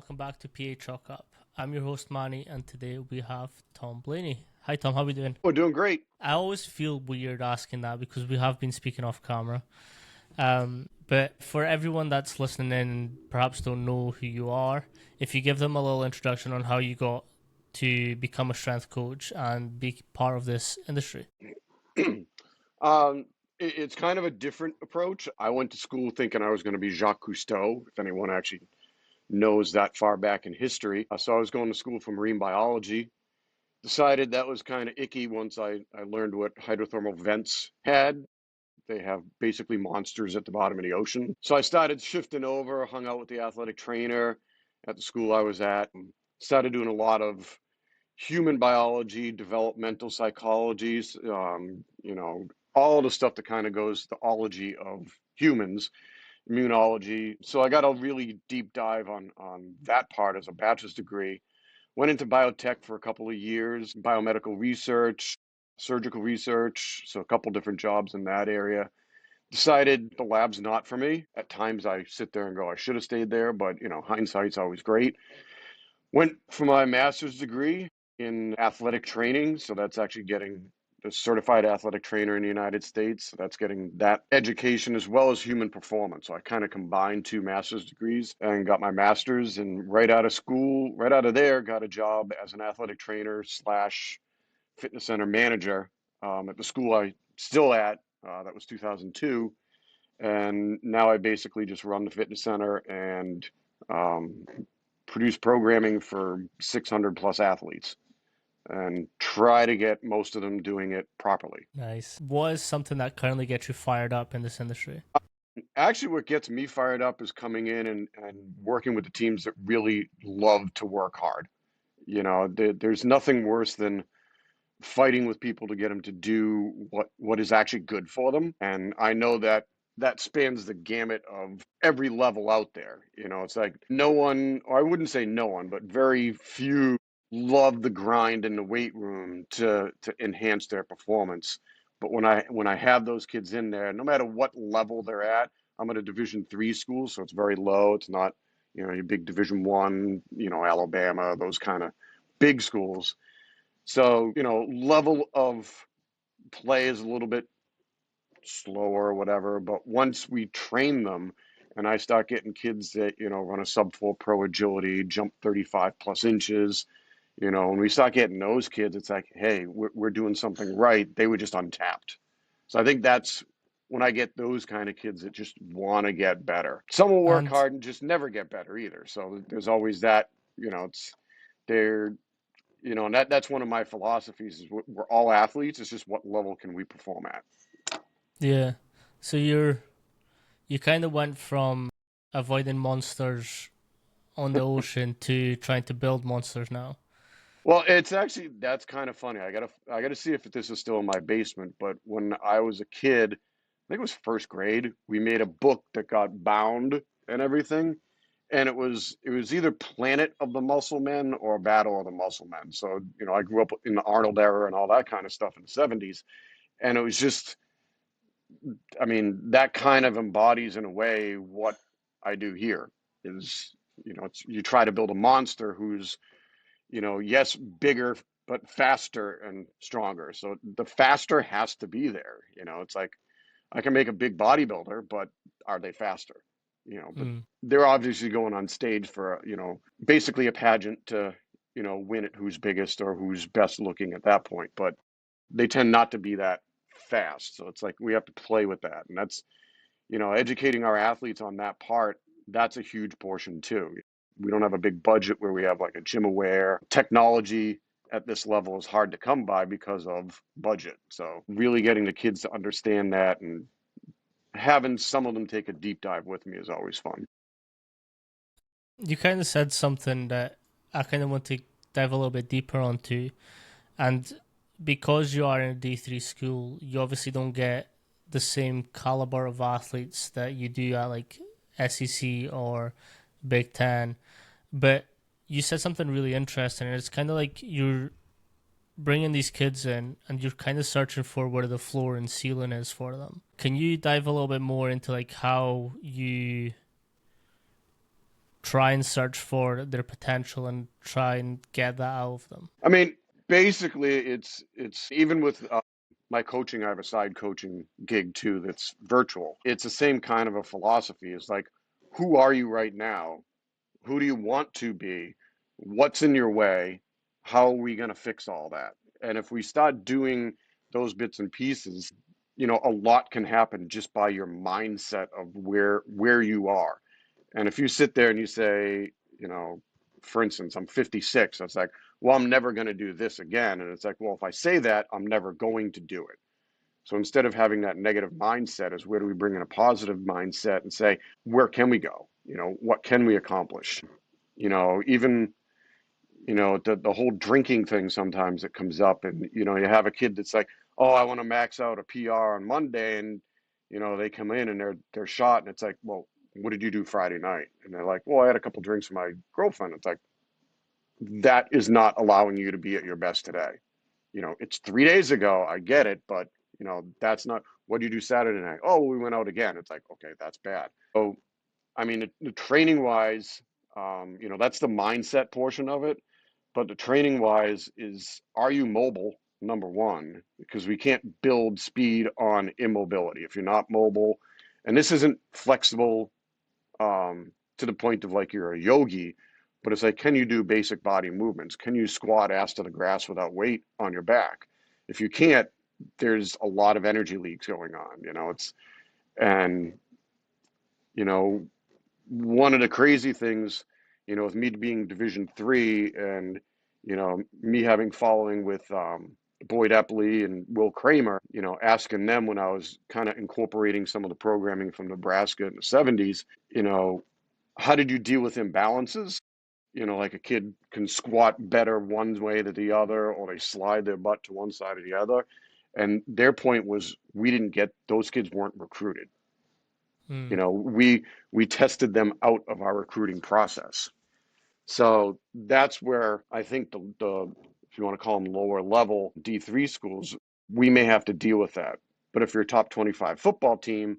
welcome back to PA Chalk Up. I'm your host Manny, and today we have Tom Blaney. Hi Tom, how are we doing? We're doing great. I always feel weird asking that because we have been speaking off camera. But for everyone that's listening in and perhaps don't know who you are, if you give them a little introduction on how you got to become a strength coach and be part of this industry. It's kind of a different approach. I went to school thinking I was going to be Jacques Cousteau, if anyone actually knows that far back in history. So I was going to school for marine biology. Decided that was kind of icky once I learned what hydrothermal vents had. They have basically monsters at the bottom of the ocean. So I started shifting over, hung out with the athletic trainer at the school I was at, and started doing a lot of human biology, developmental psychologies, all the stuff that kind of goes the ology of humans, immunology. So I got a really deep dive on that part as a bachelor's degree. Went into biotech for a couple of years, biomedical research, surgical research, so a couple different jobs in that area. Decided the lab's not for me. At times I sit there and go, I should have stayed there, but hindsight's always great. Went for my master's degree in athletic training. So that's actually getting the certified athletic trainer in the United States. So that's getting that education as well as human performance. So I kind of combined two master's degrees and got my master's. And right out of school, right out of there, got a job as an athletic trainer slash fitness center manager at the school I still at. That was 2002. And now I basically just run the fitness center and produce programming for 600 plus athletes and try to get most of them doing it properly. Nice. What is something that currently gets you fired up in this industry? Actually, what gets me fired up is coming in and working with the teams that really love to work hard. There's nothing worse than fighting with people to get them to do what is actually good for them. And I know that spans the gamut of every level out there. It's like no one, or I wouldn't say no one, but very few love the grind in the weight room to enhance their performance. But when I have those kids in there, no matter what level they're at, I'm at a Division III school, so it's very low. It's not, your big Division I, Alabama, those kind of big schools. So, level of play is a little bit slower or whatever, but once we train them and I start getting kids that, run a sub-4 pro agility, jump 35 plus inches, when we start getting those kids, it's like, hey, we're doing something right. They were just untapped. So I think that's when I get those kind of kids that just want to get better. Some will work hard and just never get better either. So there's always that, they're, and that's one of my philosophies is we're all athletes. It's just what level can we perform at? Yeah. So you kind of went from avoiding monsters on the ocean to trying to build monsters now. Well, that's kind of funny. I gotta see if this is still in my basement. But when I was a kid, I think it was first grade, we made a book that got bound and everything. And it was either Planet of the Muscle Men or Battle of the Muscle Men. So, I grew up in the Arnold era and all that kind of stuff in the 70s. And it was just, that kind of embodies in a way what I do here is, you try to build a monster who's, yes, bigger, but faster and stronger. So the faster has to be there. It's like I can make a big bodybuilder, but are they faster? But they're obviously going on stage for, basically a pageant to, win it who's biggest or who's best looking at that point. But they tend not to be that fast. So it's like we have to play with that. And that's, educating our athletes on that part, that's a huge portion too. We don't have a big budget where we have like a gym aware. Technology at this level is hard to come by because of budget. So really getting the kids to understand that and having some of them take a deep dive with me is always fun. You kind of said something that I kind of want to dive a little bit deeper onto. And because you are in a D3 school, you obviously don't get the same caliber of athletes that you do at like SEC or Big Ten. But you said something really interesting. And it's kind of like you're bringing these kids in and you're kind of searching for where the floor and ceiling is for them. Can you dive a little bit more into like how you try and search for their potential and try and get that out of them? I mean, basically, it's even with my coaching. I have a side coaching gig too that's virtual. It's the same kind of a philosophy. It's like, who are you right now? Who do you want to be? What's in your way? How are we going to fix all that? And if we start doing those bits and pieces, a lot can happen just by your mindset of where you are. And if you sit there and you say, for instance, I'm 56, it's like, well, I'm never going to do this again. And it's like, well, if I say that, I'm never going to do it. So instead of having that negative mindset, is where do we bring in a positive mindset and say, where can we go? What can we accomplish? Even, the whole drinking thing sometimes it comes up, and, you have a kid that's like, oh, I want to max out a PR on Monday. And, they come in and they're shot. And it's like, well, what did you do Friday night? And they're like, well, I had a couple drinks with my girlfriend. It's like, that is not allowing you to be at your best today. It's 3 days ago. I get it, but that's not. What do you do Saturday night? Oh, well, we went out again. It's like, okay, that's bad. So, I mean, the training wise, that's the mindset portion of it. But the training wise is, are you mobile? Number one, because we can't build speed on immobility. If you're not mobile, and this isn't flexible to the point of like you're a yogi, but it's like, can you do basic body movements? Can you squat ass to the grass without weight on your back? If you can't, there's a lot of energy leaks going on. And you know, one of the crazy things, with me being Division III, and me having following with Boyd Epley and Will Kramer, asking them when I was kind of incorporating some of the programming from Nebraska in the '70s, how did you deal with imbalances? Like a kid can squat better one way than the other, or they slide their butt to one side or the other. And their point was, we didn't get, those kids weren't recruited. Hmm. We tested them out of our recruiting process. So that's where I think the if you want to call them lower level D3 schools, we may have to deal with that. But if you're a top 25 football team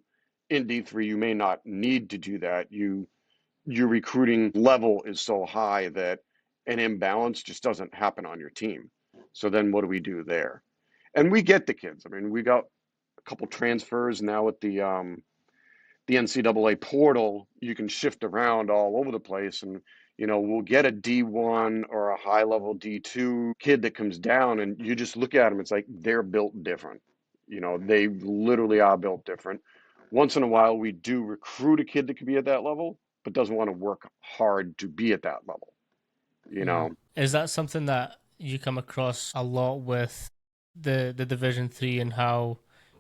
in D3, you may not need to do that. Your recruiting level is so high that an imbalance just doesn't happen on your team. So then what do we do there? And we get the kids. I mean, we got a couple transfers now with the NCAA portal. You can shift around all over the place, and we'll get a D1 or a high level D2 kid that comes down, and you just look at them. It's like they're built different. They literally are built different. Once in a while, we do recruit a kid that could be at that level, but doesn't want to work hard to be at that level. You Hmm. know, Is that something that you come across a lot with the Division III and how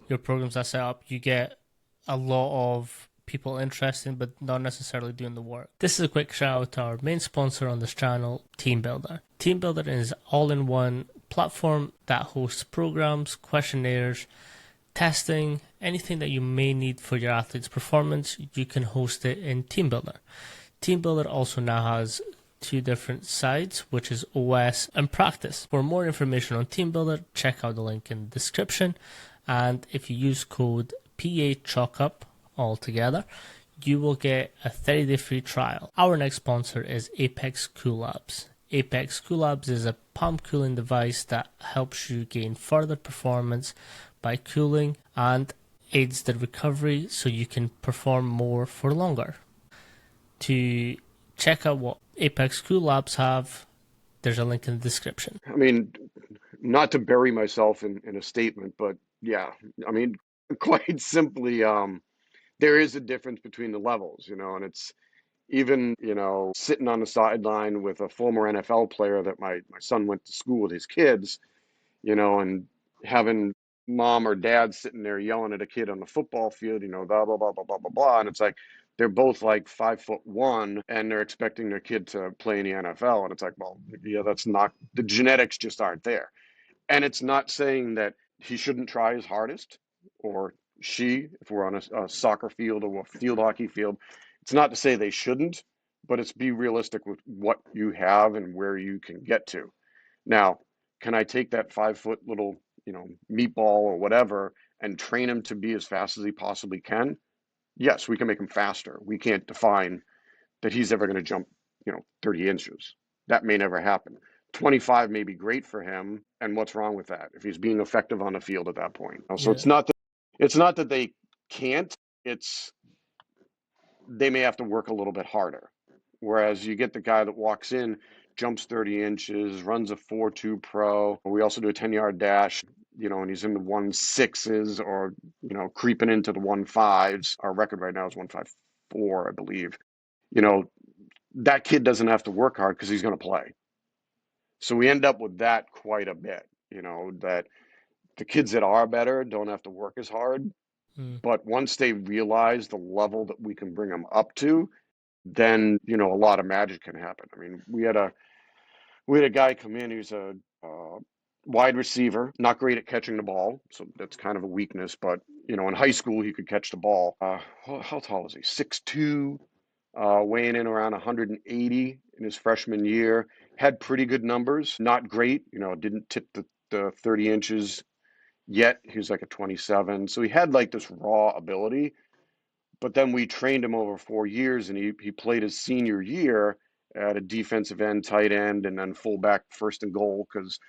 your programs are set up? You get a lot of people interested, but not necessarily doing the work. This is a quick shout out to our main sponsor on this channel, TeamBuildr. TeamBuildr is all-in-one platform that hosts programs, questionnaires, testing, anything that you may need for your athlete's performance. You can host it in TeamBuildr. TeamBuildr also now has two different sides, which is OS and Practice. For more information on TeamBuildr, check out the link in the description. And if you use code PAChalkup all together, you will get a 30-day free trial. Our next sponsor is Apex Cool Labs. Apex Cool Labs is a palm cooling device that helps you gain further performance by cooling and aids the recovery so you can perform more for longer. To check out what Apex Cool Labs have, there's a link in the description. I mean, not to bury myself in a statement, but yeah, I mean, quite simply, there is a difference between the levels, and it's even, sitting on the sideline with a former NFL player that my son went to school with his kids, and having mom or dad sitting there yelling at a kid on the football field, blah, blah, blah, blah, blah, blah, blah. And it's like, they're both like 5'1" and they're expecting their kid to play in the NFL. And it's like, well, yeah, that's not, the genetics just aren't there. And it's not saying that he shouldn't try his hardest, or she, if we're on a soccer field or a field hockey field, it's not to say they shouldn't, but it's be realistic with what you have and where you can get to. Now, can I take that 5 foot little, meatball or whatever and train him to be as fast as he possibly can? Yes, we can make him faster. We can't define that he's ever going to jump, 30 inches. That may never happen. 25 may be great for him, and what's wrong with that if he's being effective on the field at that point? So Yeah. it's not that they can't. It's they may have to work a little bit harder. Whereas you get the guy that walks in, jumps 30 inches, runs a 4.2 pro. We also do a 10-yard dash, and he's in the 1.6s or, creeping into the 1.5s. Our record right now is 1.54, I believe. You know, that kid doesn't have to work hard because he's going to play. So we end up with that quite a bit, that the kids that are better don't have to work as hard. Mm. But once they realize the level that we can bring them up to, then a lot of magic can happen. I mean, we had a guy come in who's a wide receiver, not great at catching the ball, so that's kind of a weakness. But in high school he could catch the ball. How tall is he? 6'2", weighing in around 180 in his freshman year. Had pretty good numbers, not great. Didn't tip the 30 inches yet. He was like a 27, so he had like this raw ability. But then we trained him over 4 years, and he played his senior year at a defensive end, tight end, and then fullback, first and goal. Because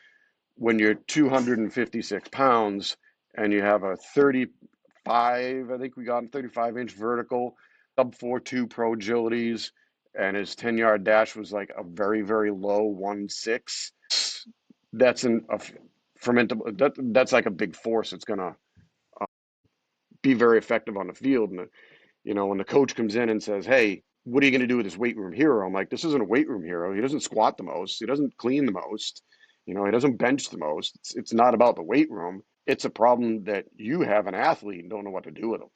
when you're 256 pounds and you have a 35, I think we got him 35-inch vertical, sub 4.2 pro agilities, and his 10-yard dash was like a very, very low 1.6. That's a fermentable. That's like a big force. It's gonna be very effective on the field. And when the coach comes in and says, "Hey, what are you going to do with this weight room hero?" I'm like, "This isn't a weight room hero. He doesn't squat the most. He doesn't clean the most. He doesn't bench the most. It's not about the weight room. It's a problem that you have an athlete and don't know what to do with him."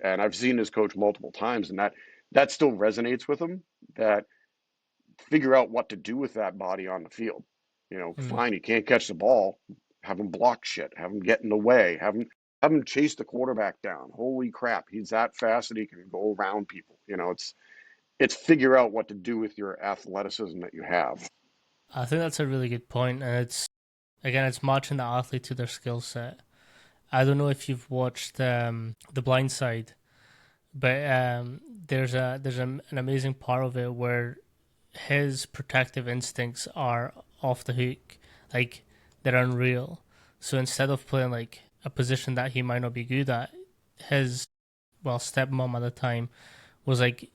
And I've seen this coach multiple times, and that still resonates with him. That figure out what to do with that body on the field. Mm. Fine, he can't catch the ball. Have him block shit. Have him get in the way. Have him chase the quarterback down. Holy crap, he's that fast that he can go around people. It's figure out what to do with your athleticism that you have. I think that's a really good point, and it's matching the athlete to their skill set. I don't know if you've watched The Blind Side, but there's an amazing part of it where his protective instincts are off the hook, like they're unreal. So instead of playing like a position that he might not be good at, his stepmom at the time was like,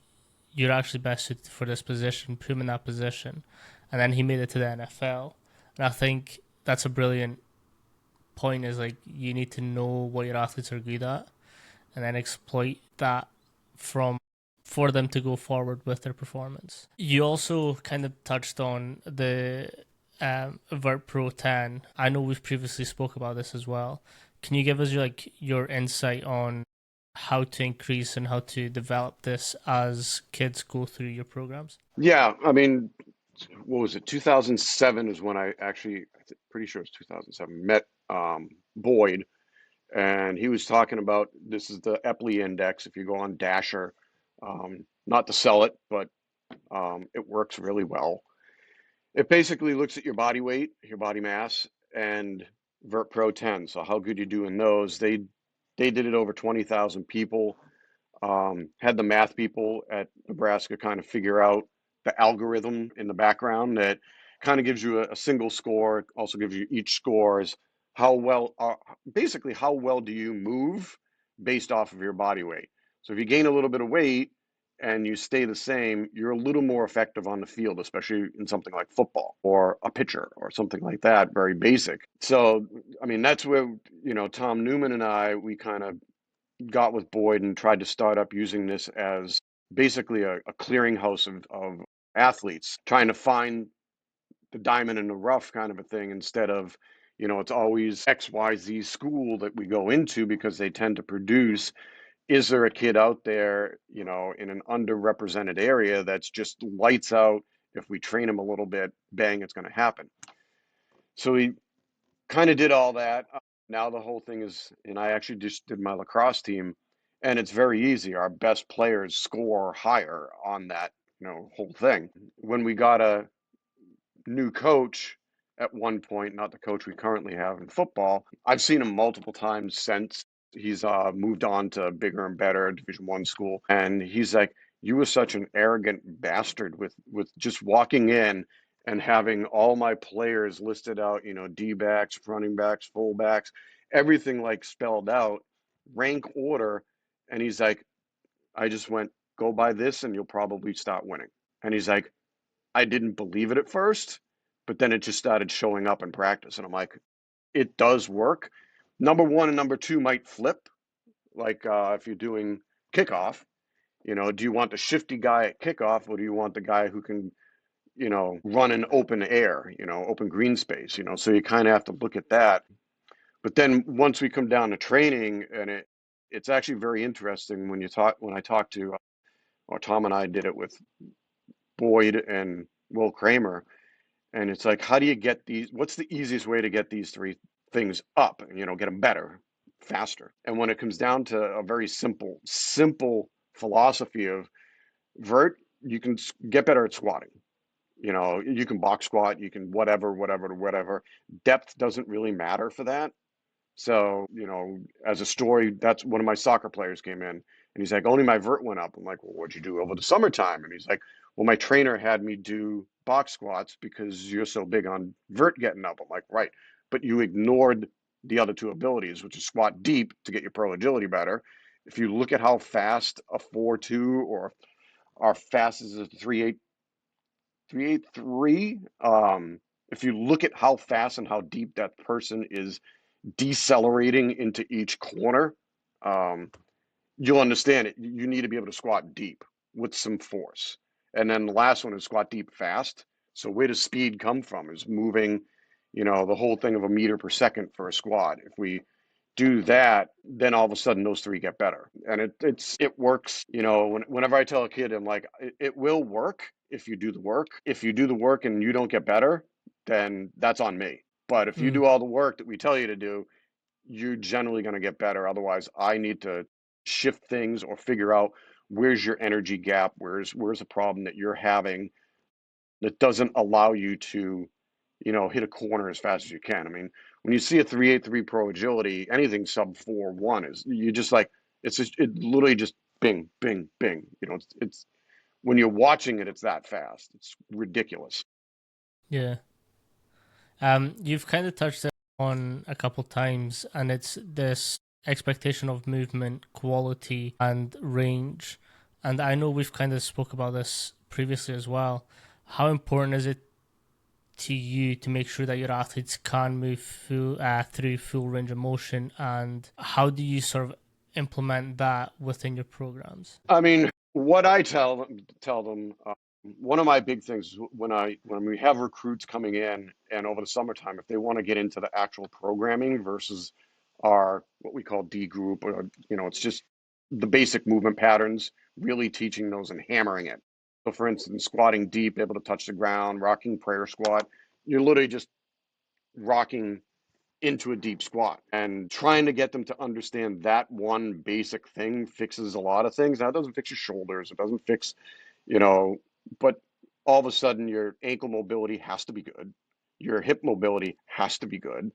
"You're actually best suited for this position. Put him in that position," and then he made it to the NFL. And I think that's a brilliant point. Is like you need to know what your athletes are good at, and then exploit that from for them to go forward with their performance. You also kind of touched on the Vert Pro 10. I know we've previously spoke about this as well. Can you give us your insight on how to increase and how to develop this as kids go through your programs? Yeah, I mean, what was it? 2007 is when pretty sure it's 2007, met Boyd, and he was talking about this is the Epley index. If you go on Dasher, not to sell it, but it works really well. It basically looks at your body weight, your body mass, and Vert Pro 10. So how good you do in those. They did it over 20,000 people. Had the math people at Nebraska kind of figure out the algorithm in the background that kind of gives you a single score. Also gives you each score is basically how well do you move based off of your body weight. So if you gain a little bit of weight and you stay the same, you're a little more effective on the field, especially in something like football or a pitcher or something like that, very basic. So, I mean, that's where, Tom Newman and we kind of got with Boyd and tried to start up using this as basically a clearinghouse of athletes, trying to find the diamond in the rough kind of a thing instead of, it's always XYZ school that we go into because they tend to produce. Is there a kid out there, in an underrepresented area that's just lights out? If we train him a little bit, bang, it's going to happen. So we kind of did all that. Now the whole thing is, and I actually just did my lacrosse team, and it's very easy. Our best players score higher on that, whole thing. When we got a new coach at one point, not the coach we currently have in football, I've seen him multiple times since. He's moved on to bigger and better Division 1 school, and he's like, "You were such an arrogant bastard with just walking in and having all my players listed out, D backs, running backs, fullbacks, everything like spelled out, rank order." And he's like, "I just went, go by this, and you'll probably start winning." And he's like, "I didn't believe it at first, but then it just started showing up in practice." And I'm like, it does work. Number one and number two might flip. Like if you're doing kickoff, do you want the shifty guy at kickoff, or do you want the guy who can, run in open air, open green space, So you kind of have to look at that. But then once we come down to training, and it's actually very interesting when I talk to, or Tom and I did it with Boyd and Will Kramer. And it's like, how do you get these? What's the easiest way to get these three things up? Get them better, faster. And when it comes down to a very simple philosophy of vert, you can get better at squatting. You can box squat, you can whatever. Depth doesn't really matter for that. So, as a story, that's one of my soccer players came in and he's like, only my vert went up. I'm like, well, what'd you do over the summertime? And he's like, well, my trainer had me do box squats because you're so big on vert getting up. I'm like, right. But you ignored the other two abilities, which is squat deep to get your pro agility better. If you look at how fast a 4-2 or are fast as a 3-8-3, if you look at how fast and how deep that person is decelerating into each corner, um, you'll understand it. You need to be able to squat deep with some force. And then the last one is squat deep fast. So where does speed come from? Is moving, the whole thing of a meter per second for a squat. If we do that, then all of a sudden those three get better. And it works. Whenever I tell a kid, I'm like, it will work if you do the work. If you do the work and you don't get better, then that's on me. But if you Mm, do all the work that we tell you to do, you're generally going to get better. Otherwise, I need to shift things or figure out where's your energy gap, where's a problem that you're having that doesn't allow you to, hit a corner as fast as you can. I mean, when you see a 383 pro agility, anything sub 4-1 is you just like it literally just bing, bing, bing. It's when you're watching it, it's that fast. It's ridiculous. yeah. You've kind of touched it on a couple times, and it's this expectation of movement, quality, and range. And I know we've kind of spoke about this previously as well. How important is it to you to make sure that your athletes can move through full range of motion, and how do you sort of implement that within your programs? I mean, what I tell them, one of my big things when we have recruits coming in and over the summertime, if they want to get into the actual programming versus our what we call D group, or it's just the basic movement patterns, really teaching those and hammering it. So, for instance, squatting deep, able to touch the ground, rocking prayer squat, you're literally just rocking into a deep squat, and trying to get them to understand that one basic thing fixes a lot of things. Now, it doesn't fix your shoulders, it doesn't fix, you know, but all of a sudden your ankle mobility has to be good, your hip mobility has to be good,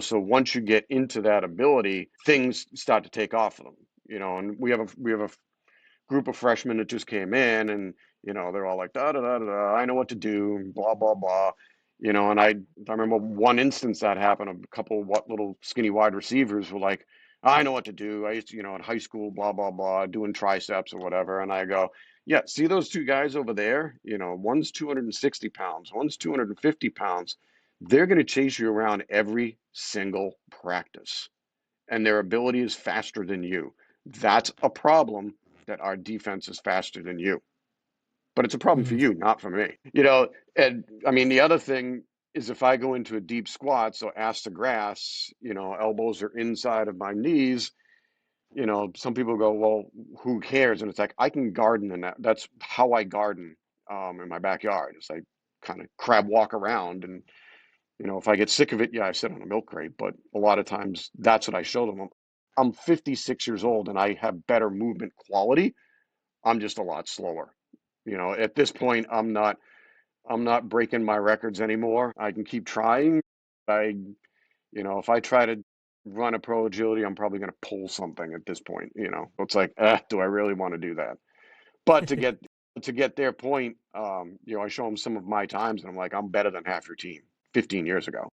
so once you get into that ability, things start to take off of them, and we have a group of freshmen that just came in, and they're all like da da da da, I know what to do, blah blah blah, and I remember one instance that happened. A couple of what little skinny wide receivers were like, I know what to do. I used to, in high school, blah blah blah, doing triceps or whatever. And I go, yeah, see those two guys over there? One's 260 pounds, one's 250 pounds. They're going to chase you around every single practice, and their ability is faster than you. That's a problem, that our defense is faster than you. But it's a problem for Mm, you, not for me. And I mean, the other thing is if I go into a deep squat, so ass to grass, elbows are inside of my knees, some people go, well, who cares? And it's like, I can garden in that. That's how I garden in my backyard. It's like kind of crab walk around, and if I get sick of it, yeah, I sit on a milk crate. But a lot of times that's what I show them. I'm 56 years old and I have better movement quality. I'm just a lot slower. At this point, I'm not breaking my records anymore. I can keep trying. I, if I try to run a pro agility, I'm probably going to pull something at this point. It's like, do I really want to do that? But to get their point, I show them some of my times, and I'm like, I'm better than half your team 15 years ago.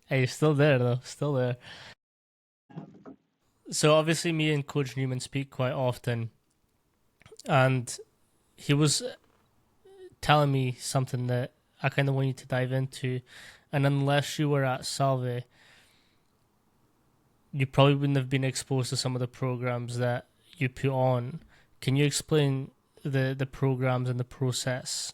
Hey, you're still there though, still there. So obviously, me and Coach Newman speak quite often, and he was telling me something that I kind of want you to dive into. And unless you were at Salve, you probably wouldn't have been exposed to some of the programs that you put on. Can you explain the programs and the process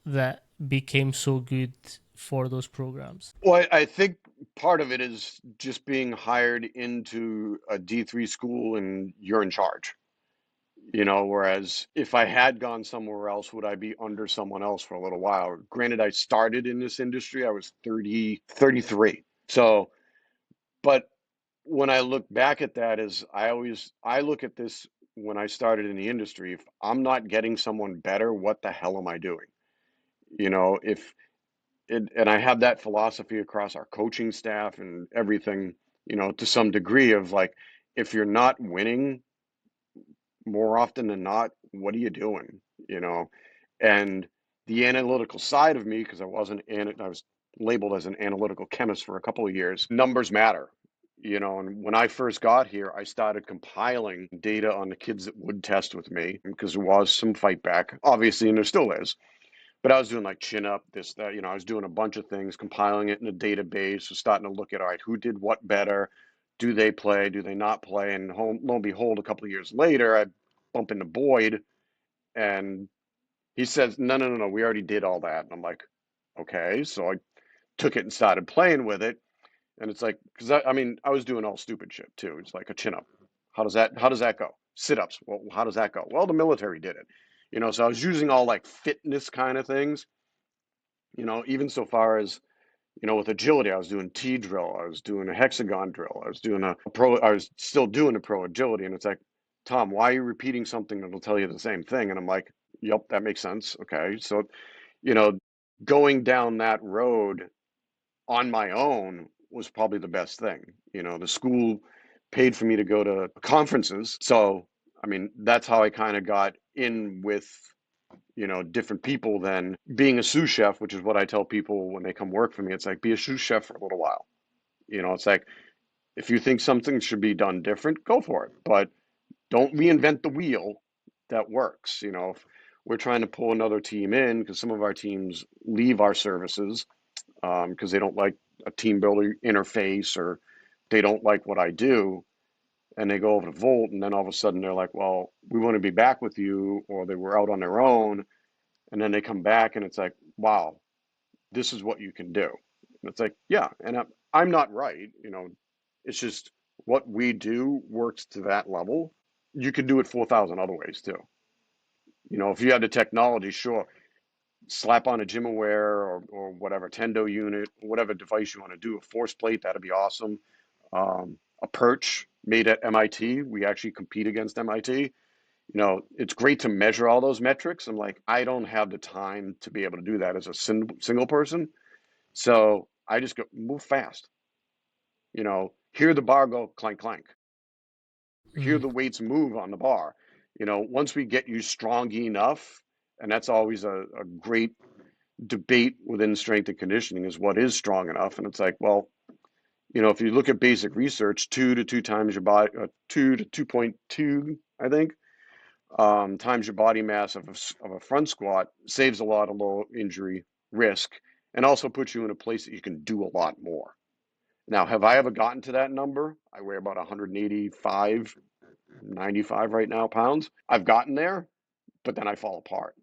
that became so good for those programs? Well, I think part of it is just being hired into a D3 school and you're in charge. Whereas if I had gone somewhere else, would I be under someone else for a little while? Granted, I started in this industry, I was 33. So, but when I look back at that, is I look at this when I started in the industry. If I'm not getting someone better, what the hell am I doing? If and I have that philosophy across our coaching staff and everything, to some degree of like, if you're not winning more often than not, what are you doing? You know, and the analytical side of me, because I was labeled as an analytical chemist for a couple of years. Numbers matter. And when I first got here, I started compiling data on the kids that would test with me because there was some fight back, obviously, and there still is. But I was doing like chin up, this, that, I was doing a bunch of things, compiling it in a database, so starting to look at, all right, who did what better? Do they play? Do they not play? And lo and behold, a couple of years later, I bump into Boyd and he says, no, no, no, no, we already did all that. And I'm like, okay. So I took it and started playing with it. And it's like, because I mean, I was doing all stupid shit too. It's like a chin up. How does that go? Sit ups. Well, how does that go? Well, the military did it. So I was using all like fitness kind of things, even so far as, with agility, I was doing T drill, I was doing a hexagon drill, I was still doing a pro agility. And it's like, Tom, why are you repeating something that'll tell you the same thing? And I'm like, yep, that makes sense. Okay. So, you know, going down that road on my own was probably the best thing. The school paid for me to go to conferences. So, I mean, that's how I kind of got in with, different people than being a sous chef, which is what I tell people when they come work for me. It's like, be a sous chef for a little while. It's like, if you think something should be done different, go for it. But don't reinvent the wheel that works. If we're trying to pull another team in, because some of our teams leave our services because they don't like a TeamBuildr interface, or they don't like what I do, and they go over to Volt, and then all of a sudden they're like, well, we want to be back with you, or they were out on their own, and then they come back and it's like, wow, this is what you can do. And it's like, yeah, and I'm not right. It's just what we do works to that level. You can do it 4,000 other ways too. If you have the technology, sure, slap on a GymAware or whatever, Tendo unit, whatever device you want to do, a force plate, that'd be awesome. A perch made at MIT. We actually compete against MIT. It's great to measure all those metrics. I'm like, I don't have the time to be able to do that as a single person. So I just go move fast. Hear the bar go clank, clank. Hear Mm. the weights move on the bar. Once we get you strong enough, and that's always a great debate within strength and conditioning, is what is strong enough. And it's like, well, if you look at basic research, 2 times your body, 2 to 2.2, I think, times your body mass of a front squat saves a lot of low injury risk and also puts you in a place that you can do a lot more. Now, have I ever gotten to that number? I weigh about 185, 95 right now pounds. I've gotten there, but then I fall apart.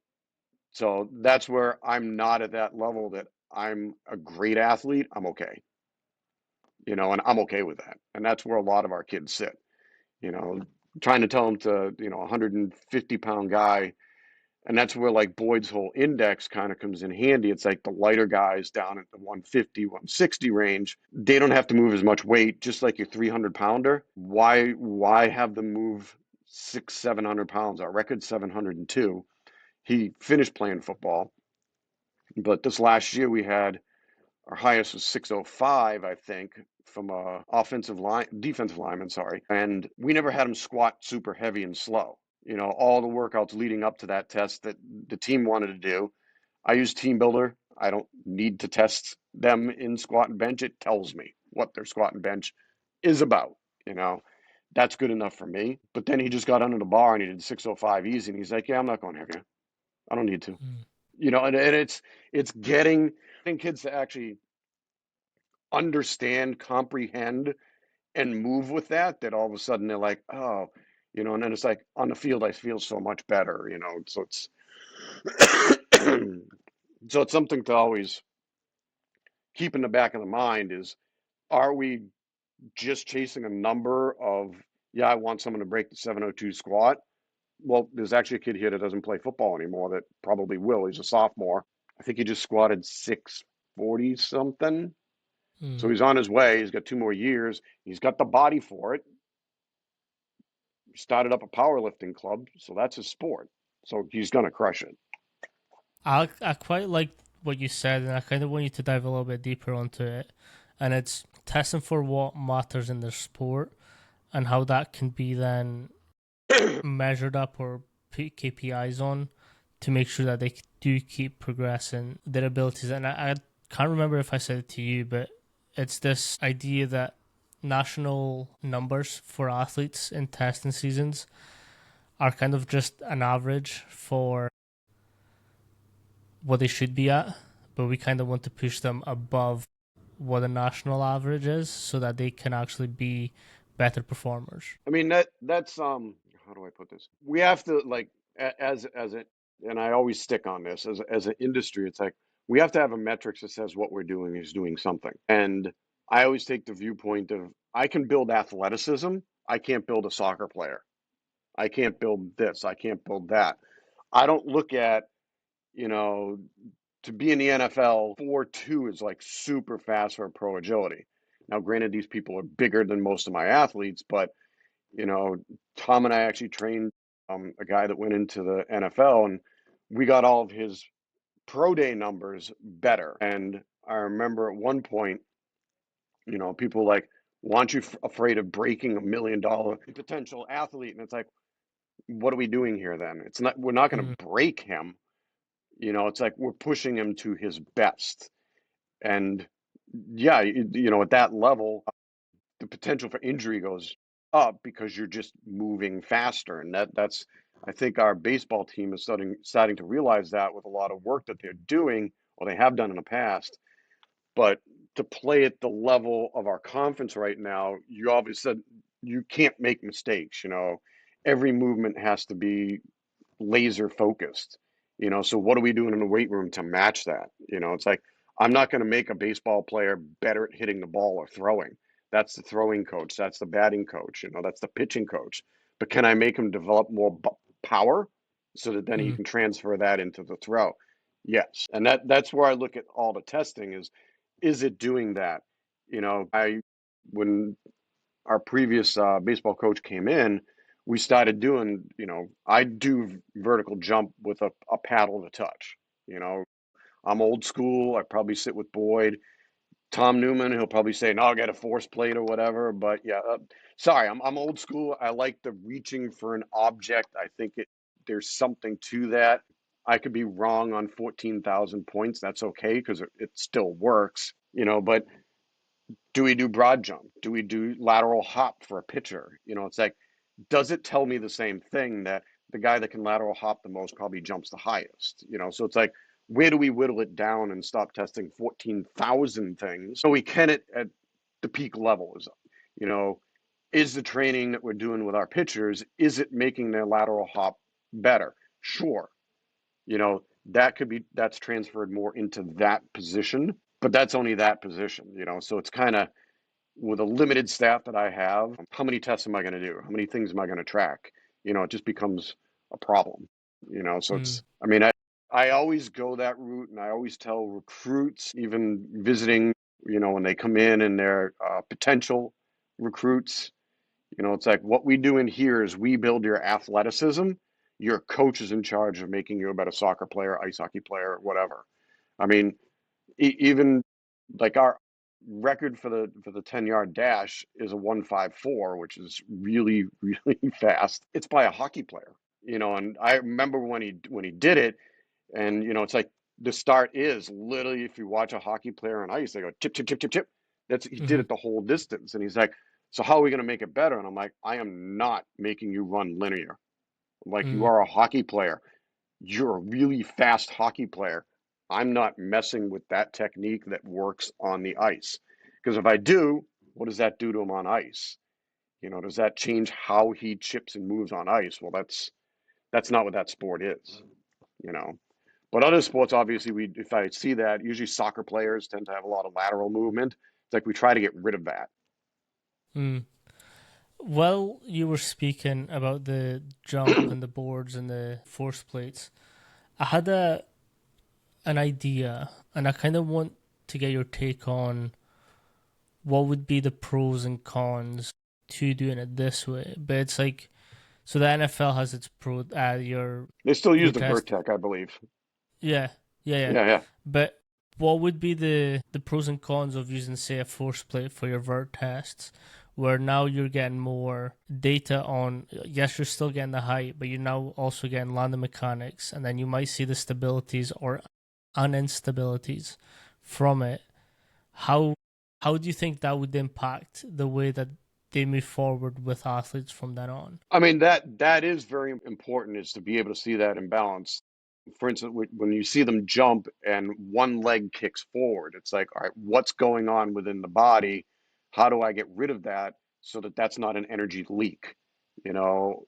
So that's where I'm not at that level that I'm a great athlete. I'm okay, and I'm okay with that. And that's where a lot of our kids sit, you know, trying to tell them to, 150-pound guy. And that's where like Boyd's whole index kind of comes in handy. It's like the lighter guys down at the 150, 160 range, they don't have to move as much weight, just like your 300-pounder. Why have them move 700 pounds? Our record's 702. He finished playing football, but this last year we had Our highest was 605, I think, from a defensive lineman, sorry. And we never had him squat super heavy and slow. All the workouts leading up to that test that the team wanted to do. I use TeamBuildr. I don't need to test them in squat and bench. It tells me what their squat and bench is about. You know, that's good enough for me. But then he just got under the bar and he did 605 easy, and he's like, "Yeah, I'm not going heavier. I don't need to." Mm. And it's getting kids to actually understand, comprehend, and move with that. That all of a sudden they're like, "Oh," and then it's like on the field I feel so much better. So it's so it's something to always keep in the back of the mind is, are we just chasing a number of, yeah, I want someone to break the 702 squat? Well, there's actually a kid here that doesn't play football anymore that probably will. He's a sophomore. I think he just squatted 640 something. So Mm. he's on his way. He's got 2 more years. He's got the body for it. Started up a powerlifting club, so that's his sport. So he's gonna crush it. I quite like what you said, and I kind of want you to dive a little bit deeper onto it. And it's testing for what matters in their sport and how that can be then measured up or put KPIs on to make sure that they do keep progressing their abilities. And I can't remember if I said it to you, but it's this idea that national numbers for athletes in testing seasons are kind of just an average for what they should be at, but we kind of want to push them above what the national average is so that they can actually be better performers. I mean that's how do I put this? We have to like as it, and I always stick on this as an industry. It's like we have to have a metrics that says what we're doing is doing something. And I always take the viewpoint of I can build athleticism. I can't build a soccer player. I can't build this. I can't build that. I don't look at, you know, to be in the NFL, 4.2 is like super fast for pro agility. Now, granted, these people are bigger than most of my athletes, but you know, Tom and I actually trained a guy that went into the NFL, and we got all of his pro day numbers better. And I remember at one point, people like, "Why aren't you afraid of breaking $1 million potential athlete?" And it's like, what are we doing here then? It's not, we're not going Mm, to break him. It's like we're pushing him to his best. And yeah, at that level, the potential for injury goes up because you're just moving faster. And that's I think our baseball team is starting to realize that with a lot of work that they're doing or they have done in the past. But to play at the level of our conference right now, you obviously said you can't make mistakes. Every movement has to be laser focused. So what are we doing in the weight room to match that? It's like I'm not going to make a baseball player better at hitting the ball or throwing. That's the throwing coach. That's the batting coach. That's the pitching coach. But can I make him develop more power so that then he mm, can transfer that into the throw? Yes, and that's where I look at all the testing is it doing that? I when our previous baseball coach came in, we started doing, I do vertical jump with a paddle to touch. You know, I'm old school. I probably sit with Boyd. Tom Newman, he'll probably say, no, I'll get a force plate or whatever. But yeah, sorry, I'm old school. I like the reaching for an object. I think there's something to that. I could be wrong on 14,000 points. That's okay because it still works, but do we do broad jump? Do we do lateral hop for a pitcher? It's like, does it tell me the same thing that the guy that can lateral hop the most probably jumps the highest? So it's like, where do we whittle it down and stop testing 14,000 things so we can it at the peak levels? You know, is the training that we're doing with our pitchers, is it making their lateral hop better? Sure. That's transferred more into that position, but that's only that position. So it's kind of with a limited staff that I have, how many tests am I going to do? How many things am I going to track? It just becomes a problem. So mm, it's, I mean, I always go that route and I always tell recruits, even visiting, when they come in and they're potential recruits, it's like what we do in here is we build your athleticism. Your coach is in charge of making you a better soccer player, ice hockey player, whatever. I mean, even Like our record for the 10-yard dash is a 154, which is really, really fast. It's by a hockey player, and I remember when he did it, and it's like the start is literally, if you watch a hockey player on ice, they go chip, chip, chip, chip, chip. He did Hmm. it the whole distance. And he's like, so how are we going to make it better? And I'm like, I am not making you run linear. I'm like, you Mm. are a hockey player. You're a really fast hockey player. I'm not messing with that technique that works on the ice. Because if I do, what does that do to him on ice? Does that change how he chips and moves on ice? Well, that's not what that sport is, you know. But other sports, obviously, if I see that, usually soccer players tend to have a lot of lateral movement. It's like we try to get rid of that. Mm. Well, you were speaking about the jump and the boards and the force plates. I had an idea, and I kind of want to get your take on what would be the pros and cons to doing it this way. But it's like, so the NFL has its They still your use the test. Vertec, I believe. Yeah, yeah, yeah. Yeah, yeah. But what would be the pros and cons of using, say, a force plate for your vert tests, where now you're getting more data on? Yes, you're still getting the height, but you're now also getting landing mechanics, and then you might see the stabilities or uninstabilities from it. How how do you think that would impact the way that they move forward with athletes from then on? I mean, that is very important, is to be able to see that imbalance. For instance, when you see them jump and one leg kicks forward, it's like, all right, what's going on within the body? How do I get rid of that so that that's not an energy leak? You know,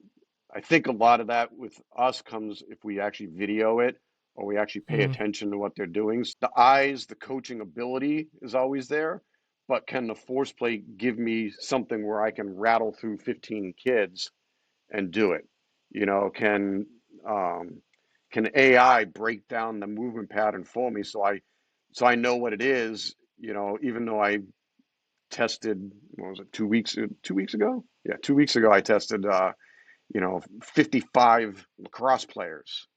I think a lot of that with us comes if we actually video it or we actually pay Mm, attention to what they're doing. The eyes, the coaching ability is always there, but can the force plate give me something where I can rattle through 15 kids and do it? You know, um, can AI break down the movement pattern for me so I know what it is? Even though I tested, what was it, 2 weeks ago? Yeah, 2 weeks ago I tested 55 lacrosse players.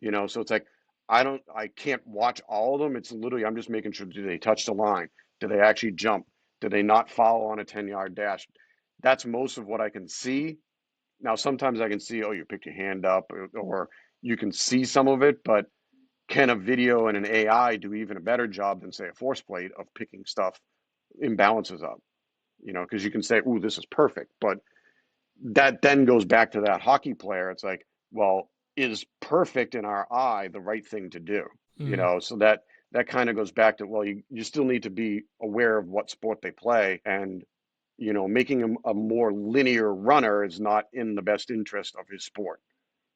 So it's like I can't watch all of them. It's literally I'm just making sure, do they touch the line? Do they actually jump? Do they not follow on a 10-yard dash? That's most of what I can see. Now, sometimes I can see, oh, you picked your hand up, or you can see some of it, but can a video and an AI do even a better job than, say, a force plate of picking stuff, imbalances up? Because you can say, "Ooh, this is perfect," but that then goes back to that hockey player. It's like, well, is perfect in our eye the right thing to do? mm, So that kind of goes back to, well, you still need to be aware of what sport they play, and making him a more linear runner is not in the best interest of his sport.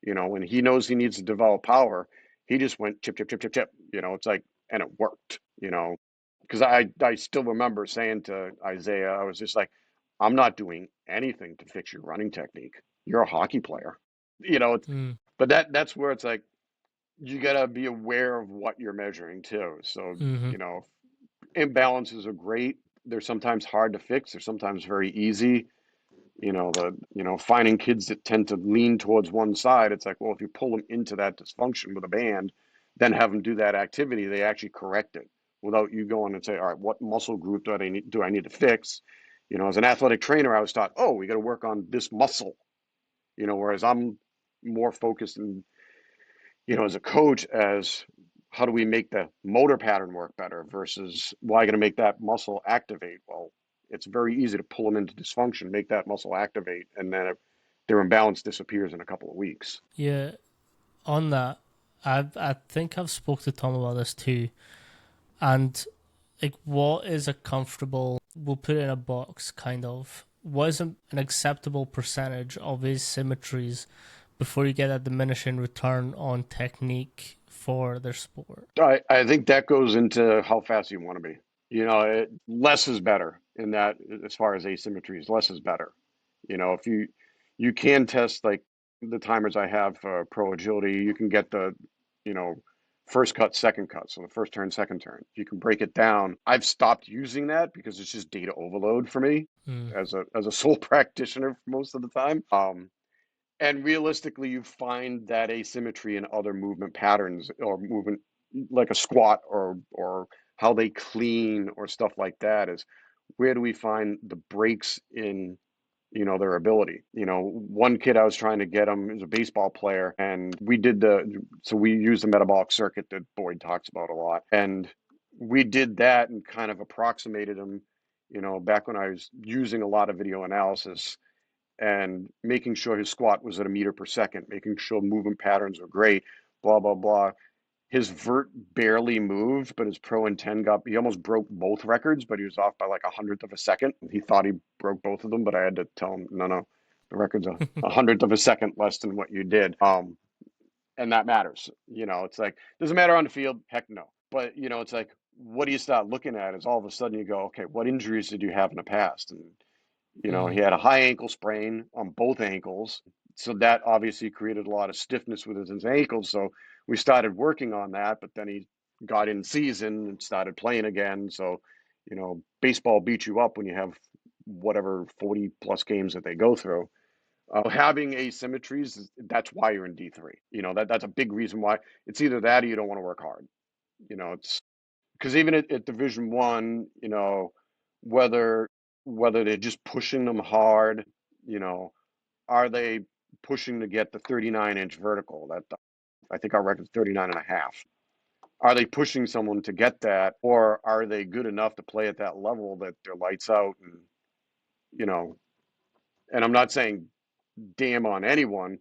When he knows he needs to develop power, he just went chip, chip, chip, chip, chip. It's like, and it worked. Because I still remember saying to Isaiah, I was just like, I'm not doing anything to fix your running technique. You're a hockey player. mm, But that's where it's like you gotta be aware of what you're measuring too. So, mm-hmm. imbalances are great. They're sometimes hard to fix. They're sometimes very easy. Finding kids that tend to lean towards one side, it's like, well, if you pull them into that dysfunction with a band, then have them do that activity, they actually correct it without you going and say, all right, what muscle group do I need to fix? As an athletic trainer, I was taught, oh, we got to work on this muscle. Whereas I'm more focused in, as a coach, as how do we make the motor pattern work better versus, well, I got to make that muscle activate. Well, it's very easy to pull them into dysfunction, make that muscle activate, and then their imbalance disappears in a couple of weeks. Yeah. On that, I think I've spoke to Tom about this too, and like, what is a comfortable? We'll put it in a box, kind of. What is an acceptable percentage of asymmetries before you get a diminishing return on technique for their sport? I think that goes into how fast you want to be. Less is better in that, as far as asymmetries, less is better. If you can test, like the timers I have for pro agility, you can get the, you know, first cut, second cut. So the first turn, second turn. You can break it down. I've stopped using that because it's just data overload for me Mm, as a sole practitioner most of the time. And realistically, you find that asymmetry in other movement patterns or movement, like a squat or how they clean or stuff like that, is where do we find the breaks in, their ability. One kid I was trying to get him is a baseball player, and we used the metabolic circuit that Boyd talks about a lot. And we did that and kind of approximated him, back when I was using a lot of video analysis and making sure his squat was at a meter per second, making sure movement patterns were great, blah, blah, blah. His vert barely moved, but his pro and 10 he almost broke both records, but he was off by like 100th of a second. He thought he broke both of them, but I had to tell him, no, no, the record's a 100th of a second less than what you did. And that matters. It's like, doesn't matter on the field. Heck no. But, it's like, what do you start looking at is all of a sudden you go, okay, what injuries did you have in the past? And, he had a high ankle sprain on both ankles. So that obviously created a lot of stiffness with his ankles. So we started working on that, but then he got in season and started playing again. So, baseball beats you up when you have whatever 40 plus games that they go through. Having asymmetries, that's why you're in D3. That's a big reason why. It's either that or you don't want to work hard. It's because even at Division One, whether they're just pushing them hard, you know, are they pushing to get the 39-inch vertical? That I think our record's 39 and a half. Are they pushing someone to get that, or are they good enough to play at that level that they're lights out? And you know, and I'm not saying damn on anyone,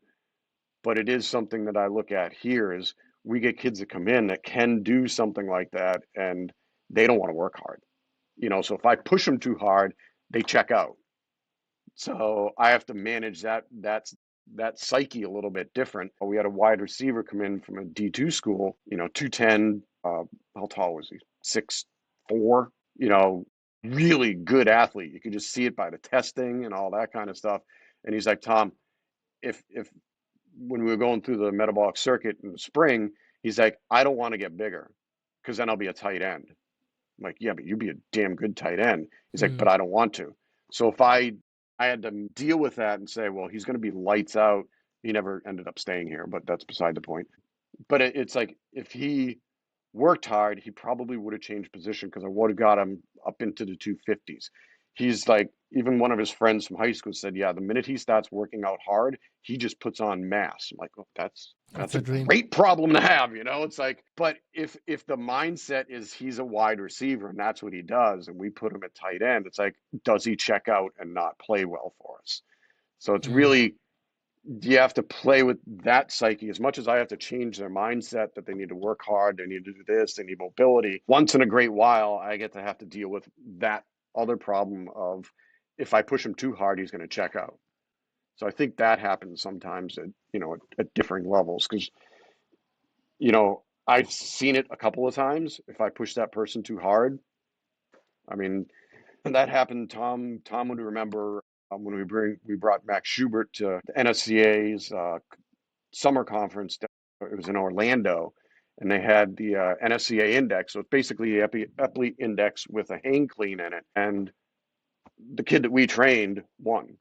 but it is something that I look at here is we get kids that come in that can do something like that, and they don't want to work hard. So if I push them too hard, they check out. So I have to manage that psyche a little bit different. We had a wide receiver come in from a D2 school, 210. How tall was he? 6'4", really good athlete. You could just see it by the testing and all that kind of stuff. And he's like, Tom, if when we were going through the metabolic circuit in the spring, he's like, I don't want to get bigger because then I'll be a tight end. I'm like, yeah, but you'd be a damn good tight end. He's like, but I don't want to. So if I had to deal with that and say, well, he's going to be lights out. He never ended up staying here, but that's beside the point. But it's like if he worked hard, he probably would have changed position because I would have got him up into the 250s. He's like, even one of his friends from high school said, yeah, the minute he starts working out hard, he just puts on mass. I'm like, oh, that's That's a a dream. great problem to have, It's like, but if the mindset is he's a wide receiver and that's what he does, and we put him at tight end, it's like, does he check out and not play well for us? So it's really, you have to play with that psyche as much as I have to change their mindset that they need to work hard, they need to do this, they need mobility. Once in a great while, I get to have to deal with that other problem of if I push him too hard, he's going to check out. So I think that happens sometimes at differing levels because, I've seen it a couple of times. If I push that person too hard, I mean, that happened. Tom would remember when we brought Max Schubert to the NSCA's summer conference. It was in Orlando, and they had the NSCA index. So it's basically the Epley index with a hang clean in it. And the kid that we trained won,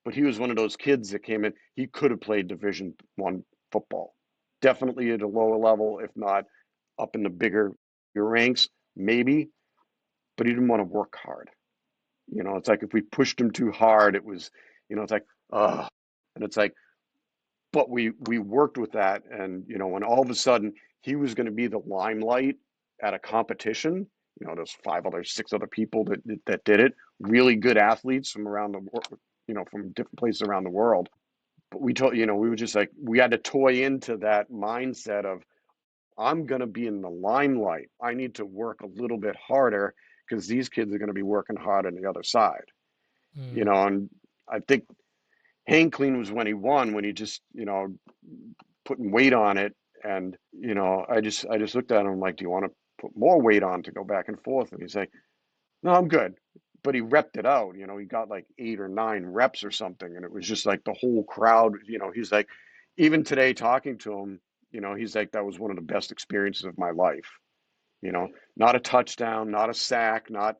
but he was one of those kids that came in. He could have played Division 1 football, definitely at a lower level, if not up in the bigger ranks, maybe. But he didn't want to work hard. It's like if we pushed him too hard, it was, it's like, oh, and it's like, but we worked with that, and when all of a sudden he was going to be the limelight at a competition, there's six other people that did it, really good athletes from around the world, from different places around the world. But we were just like, we had to toy into that mindset of, I'm going to be in the limelight. I need to work a little bit harder because these kids are going to be working hard on the other side, and I think hang clean was when he won, when he just, putting weight on it. And, I just looked at him like, do you want to put more weight on to go back and forth? And he's like, no, I'm good. But he repped it out, he got like 8 or 9 reps or something. And it was just like the whole crowd, he's like, even today talking to him, he's like, that was one of the best experiences of my life. Not a touchdown, not a sack, not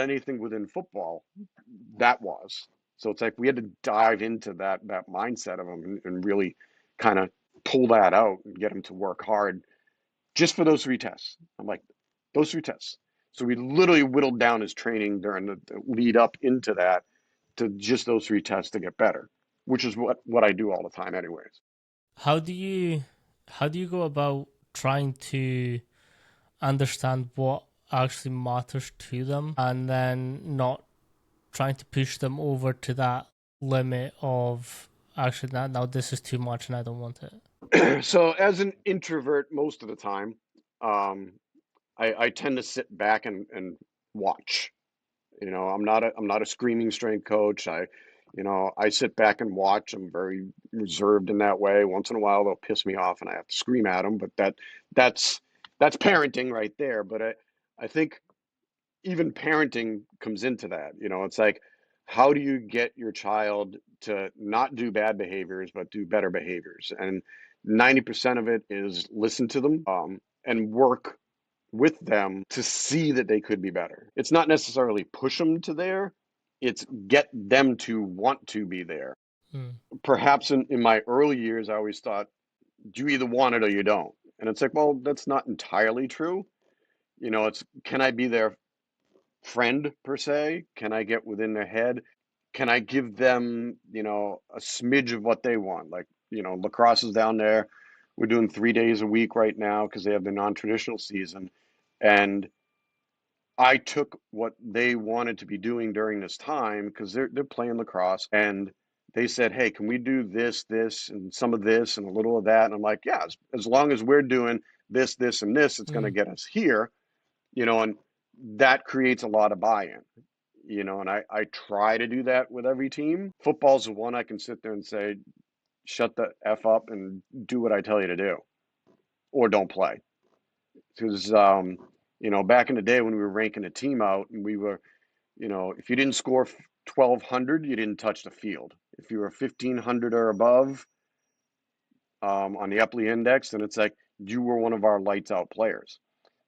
anything within football. That was. So it's like we had to dive into that mindset of him and really kind of pull that out and get him to work hard just for those 3 tests. I'm like, Those three tests. So we literally whittled down his training during the lead up into that to just those three tests to get better, which is what I do all the time, anyways. How do you how do you go about trying to understand what actually matters to them and then not trying to push them over to that limit of actually now this is too much and I don't want it. So as an introvert, most of the time, um, I tend to sit back and watch. I'm not a screaming strength coach. I sit back and watch. I'm very reserved in that way. Once in a while, they'll piss me off, and I have to scream at them. But that's that's parenting right there. But I think even parenting comes into that. It's like, how do you get your child to not do bad behaviors, but do better behaviors? And 90% of it is listen to them, and work with them to see that they could be better. It's not necessarily push them to there, it's get them to want to be there. Mm. Perhaps in my early years, I always thought, you either want it or you don't. And it's like, well, that's not entirely true. It's, can I be their friend per se? Can I get within their head? Can I give them, a smidge of what they want? Like, lacrosse is down there. We're doing 3 days a week right now because they have the non-traditional season. And I took what they wanted to be doing during this time because they're playing lacrosse, and they said, "Hey, can we do this, and some of this, and a little of that?" And I'm like, "Yeah, as long as we're doing this, and this, it's going to Mm. get us here." And that creates a lot of buy-in. And I try to do that with every team. Football's the one I can sit there and say, "Shut the f up and do what I tell you to do, or don't play." Because back in the day when we were ranking a team out, and we were, if you didn't score 1,200, you didn't touch the field. If you were 1,500 or above, on the Epley index, then it's like you were one of our lights out players.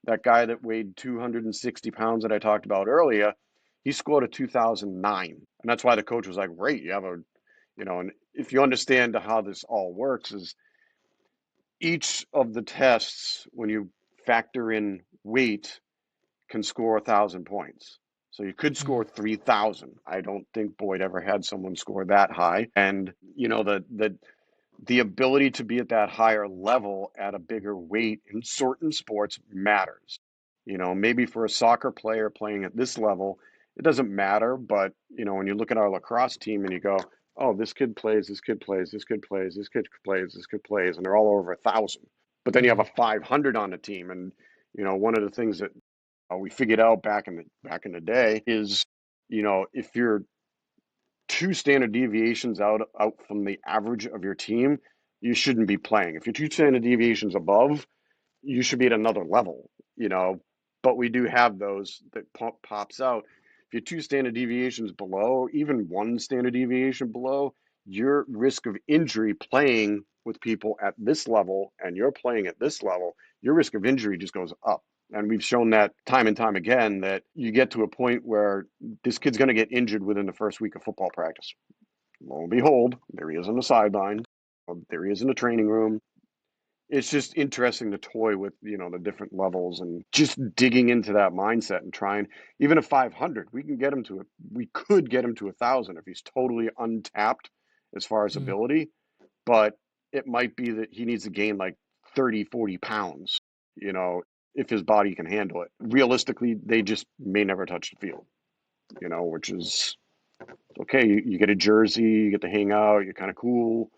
That guy that weighed 260 pounds that I talked about earlier, he scored a 2009. And that's why the coach was like, great, you have and if you understand how this all works, is each of the tests, when you factor in weight, can score 1,000 points. So you could score Mm. 3,000. I don't think Boyd ever had someone score that high. And the ability to be at that higher level at a bigger weight in certain sports matters. Maybe for a soccer player playing at this level, it doesn't matter. But when you look at our lacrosse team and you go, oh, this kid plays, this kid plays, this kid plays, this kid plays, this kid plays, and they're all over 1,000. But then you have Mm. a 500 on the team, and one of the things that we figured out back in the day is, if you're two standard deviations out from the average of your team, you shouldn't be playing. If you're two standard deviations above, you should be at another level, you know. But we do have those that pops out. If you're two standard deviations below, even one standard deviation below, your risk of injury playing with people at this level and you're playing at this level, your risk of injury just goes up. And we've shown that time and time again that you get to a point where this kid's going to get injured within the first week of football practice. Lo and behold, there he is on the sideline. There he is in the training room. It's just interesting to toy with, the different levels and just digging into that mindset and trying, even a 500, we could get him to 1,000 if he's totally untapped as far as Mm. ability, but it might be that he needs to gain like 30, 40 pounds, you know, if his body can handle it. Realistically, they just may never touch the field, which is okay. You get a jersey, you get to hang out, you're kind of cool,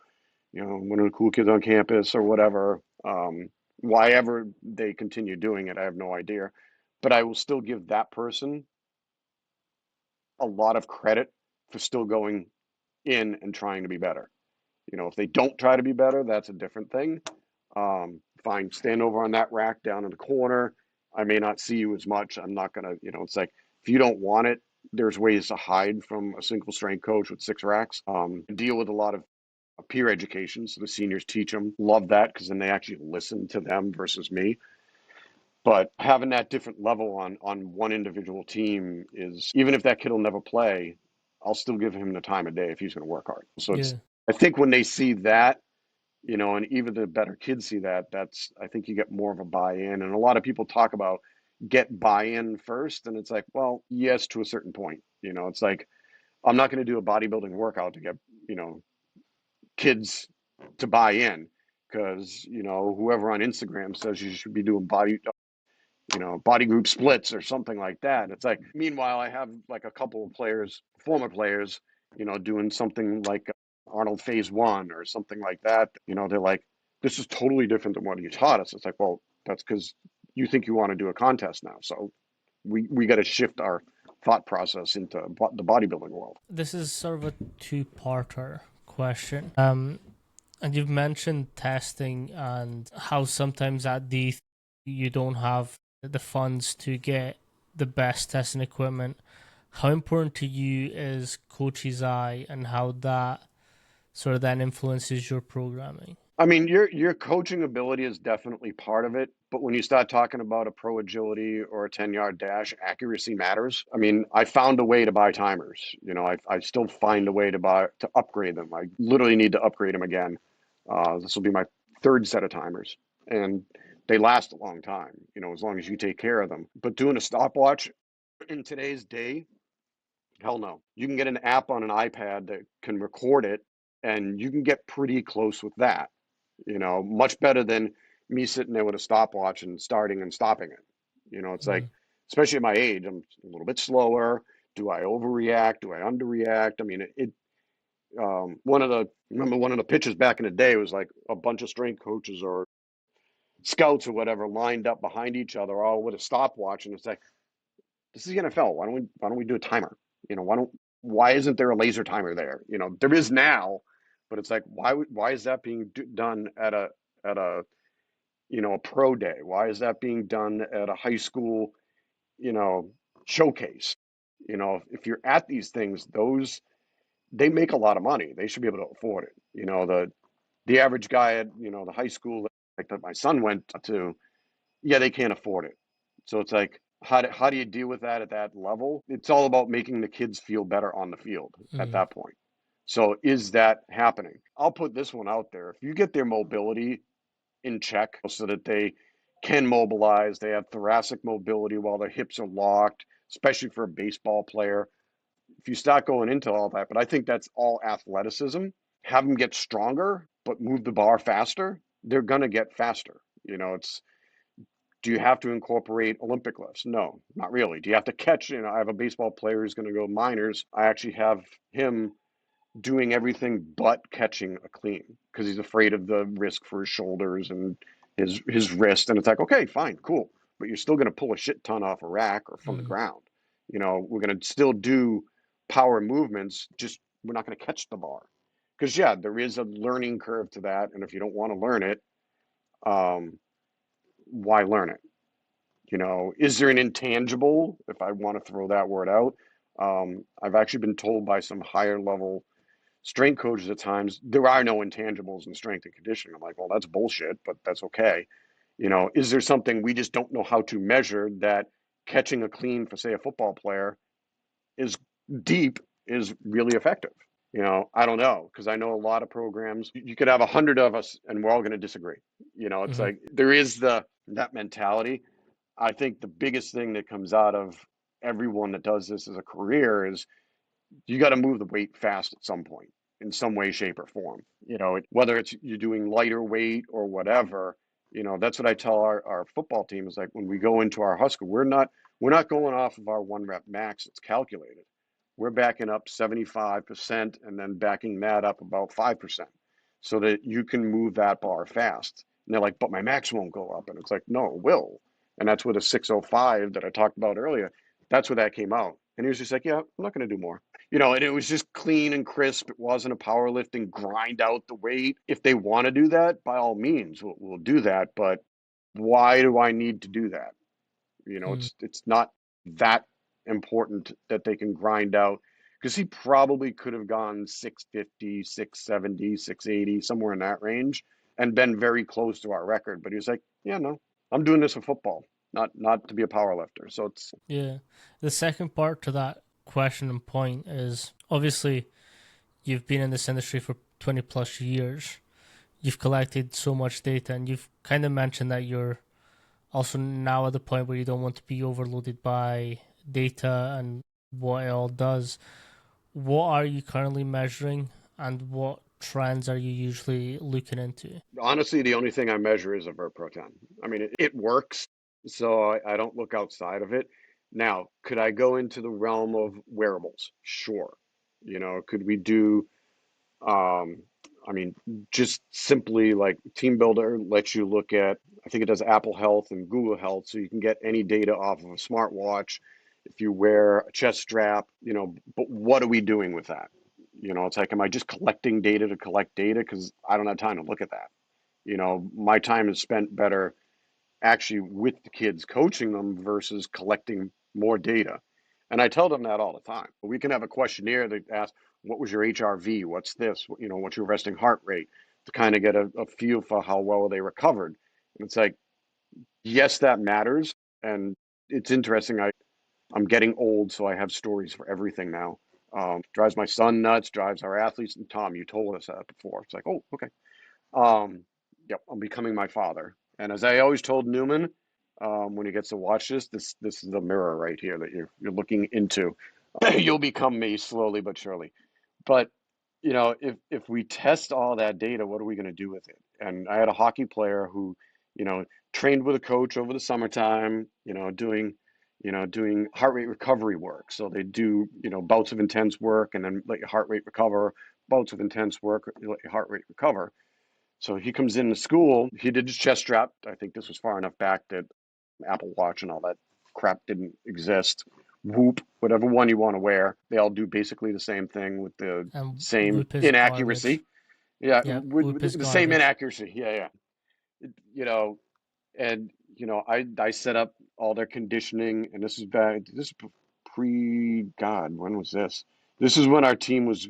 one of the cool kids on campus or whatever. Why ever they continue doing it, I have no idea. But I will still give that person a lot of credit for still going in and trying to be better. If they don't try to be better, that's a different thing. Fine, stand over on that rack down in the corner. I may not see you as much. I'm not gonna, it's like if you don't want it, there's ways to hide from a single strength coach with 6 racks. Deal with a lot of peer education, so the seniors teach them. Love that because then they actually listen to them versus me. But having that different level on one individual team is, even if that kid will never play, I'll still give him the time of day if he's going to work hard. So it's, Yeah. I think when they see that, and even the better kids see that, I think you get more of a buy-in. And a lot of people talk about, get buy-in first. And it's like, well, yes, to a certain point. It's like I'm not going to do a bodybuilding workout to get, kids to buy in because, whoever on Instagram says you should be doing body group splits or something like that. It's like, meanwhile, I have like a couple of players, former players, doing something like Arnold Phase One or something like that. They're like, this is totally different than what you taught us. It's like, well, that's because you think you want to do a contest now. So we got to shift our thought process into the bodybuilding world. This is sort of a two-parter question. And you've mentioned testing and how sometimes at the you don't have the funds to get the best testing equipment. How important to you is coach's eye and how that sort of then influences your programming? I mean, your coaching ability is definitely part of it, but when you start talking about a pro agility or a 10-yard dash, accuracy matters. I mean, I found a way to buy timers. I still find a way to upgrade them. I literally need to upgrade them again. This will be my third set of timers, and they last a long time, as long as you take care of them. But doing a stopwatch in today's day, hell no. You can get an app on an iPad that can record it, and you can get pretty close with that. Much better than me sitting there with a stopwatch and starting and stopping it. It's like, Mm. especially at my age, I'm a little bit slower. Do I overreact? Do I underreact? I mean, remember one of the pitches back in the day was like a bunch of strength coaches or scouts or whatever lined up behind each other, all with a stopwatch, and it's like, this is the NFL. Why don't we do a timer? Why isn't there a laser timer there? There is now, but it's like, why is that being done at a a pro day? Why is that being done at a high school, you know, showcase? If you're at these things, they make a lot of money. They should be able to afford it. The average guy at, the high school like that my son went to, yeah, they can't afford it. So it's like, how do you deal with that at that level? It's all about making the kids feel better on the field at Mm. that point. So is that happening? I'll put this one out there. If you get their mobility in check so that they can mobilize, they have thoracic mobility while their hips are locked, especially for a baseball player. If you start going into all that, but I think that's all athleticism. Have them get stronger, but move the bar faster. They're gonna get faster. It's do you have to incorporate Olympic lifts? No, not really. Do you have to catch? I have a baseball player who's going to go minors. I actually have him doing everything but catching a clean because he's afraid of the risk for his shoulders and his wrist. And it's like, okay, fine, cool, but you're still going to pull a shit ton off a rack or from the Mm. ground. We're going to still do power movements, just we're not going to catch the bar because yeah, there is a learning curve to that, and if you don't want to learn it, um, why learn it? Is there an intangible, if I want to throw that word out? I've actually been told by some higher level strength coaches at times there are no intangibles in strength and conditioning. I'm like, well, that's bullshit, but that's okay. Is there something we just don't know how to measure that catching a clean for, say, a football player is deep is really effective? I don't know because I know a lot of programs. You could have 100 of us and we're all going to disagree. It's Mm-hmm. like there is that mentality. I think the biggest thing that comes out of everyone that does this as a career is you got to move the weight fast at some point in some way, shape, or form. Whether it's you're doing lighter weight or whatever. That's what I tell our football team is like when we go into our hustle, we're not going off of our 1 rep max. It's calculated. We're backing up 75% and then backing that up about 5% so that you can move that bar fast. And they're like, but my max won't go up. And it's like, no, it will. And that's where the 605 that I talked about earlier, that's where that came out. And he was just like, yeah, I'm not going to do more. And it was just clean and crisp. It wasn't a powerlifting grind out the weight. If they want to do that, by all means, we'll do that. But why do I need to do that? Mm. It's not that important that they can grind out because he probably could have gone 650, 670, 680, somewhere in that range and been very close to our record. But he was like, yeah, no, I'm doing this for football, not to be a power lifter. So it's Yeah. The second part to that question and point is obviously you've been in this industry for 20 plus years. You've collected so much data and you've kind of mentioned that you're Also, now at the point where you don't want to be overloaded by data and what it all does, what are you currently measuring and what trends are you usually looking into? Honestly, the only thing I measure is a vert pro 10. I mean, it works, so I don't look outside of it. Now, could I go into the realm of wearables? Sure. Could we do, um, I mean, just simply like TeamBuildr lets you look at, I think it does Apple Health and Google Health, so you can get any data off of a smartwatch if you wear a chest strap, but what are we doing with that? It's like, am I just collecting data to collect data? Because I don't have time to look at that. My time is spent better actually with the kids coaching them versus collecting more data. And I tell them that all the time. We can have a questionnaire that asks, what was your HRV? What's this? What's your resting heart rate? To kind of get a feel for how well they recovered. And it's like, yes, that matters. And it's interesting. I'm getting old, so I have stories for everything now. Drives my son nuts, drives our athletes. And Tom, you told us that before. It's like, oh, okay. Um, yep, I'm becoming my father. And as I always told Newman, when he gets to watch this is the mirror right here that you're looking into. You'll become me slowly but surely. But if we test all that data, what are we going to do with it? And I had a hockey player who, you know, trained with a coach over the summertime, doing heart rate recovery work. So they do, bouts of intense work and then let your heart rate recover, bouts of intense work, let your heart rate recover. So he comes into school. He did his chest strap. I think this was far enough back that Apple Watch and all that crap didn't exist. Whoop, whatever one you want to wear, they all do basically the same thing with the And same Whoop is garbage. inaccuracy. Yeah, Yep, Whoop is with the same garbage. inaccuracy. Yeah, yeah. You know, and I set up all their conditioning, and this is back. This is pre God. When was this? This is when our team was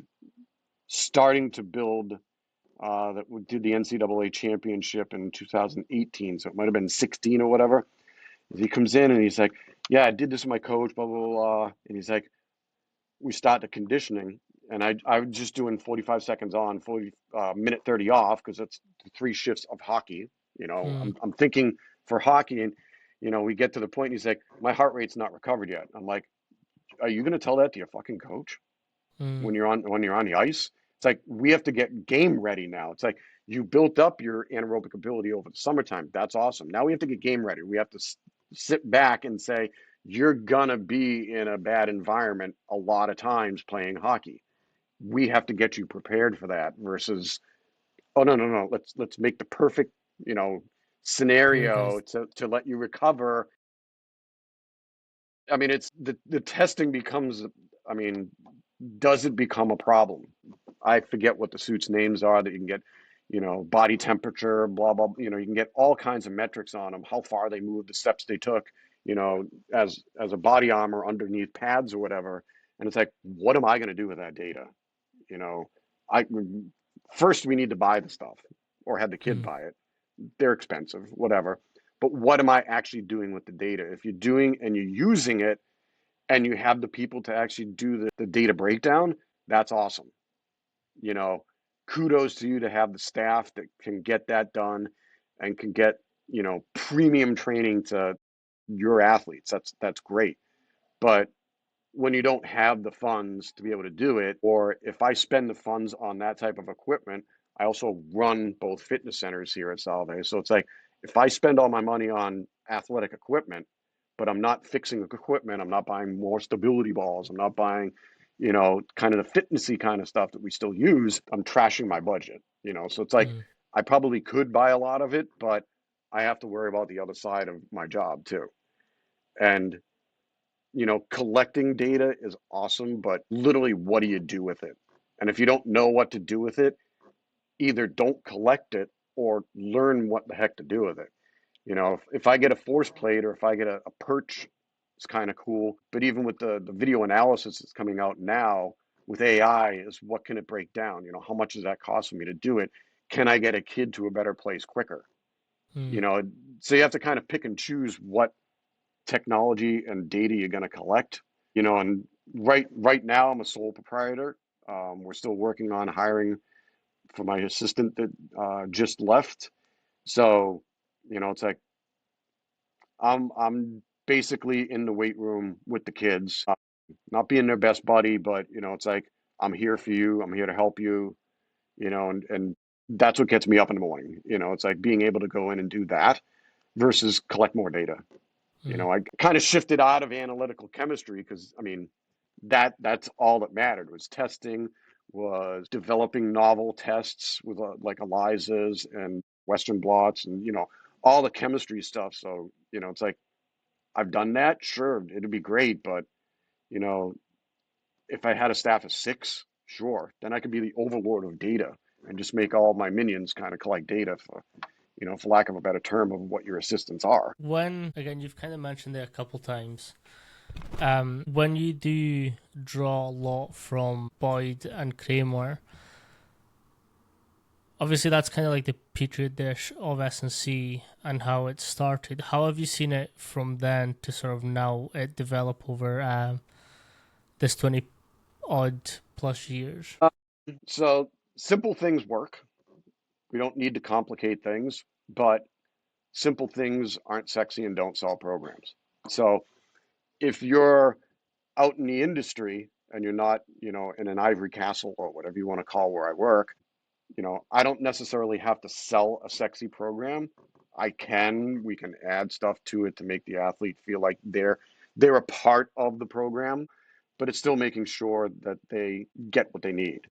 starting to build that did the NCAA championship in 2018. So it might have been 16 or whatever. He comes in and he's like, "Yeah, I did this with my coach, blah blah blah." And he's like, "We start the conditioning, and I was just doing 45 seconds on, 40 minute 30 off because that's the three shifts of hockey. Mm, I'm thinking for hockey, and we get to the point. And he's like, "My heart rate's not recovered yet." I'm like, "Are you going to tell that to your fucking coach?" mm, when you're on the ice. It's like we have to get game ready now. It's like you built up your anaerobic ability over the summertime. That's awesome. Now we have to get game ready. We have to sit back and say you're gonna be in a bad environment a lot of times playing hockey. We have to get you prepared for that versus oh no no no let's make the perfect you know what you scenario guys? to let you recover. I mean it's the testing becomes I mean does it become a problem? I forget what the suits names are that you can get, body temperature, blah, blah, you can get all kinds of metrics on them, how far they moved, the steps they took, as a body armor underneath pads or whatever. And it's like, what am I going to do with that data? You know, I first we need to buy the stuff or have the kid Mm, buy it. They're expensive, whatever. But what am I actually doing with the data? If you're doing and you're using it and you have the people to actually do the data breakdown, that's awesome. you know, Kudos to you to have the staff that can get that done and can get, premium training to your athletes. That's great. But when you don't have the funds to be able to do it, or if I spend the funds on that type of equipment, I also run both fitness centers here at Salve. So it's like if I spend all my money on athletic equipment, but I'm not fixing the equipment, I'm not buying more stability balls, I'm not buying, kind of the fitnessy kind of stuff that we still use, I'm trashing my budget. So it's like mm, I probably could buy a lot of it, but I have to worry about the other side of my job too. And collecting data is awesome, but literally, what do you do with it? And if you don't know what to do with it, either don't collect it or learn what the heck to do with it. If I get a force plate or if I get a perch, it's kind of cool. But even with the video analysis that's coming out now with AI, is what can it break down? How much does that cost me to do it? Can I get a kid to a better place quicker? You mm. know, so you have to kind of pick and choose what technology and data you're going to collect. And right now I'm a sole proprietor. We're still working on hiring for my assistant that just left. So, it's like I'm basically in the weight room with the kids, not being their best buddy, but it's like I'm here for you. I'm here to help you. And that's what gets me up in the morning. It's like being able to go in and do that versus collect more data. Mm. I kind of shifted out of analytical chemistry because I mean that's all that mattered was testing, was developing novel tests with like ELISAs and Western blots and all the chemistry stuff. So it's like I've done that. Sure, it'd be great, but you know if I had a staff of six, sure, then I could be the overlord of data and just make all my minions kind of collect data for lack of a better term of what your assistants are. When, again, you've kind of mentioned it a couple times, when you do draw a lot from Boyd and Kramer, obviously that's kind of like the petri dish of S&C and how it started. How have you seen it from then to sort of now it develop over this 20 odd plus years? So simple things work. We don't need to complicate things, but simple things aren't sexy and don't solve programs. So if you're out in the industry and you're not, in an ivory castle or whatever you want to call where I work, I don't necessarily have to sell a sexy program. We can add stuff to it to make the athlete feel like they're a part of the program, but it's still making sure that they get what they need.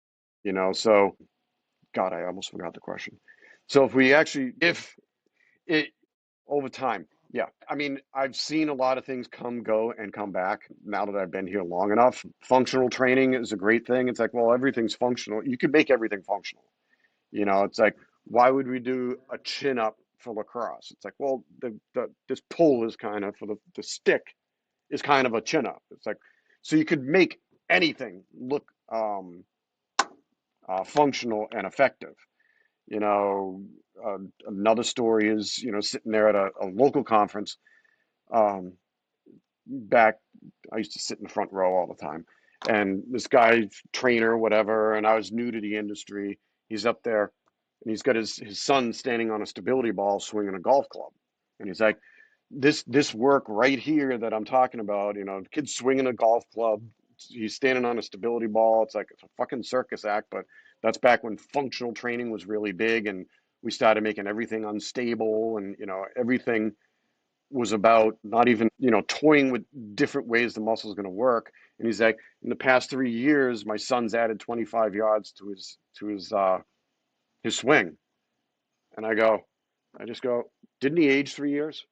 So God, I almost forgot the question. So if it over time, yeah. I mean, I've seen a lot of things come, go, and come back now that I've been here long enough. Functional training is a great thing. It's like, well, everything's functional. You could make everything functional. It's like, why would we do a chin up for lacrosse? It's like, well, this pull is kind of for the stick is kind of a chin up. It's like, so you could make anything look functional and effective. You know, Another story is, sitting there at a local conference. Um, back, I used to sit in the front row all the time. And this guy, trainer, whatever, and I was new to the industry. He's up there and he's got his son standing on a stability ball swinging a golf club. And he's like, this work right here that I'm talking about, the kid's swinging a golf club. He's standing on a stability ball. It's a fucking circus act, but that's back when functional training was really big and we started making everything unstable and, everything was about not even, toying with different ways the muscle is going to work. And he's like, in the past 3 years, my son's added 25 yards to his swing. And I just go, didn't he age 3 years?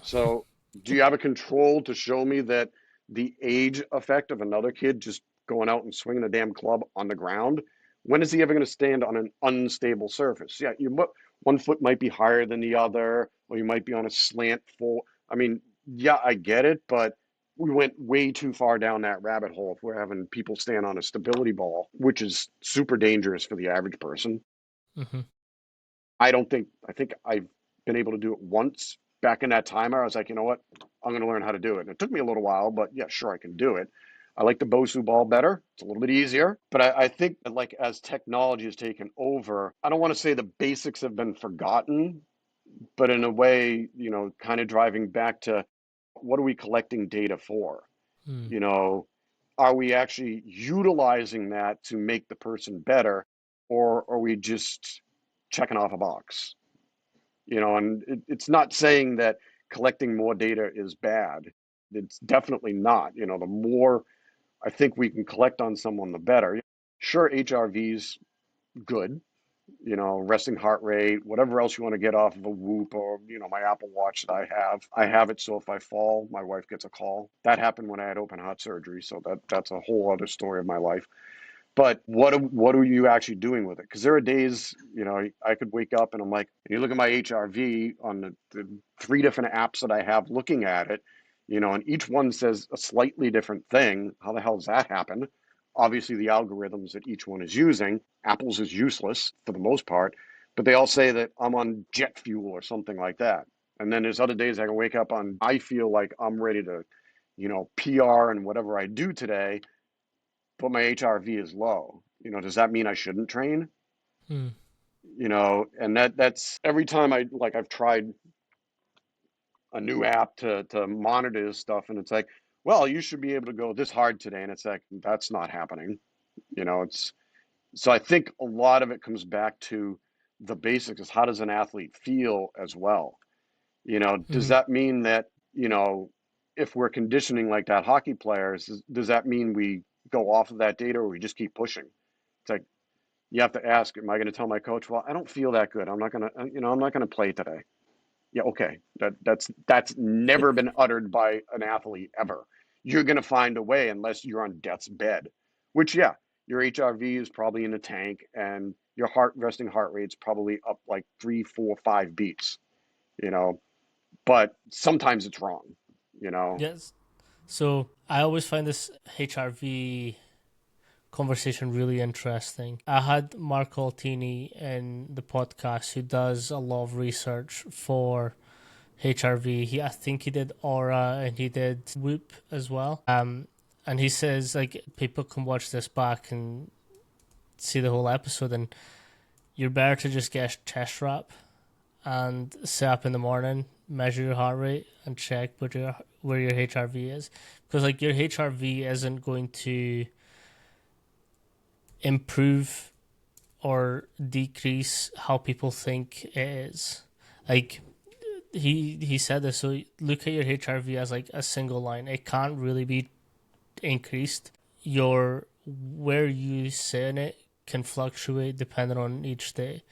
So do you have a control to show me that the age effect of another kid just going out and swinging a damn club on the ground? When is he ever going to stand on an unstable surface? Yeah, one foot might be higher than the other, or you might be on a slant full. I mean, yeah, I get it, but we went way too far down that rabbit hole if we're having people stand on a stability ball, which is super dangerous for the average person. Mm-hmm. I think I've been able to do it once back in that timer. I was like, you know what? I'm going to learn how to do it. And it took me a little while, but yeah, sure, I can do it. I like the Bosu ball better. It's a little bit easier. But I think that like as technology has taken over, I don't want to say the basics have been forgotten, but in a way, kind of driving back to what are we collecting data for? Mm. You know, are we actually utilizing that to make the person better, or are we just checking off a box? And it's not saying that collecting more data is bad. It's definitely not. The more I think we can collect on someone, the better. Sure, HRV's good, resting heart rate, whatever else you want to get off of a Whoop or, my Apple Watch that I have. I have it so if I fall, my wife gets a call. That happened when I had open heart surgery, so that's a whole other story of my life. But what are you actually doing with it? Because there are days, I could wake up and I'm like, and you look at my HRV on the three different apps that I have looking at it, and each one says a slightly different thing. How the hell does that happen? Obviously, the algorithms that each one is using, Apple's is useless for the most part, but they all say that I'm on jet fuel or something like that. And then there's other days I can wake up on, I feel like I'm ready to, PR and whatever I do today, but my HRV is low. Does that mean I shouldn't train? Mm. And that's every time I've tried a new app to monitor this stuff, and it's like, well, you should be able to go this hard today, and it's like that's not happening. It's so I think a lot of it comes back to the basics is how does an athlete feel as well? Does Mm-hmm. that mean that, if we're conditioning like that hockey players, does that mean we go off of that data or we just keep pushing? It's like you have to ask, am I going to tell my coach, well, I don't feel that good. I'm not going to, I'm not going to play today. Yeah, okay. That's never been uttered by an athlete ever. You're going to find a way unless you're on death's bed, which yeah, your HRV is probably in the tank and your resting heart rate's probably up like 3, 4, 5 beats, you know, but sometimes it's wrong. Yes. So I always find this HRV conversation really interesting. I had Mark Altini in the podcast who does a lot of research for HRV. I think he did Aura and he did Whoop as well. And he says like people can watch this back and see the whole episode, and you're better to just get a chest wrap and sit up in the morning, measure your heart rate, and check where your HRV is, because like your HRV isn't going to improve or decrease how people think it is. Like he said this, so look at your HRV as like a single line. It can't really be increased. Your where you sit in it can fluctuate depending on each day.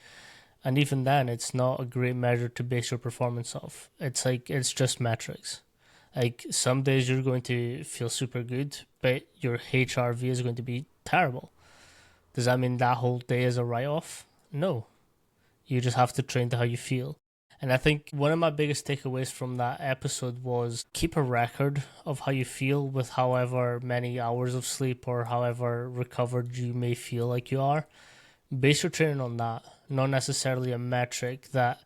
And even then it's not a great measure to base your performance off. It's just metrics. Like some days you're going to feel super good, but your HRV is going to be terrible. Does that mean that whole day is a write off? No. You just have to train to how you feel. And I think one of my biggest takeaways from that episode was keep a record of how you feel with however many hours of sleep or however recovered you may feel like you are. Base your training on that, not necessarily a metric that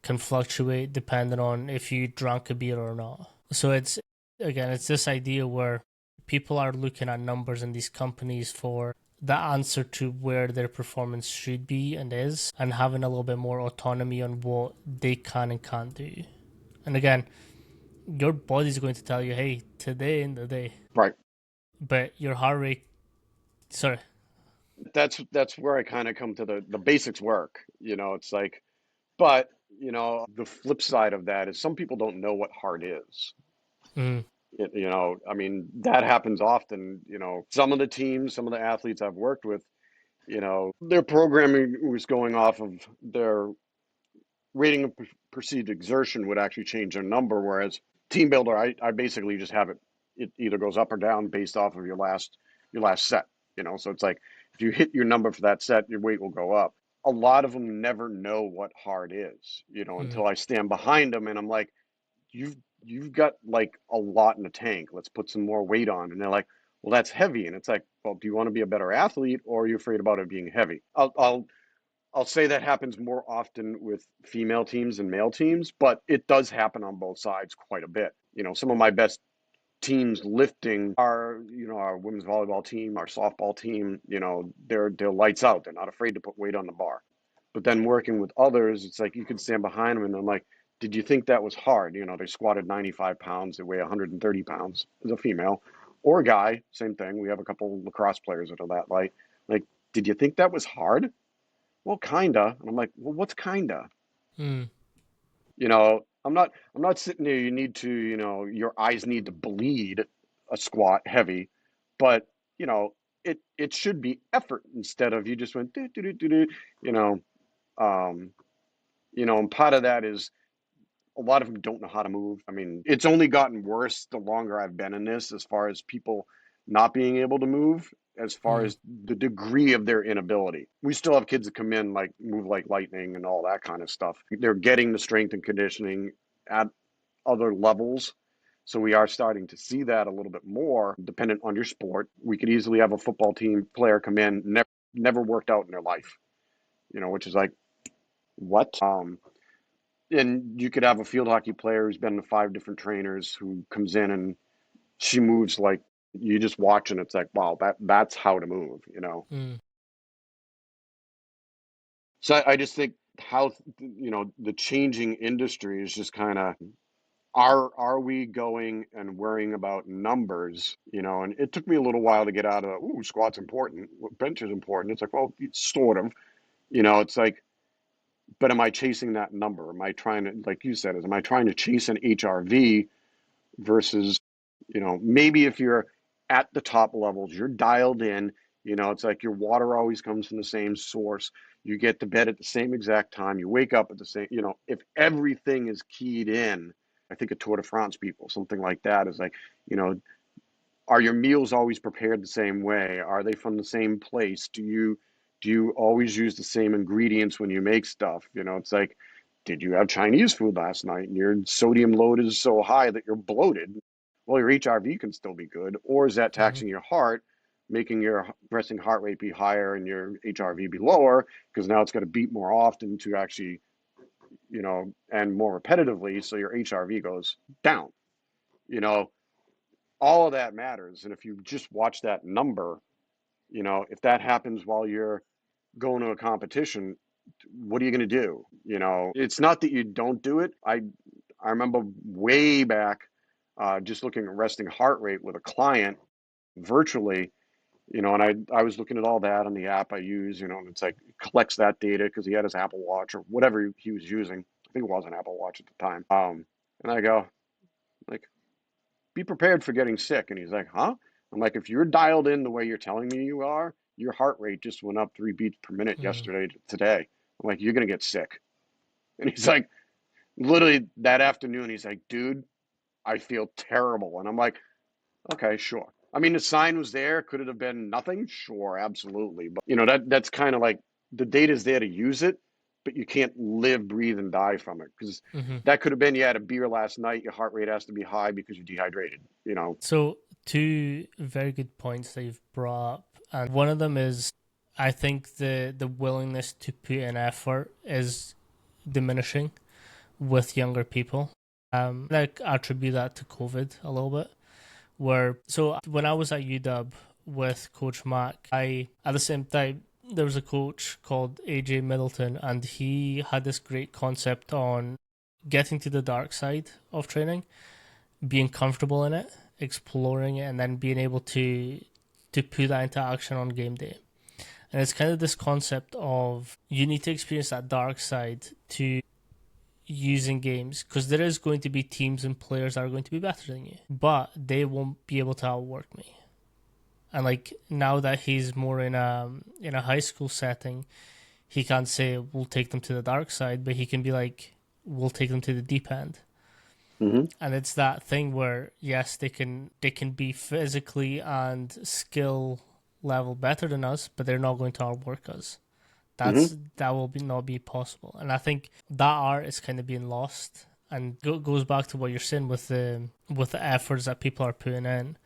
can fluctuate depending on if you drank a beer or not. So it's this idea where people are looking at numbers in these companies for the answer to where their performance should be and is, and having a little bit more autonomy on what they can and can't do. And again, your body's going to tell you, hey, today in the day. Right. But your heart rate, sorry. That's where I kind of come to the basics work. It's like, but the flip side of that is some people don't know what hard is. Mm, I mean, that happens often. Some of the teams, some of the athletes I've worked with, their programming was going off of their rating of perceived exertion would actually change their number, whereas TeamBuildr, I basically just have it either goes up or down based off of your last set. So it's like if you hit your number for that set, your weight will go up. A lot of them never know what hard is, mm, until I stand behind them and I'm like, you've you've got like a lot in the tank. Let's put some more weight on. And they're like, well, that's heavy. And it's like, well, do you want to be a better athlete or are you afraid about it being heavy? I'll say that happens more often with female teams than male teams, but it does happen on both sides quite a bit. Some of my best teams lifting are, our women's volleyball team, our softball team, they're lights out. They're not afraid to put weight on the bar. But then working with others, it's like you can stand behind them and I'm like, did you think that was hard? They squatted 95 pounds, they weigh 130 pounds as a female or a guy, same thing. We have a couple lacrosse players that are that light. Like, did you think that was hard? Well, kinda. And I'm like, well, what's kinda? mm, I'm not sitting there, you need to, your eyes need to bleed a squat heavy, but it should be effort instead of you just went do do do do do, you know. Um, and part of that is a lot of them don't know how to move. I mean, it's only gotten worse the longer I've been in this, as far as people not being able to move, as far mm, as the degree of their inability. We still have kids that come in like move like lightning and all that kind of stuff. They're getting the strength and conditioning at other levels. So we are starting to see that a little bit more dependent on your sport. We could easily have a football team player come in, never worked out in their life, which is like, what? And you could have a field hockey player who's been to 5 different trainers who comes in and she moves like you just watch and it's like, wow, that's how to move. mm. So I just think how the changing industry is just kind of are we going and worrying about numbers, and it took me a little while to get out of, ooh, squat's important, bench is important. It's like, well, it's sort of, it's like, but am I chasing that number? Am I trying to, like you said, am I trying to chase an HRV versus, maybe if you're at the top levels, you're dialed in, it's like your water always comes from the same source. You get to bed at the same exact time. You wake up at the same, if everything is keyed in, I think of Tour de France people, something like that is like, you know, are your meals always prepared the same way? Are they from the same place? Do you always use the same ingredients when you make stuff? It's like, did you have Chinese food last night and your sodium load is so high that you're bloated? Well, your HRV can still be good, or is that Hmm. taxing your heart, making your resting heart rate be higher and your HRV be lower because now it's got to beat more often to actually, and more repetitively, so your HRV goes down. You know, all of that matters. And if you just watch that number, if that happens while you're going to a competition, what are you going to do? It's not that you don't do it. I remember way back, just looking at resting heart rate with a client virtually, and I was looking at all that on the app I use, and it's like it collects that data because he had his Apple Watch or whatever he was using. I think it was an Apple Watch at the time. And I go, like, be prepared for getting sick. And he's like, huh? I'm like, if you're dialed in the way you're telling me you are, your heart rate just went up 3 beats per minute Hmm. yesterday to today. I'm like, you're going to get sick. And he's like, literally that afternoon, he's like, dude, I feel terrible. And I'm like, okay, sure. I mean, the sign was there. Could it have been nothing? Sure, absolutely. But that's kind of like the data's there to use it, but you can't live, breathe, and die from it because Hmm. that could have been you had a beer last night. Your heart rate has to be high because you're dehydrated. So, two very good points that you've brought up, and one of them is, I think the willingness to put in effort is diminishing with younger people. I attribute that to COVID a little bit. When I was at UW with Coach Mac, I at the same time there was a coach called AJ Middleton, and he had this great concept on getting to the dark side of training, being comfortable in it, exploring it, and then being able to put that into action on game day. And it's kind of this concept of you need to experience that dark side to using games, because there is going to be teams and players that are going to be better than you, but they won't be able to outwork me. And like now that he's more in a high school setting, he can't say we'll take them to the dark side, but he can be like we'll take them to the deep end. Mm-hmm. And it's that thing where yes, they can be physically and skill level better than us, but they're not going to outwork us. Mm-hmm. That will not be possible. And I think that art is kind of being lost, and goes back to what you're saying with the efforts that people are putting in.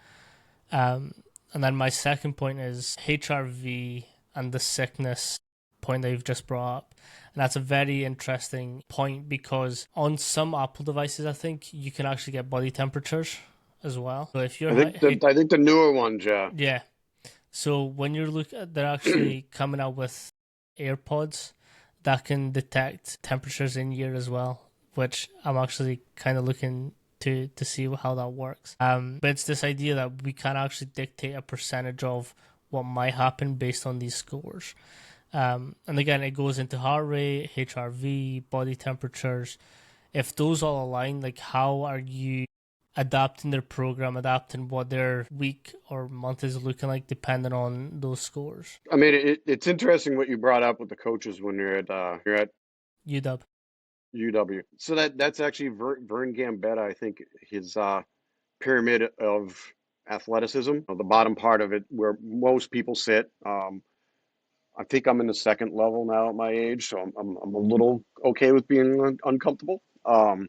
Um, and then my second point is HRV and the sickness point that you've just brought up. And that's a very interesting point because on some Apple devices, I think you can actually get body temperatures as well. So if you're I think the newer ones, yeah. yeah, so when you're they're actually coming out with AirPods that can detect temperatures in year as well, which I'm actually kind of looking to see how that works. But it's this idea that we can actually dictate a percentage of what might happen based on these scores. And again, it goes into heart rate, HRV, body temperatures. If those all align, like how are you adapting their program, adapting what their week or month is looking like, depending on those scores? I mean, it's interesting what you brought up with the coaches when you're at UW. UW. So that's actually Vern Gambetta. I think his pyramid of athleticism, the bottom part of it, where most people sit. I think I'm in the second level now at my age, so I'm a little okay with being uncomfortable.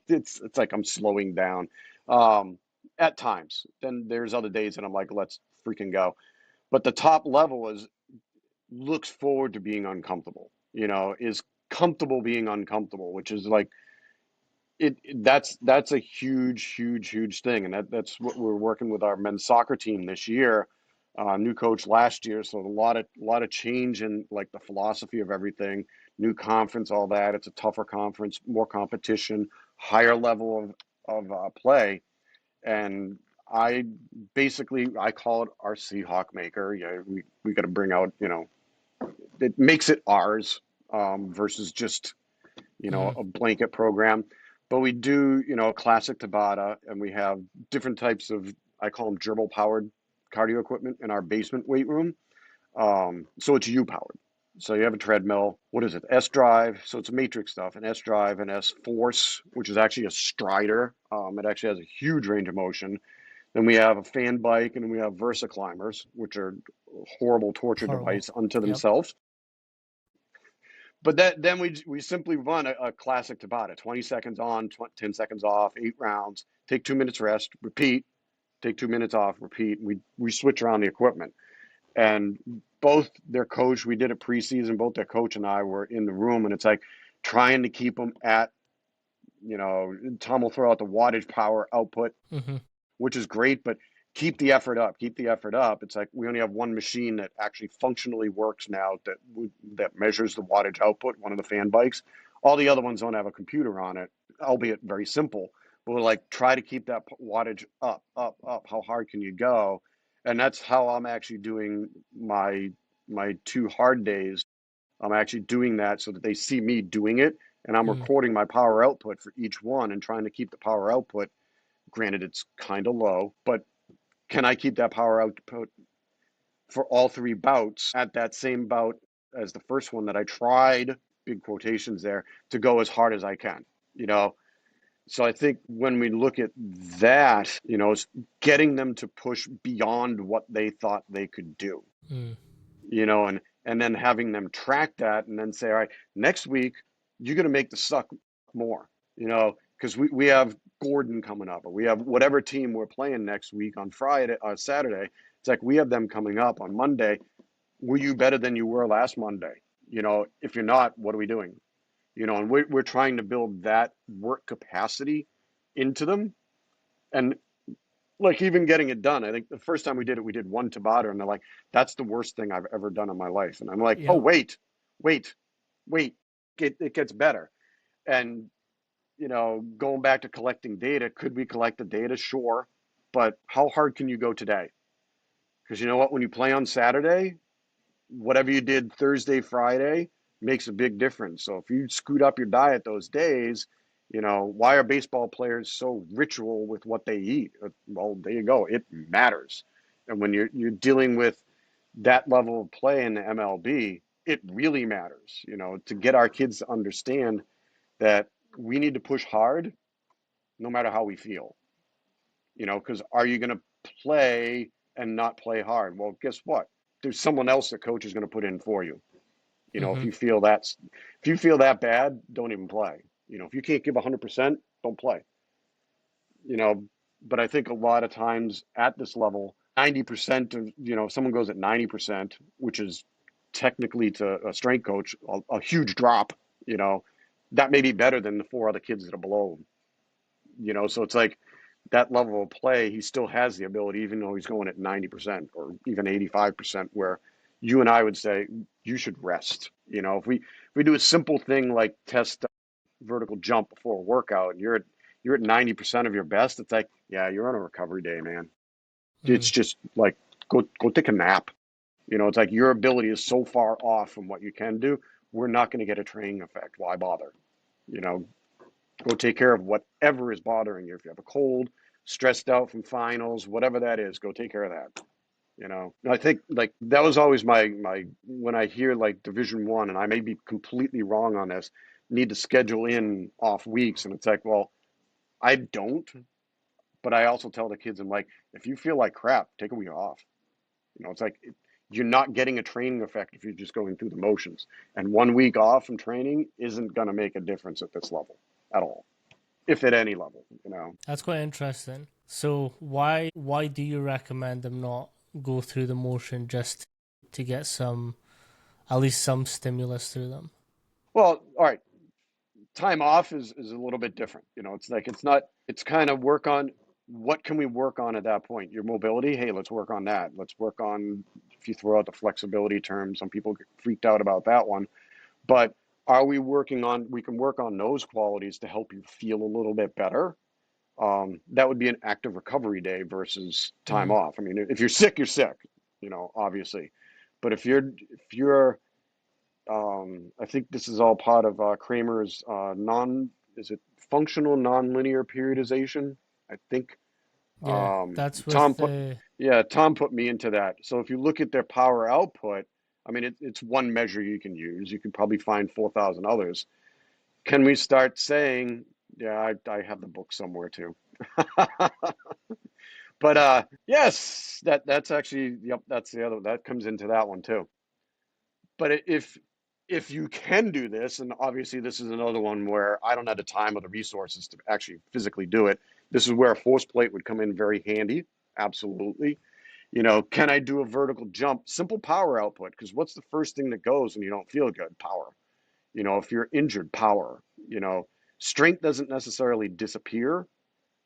It's like I'm slowing down at times. Then there's other days that I'm like, let's freaking go. But the top level looks forward to being uncomfortable. Is comfortable being uncomfortable, which is like that's a huge thing, and that's what we're working with our men's soccer team this year. New coach last year, so a lot of change in like the philosophy of everything. New conference, all that. It's a tougher conference, more competition, higher level of of play, and I I call it our Seahawk maker. Yeah, we got to bring out, it makes it ours, versus just, Mm-hmm. a blanket program. But we do, classic Tabata, and we have different types of, I call them gerbil powered cardio equipment in our basement weight room. So it's U powered. So you have a treadmill. What is it? S drive. So it's matrix stuff. An S drive, an S force, which is actually a strider. It actually has a huge range of motion. Then we have a fan bike, and we have Versa climbers, which are a horrible torture Horrible. device unto Yep. themselves. But then we simply run a classic Tabata: 20 seconds on, 10 seconds off, 8 rounds. Take 2 minutes rest, repeat. Take 2 minutes off, repeat. We switch around the equipment, and both their coach, we did it preseason. Both their coach and I were in the room, and it's like trying to keep them at, Tom will throw out the wattage power output, Mm-hmm. which is great, but keep the effort up. Keep the effort up. It's like we only have one machine that actually functionally works now, that measures the wattage output. One of the fan bikes. All the other ones don't have a computer on it, albeit very simple. But we're like, try to keep that wattage up, up, up. How hard can you go? And that's how I'm actually doing my 2 hard days. I'm actually doing that so that they see me doing it, and I'm Mm. recording my power output for each one and trying to keep the power output. Granted, it's kind of low, but can I keep that power output for all 3 bouts at that same bout as the first one that I tried, big quotations there, to go as hard as I can, you know? So I think when we look at that, it's getting them to push beyond what they thought they could do, Mm. and then having them track that and then say, all right, next week you're going to make the suck more, because we have Gordon coming up, or we have whatever team we're playing next week on Friday, Saturday. It's like we have them coming up on Monday. Were you better than you were last Monday? If you're not, what are we doing? And we're trying to build that work capacity into them. And like even getting it done, I think the first time we did it, we did one Tabata, and they're like, "That's the worst thing I've ever done in my life." And I'm like, "Oh, Yep. wait, wait, it gets better." And going back to collecting data, could we collect the data? Sure, but how hard can you go today? Because you know what, when you play on Saturday, whatever you did Thursday, Friday makes a big difference. So if you scoot up your diet those days, why are baseball players so ritual with what they eat? Well, there you go. It matters. And when you're dealing with that level of play in the MLB, it really matters, to get our kids to understand that we need to push hard no matter how we feel, because are you going to play and not play hard? Well, guess what? There's someone else that coach is going to put in for you. If Mm-hmm. you feel that bad, don't even play. If you can't give 100%, don't play. You know, but I think a lot of times at this level, 90% of, if someone goes at 90%, which is technically to a strength coach, a huge drop, you know, that may be better than the 4 other kids that are below him. So it's like that level of play, he still has the ability, even though he's going at 90% or even 85%, where you and I would say you should rest. If we do a simple thing like test vertical jump before a workout, and you're at 90% of your best, it's like, yeah, you're on a recovery day, man. It's Mm. just like go take a nap. It's like your ability is so far off from what you can do. We're not going to get a training effect. Why bother? You know, Go take care of whatever is bothering you. If you have a cold, stressed out from finals, whatever that is, go take care of that. And I think like that was always my when I hear like Division 1, and I may be completely wrong on this, need to schedule in off weeks, and it's like, well, I don't, but I also tell the kids, I'm like, if you feel like crap, take a week off. It's like you're not getting a training effect if you're just going through the motions. And 1 week off from training isn't going to make a difference at this level at all, if at any level. That's quite interesting. So why do you recommend them not go through the motion just to get some at least some stimulus through them? Well, all right. Time off is a little bit different. It's like it's not. It's kind of work on what can we work on at that point. Your mobility. Hey, let's work on that. Let's work on, if you throw out the flexibility term, some people get freaked out about that one. But are we working on? We can work on those qualities to help you feel a little bit better. That would be an active recovery day versus time Mm. off. I mean, if you're sick, you're sick, obviously. But if you're I think this is all part of Kramer's is it functional nonlinear periodization? I think Yeah, that's Tom with put, the. yeah, Tom put me into that. So if you look at their power output, I mean, it's one measure you can use. You could probably find 4,000 others. Can we start saying, yeah, I have the book somewhere too. But yes, that's actually, yep, that's the other, that comes into that one too. But if you can do this, and obviously this is another one where I don't have the time or the resources to actually physically do it. This is where a force plate would come in very handy. Absolutely. Can I do a vertical jump? Simple power output, because what's the first thing that goes when you don't feel good? Power. If you're injured, power. You know, Strength doesn't necessarily disappear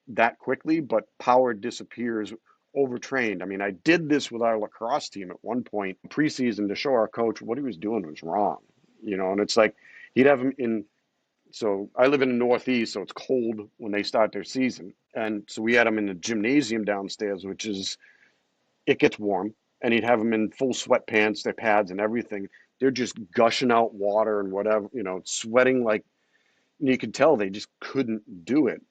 that quickly, but power disappears overtrained. I mean, I did this with our lacrosse team at one point preseason to show our coach what he was doing was wrong. And it's like he'd have him in. So I live in the Northeast, so it's cold when they start their season, and so we had him in the gymnasium downstairs, which is it gets warm, and he'd have them in full sweatpants, their pads and everything. They're just gushing out water and whatever, sweating like you could tell they just couldn't do it.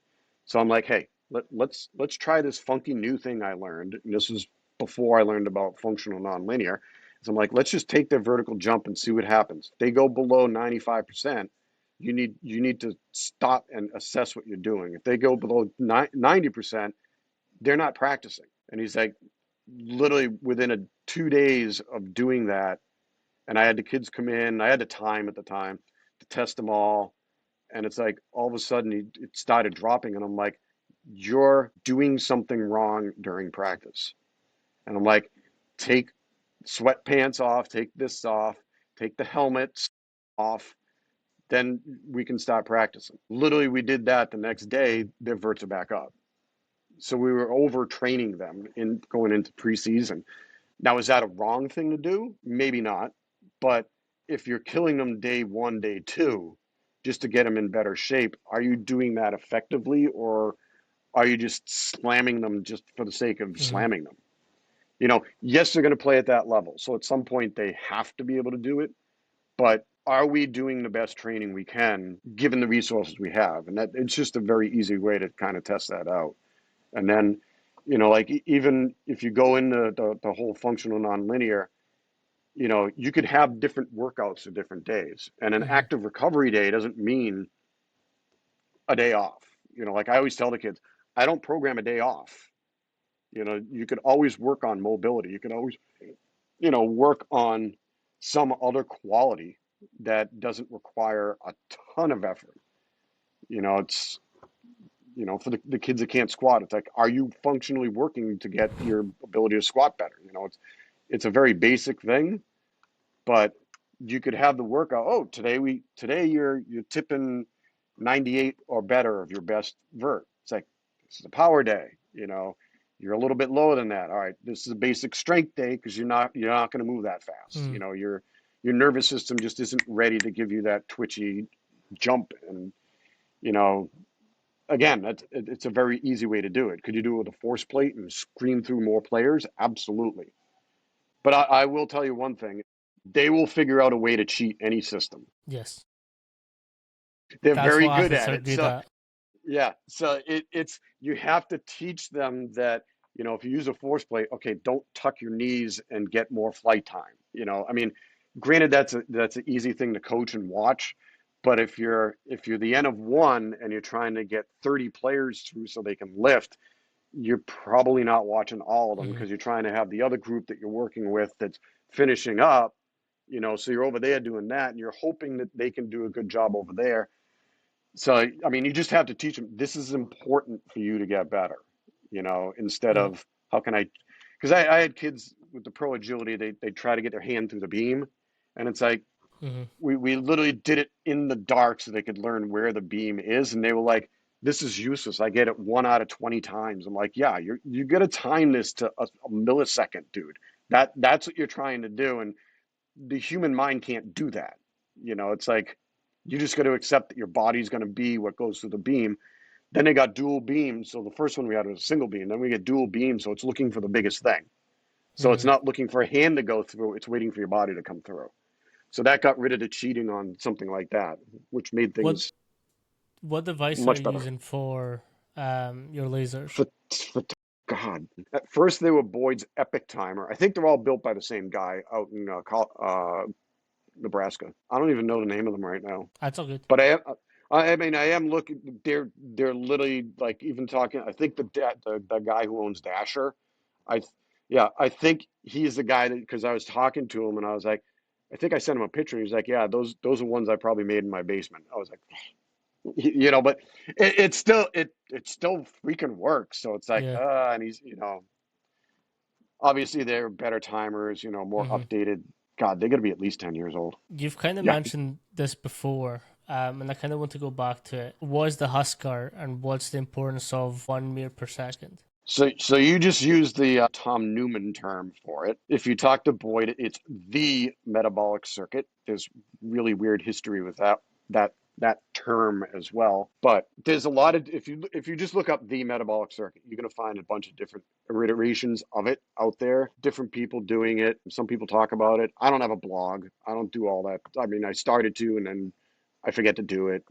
So I'm like, hey, let's try this funky new thing I learned. And this was before I learned about functional nonlinear. So I'm like, let's just take their vertical jump and see what happens. If they go below 95%, you need to stop and assess what you're doing. If they go below 90%, they're not practicing. And he's like, literally within 2 days of doing that, and I had the kids come in. I had the time at the time to test them all, and it's like all of a sudden it started dropping, and I'm like, you're doing something wrong during practice. And I'm like, take sweatpants off, take this off, take the helmets off, then we can start practicing. Literally, we did that the next day, their verts are back up. So we were overtraining them in going into preseason. Now, is that a wrong thing to do? Maybe not. But if you're killing them day one, day two, just to get them in better shape, are you doing that effectively, or are you just slamming them just for the sake of Mhm. slamming them? Yes, they're going to play at that level. So at some point they have to be able to do it. But are we doing the best training we can given the resources we have? And that it's just a very easy way to kind of test that out. And then, like even if you go into the whole functional nonlinear, you could have different workouts for different days. And an Mhm. active recovery day doesn't mean a day off. Like I always tell the kids, I don't program a day off. You could always work on mobility. You could always, work on some other quality that doesn't require a ton of effort. It's, for the kids that can't squat, it's like, are you functionally working to get your ability to squat better? It's a very basic thing, but you could have the workout. Oh, today you're tipping 98 or better of your best vert. It's like this is a power day. You're a little bit lower than that. All right, this is a basic strength day because you're not going to move that fast. Mm. Your nervous system just isn't ready to give you that twitchy jump. And you know, again, it's a very easy way to do it. Could you do it with a force plate and scream through more players? Absolutely. But I will tell you one thing: they will figure out a way to cheat any system. Yes, They're that's very what good athletes at are it. good So at. yeah, so it's you have to teach them that if you use a force plate, okay, don't tuck your knees and get more flight time. I mean, granted that's an easy thing to coach and watch, but if you're the N of one and you're trying to get 30 players through so they can lift, you're probably not watching all of them Mhm. because you're trying to have the other group that you're working with that's finishing up. So you're over there doing that, and you're hoping that they can do a good job over there. So, I mean, you just have to teach them this is important for you to get better, instead Yeah. of how can I, because I had kids with the pro agility, they try to get their hand through the beam. And it's like, Mhm. we literally did it in the dark so they could learn where the beam is. And they were like, this is useless. I get it 1 out of 20 times. I'm like, yeah, you got to time this to a millisecond, dude. That's what you're trying to do. And the human mind can't do that. It's like you just got to accept that your body's going to be what goes through the beam. Then they got dual beam. So the first one we had was a single beam. Then we get dual beam. So it's looking for the biggest thing. So it's Mm. not looking for a hand to go through. It's waiting for your body to come through. So that got rid of the cheating on something like that, which made What things what device are much you better. using for your lasers? For God, at first they were Boyd's Epic Timer. I think they're all built by the same guy out in Nebraska. I don't even know the name of them right now. That's all good. But I mean, I am looking. They're literally like even talking. I think the guy who owns Dasher, I yeah, I think he's the guy that because I was talking to him and I was like, I think I sent him a picture. And he's like, yeah, those are ones I probably made in my basement. I was like, but it still freaking works. So it's like, Yeah. and he's obviously they're better timers, more Hmm. updated. God, they're gonna be at least 10 years old. You've kind of Yeah. mentioned this before, and I kind of want to go back to it. What is the Husker, and what's the importance of 1 meter per second? So you just use the Tom Newman term for it. If you talk to Boyd, it's the metabolic circuit. There's really weird history with that that term as well. But there's a lot of if you just look up the metabolic circuit, you're going to find a bunch of different iterations of it out there. Different people doing it. Some people talk about it. I don't have a blog. I don't do all that. I mean, I started to, and then I forget to do it.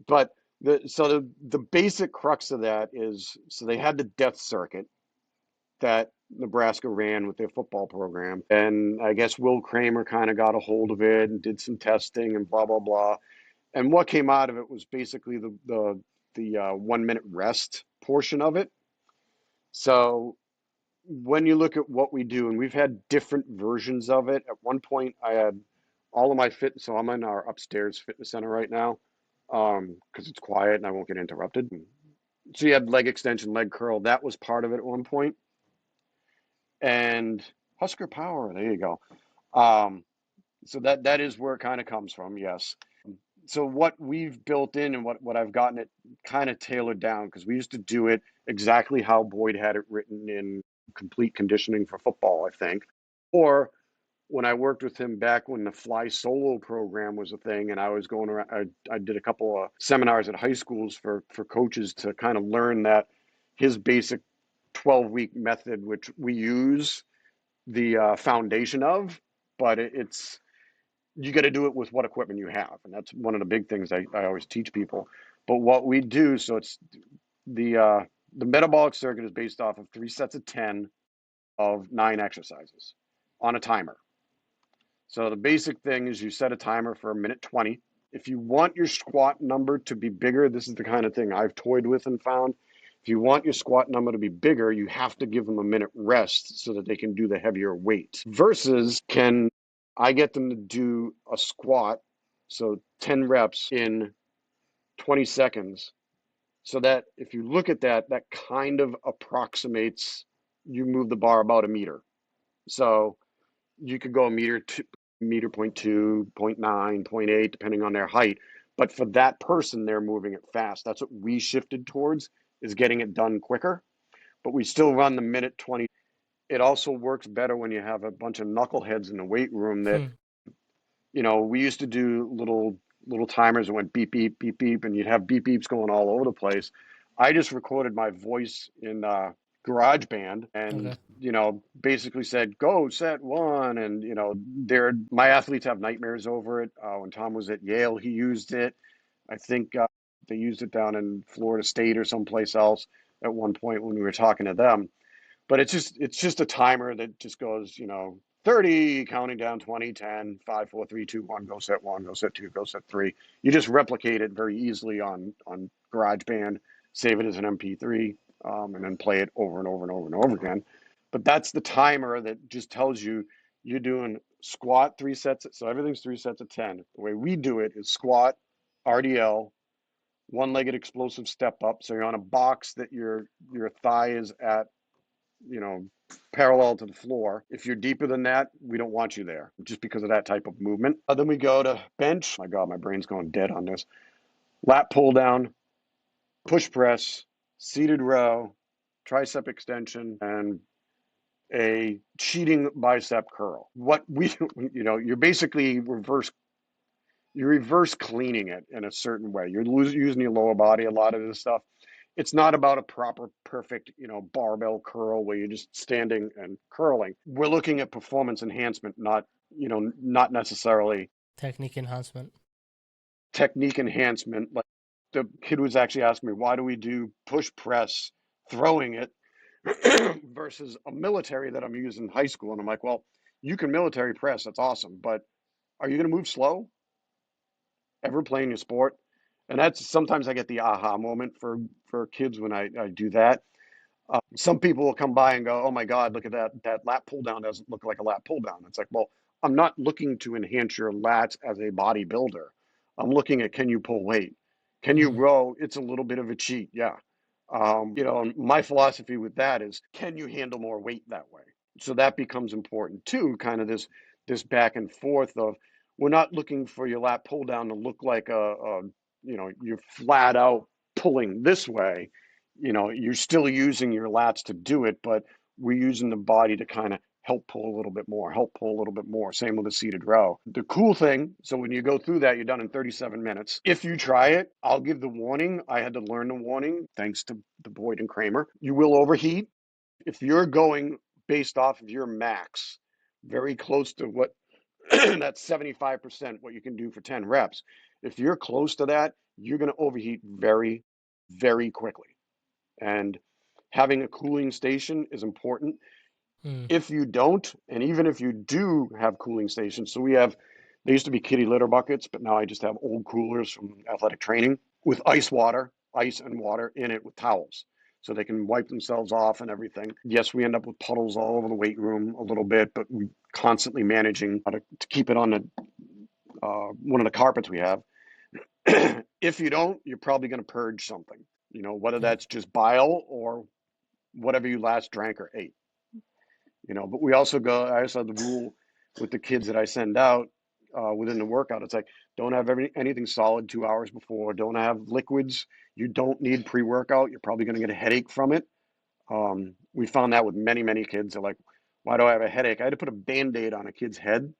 But the basic crux of that is so they had the death circuit that Nebraska ran with their football program, and I guess Will Kramer kind of got a hold of it and did some testing and blah blah blah. And what came out of it was basically the 1 minute rest portion of it. So when you look at what we do, and we've had different versions of it. At one point, I had all of my fitness. So I'm in our upstairs fitness center right now, because it's quiet and I won't get interrupted. So you had leg extension, leg curl. That was part of it at one point. And Husker Power, there you go. Um, so that is where it kind of comes from, yes. So what we've built in and what I've gotten it kind of tailored down because we used to do it exactly how Boyd had it written in complete conditioning for football, I think. Or when I worked with him back when the Fly Solo program was a thing, and I was going around, I did a couple of seminars at high schools for coaches to kind of learn that his basic 12-week method, which we use the foundation of, but it's you got to do it with what equipment you have, and that's one of the big things I always teach people. But what we do, so it's the uh, the metabolic circuit is based off of 3 sets of 10 of 9 exercises on a timer. So the basic thing is you set a timer for a minute 20. If you want your squat number to be bigger, this is the kind of thing I've toyed with and found. If you want your squat number to be bigger, you have to give them a minute rest so that they can do the heavier weight. Versus, can I get them to do a squat, so 10 reps in 20 seconds, so that if you look at that, that kind of approximates you move the bar about a meter. So you could go a meter, meter point two, point nine, point eight, depending on their height. But for that person, they're moving it fast. That's what we shifted towards, is getting it done quicker. But we still run the minute 20. It also works better when you have a bunch of knuckleheads in the weight room that, Hmm. we used to do little timers that went beep, beep, beep, beep, and you'd have beep beeps going all over the place. I just recorded my voice in GarageBand Okay. and, basically said, go set one. And, my athletes have nightmares over it. When Tom was at Yale, he used it. I think they used it down in Florida State or someplace else at one point when we were talking to them. But it's just a timer that just goes, 30, counting down 20, 10, 5, 4, 3, 2, 1, go set one, go set two, go set three. You just replicate it very easily on GarageBand, save it as an MP3, and then play it over and over and over and over again. But that's the timer that just tells you you're doing squat 3 sets. So everything's 3 sets of 10. The way we do it is squat, RDL, one-legged explosive step up. So you're on a box that your thigh is at, you know, parallel to the floor. If you're deeper than that, we don't want you there just because of that type of movement. Then we go to bench. My God, my brain's going dead on this. Lat pull down, push press, seated row, tricep extension, and a cheating bicep curl. What we, you're basically reverse you're reverse cleaning it in a certain way. You're using your lower body, a lot of this stuff. It's not about a proper, perfect, barbell curl where you're just standing and curling. We're looking at performance enhancement, not necessarily Technique enhancement. technique enhancement. Like the kid was actually asking me, why do we do push press, throwing it versus a military that I'm using in high school? And I'm like, well, you can military press, that's awesome, but are you going to move slow ever playing your sport? And that's sometimes I get the aha moment for kids when I do that. Some people will come by and go, "Oh my God, look at that! That lat pull down doesn't look like a lat pull down." It's like, well, I'm not looking to enhance your lats as a bodybuilder. I'm looking at, can you pull weight? Can you Mm-hmm. row? It's a little bit of a cheat, yeah. And my philosophy with that is, can you handle more weight that way? So that becomes important too. Kind of this back and forth of, we're not looking for your lat pull down to look like you're flat out pulling this way. You're still using your lats to do it, but we're using the body to kind of help pull a little bit more, help pull a little bit more. Same with the seated row. The cool thing, so when you go through that, you're done in 37 minutes. If you try it, I'll give the warning. I had to learn the warning thanks to the Boyd and Kramer. You will overheat. If you're going based off of your max, very close to what that's 75% what you can do for 10 reps. If you're close to that, you're going to overheat very, very quickly. And having a cooling station is important. Mm. If you don't, and even if you do have cooling stations, so they used to be kitty litter buckets, but now I just have old coolers from athletic training with ice and water in it with towels. So they can wipe themselves off and everything. Yes, we end up with puddles all over the weight room a little bit, but we constantly managing to keep it on the one of the carpets we have. If you don't, you're probably going to purge something, whether Yeah. that's just bile or whatever you last drank or ate. But I also have the rule with the kids that I send out within the workout. It's like, don't have anything solid 2 hours before. Don't have liquids. You don't need pre-workout. You're probably going to get a headache from it. We found that with many, many kids. They're like, why do I have a headache? I had to put a Band-Aid on a kid's head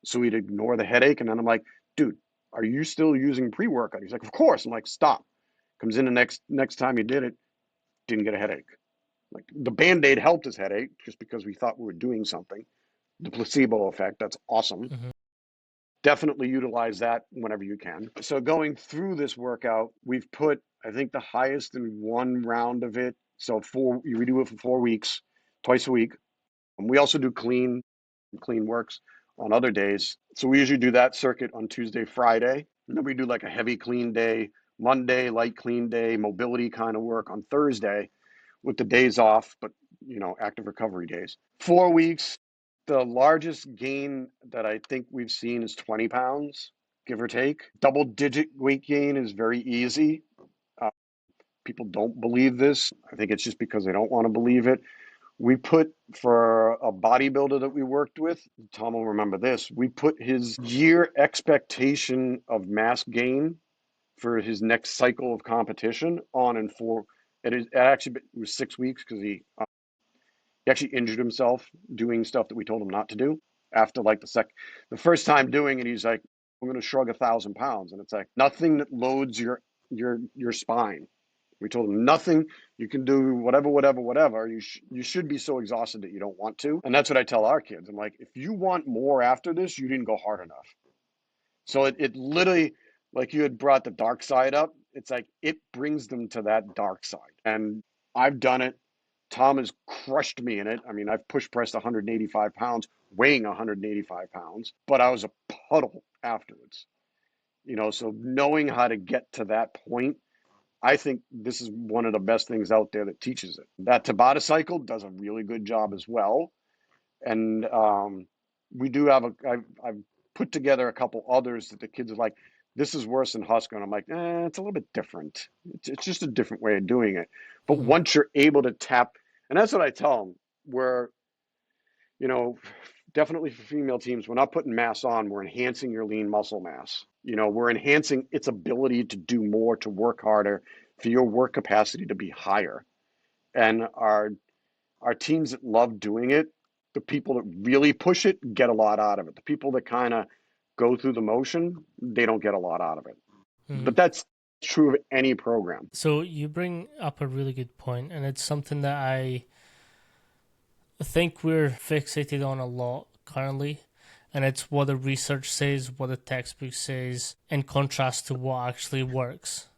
so he'd ignore the headache. And then I'm like, dude, are you still using pre-workout? He's like, of course. I'm like, stop. Comes in the next time he did it, didn't get a headache. Like the Band-Aid helped his headache just because we thought we were doing something. The placebo effect, that's awesome. Mm-hmm. Definitely utilize that whenever you can. So going through this workout, we've put, I think, the highest in one round of it. So we do it for 4 weeks, twice a week. And we also do clean works on other days. So we usually do that circuit on Tuesday, Friday. And then we do like a heavy clean day, Monday, light clean day, mobility kind of work on Thursday with the days off, but active recovery days. 4 weeks, the largest gain that I think we've seen is 20 pounds, give or take. Double digit weight gain is very easy. Uh, People don't believe this. I think it's just because they don't want to believe it. We put, for a bodybuilder that we worked with, Tom will remember this, we put his year expectation of mass gain for his next cycle of competition on and for it was 6 weeks because he actually injured himself doing stuff that we told him not to do. After like the first time doing it, he's like, I'm going to shrug 1,000 pounds. And it's like, nothing that loads your spine. We told him nothing. You can do whatever, whatever, whatever. You should be so exhausted that you don't want to. And that's what I tell our kids. I'm like, if you want more after this, you didn't go hard enough. So it literally, like you had brought the dark side up, it's like it brings them to that dark side. And I've done it. Tom has crushed me in it. I mean, I've push pressed 185 pounds, weighing 185 pounds, but I was a puddle afterwards. So knowing how to get to that point, I think this is one of the best things out there that teaches it. That Tabata cycle does a really good job as well. And we do have I've put together a couple others that the kids are like, this is worse than Husker. And I'm like, it's a little bit different. It's just a different way of doing it. But Mm-hmm. once you're able to tap, and that's what I tell them, we're, you know, definitely for female teams, we're not putting mass on, we're enhancing your lean muscle mass. We're enhancing its ability to do more, to work harder, for your work capacity to be higher. And our teams that love doing it, the people that really push it get a lot out of it. The people that kind of go through the motion, they don't get a lot out of it. Hmm. But that's true of any program. So you bring up a really good point, and it's something that I think we're fixated on a lot currently. And it's what the research says, what the textbook says, in contrast to what actually works.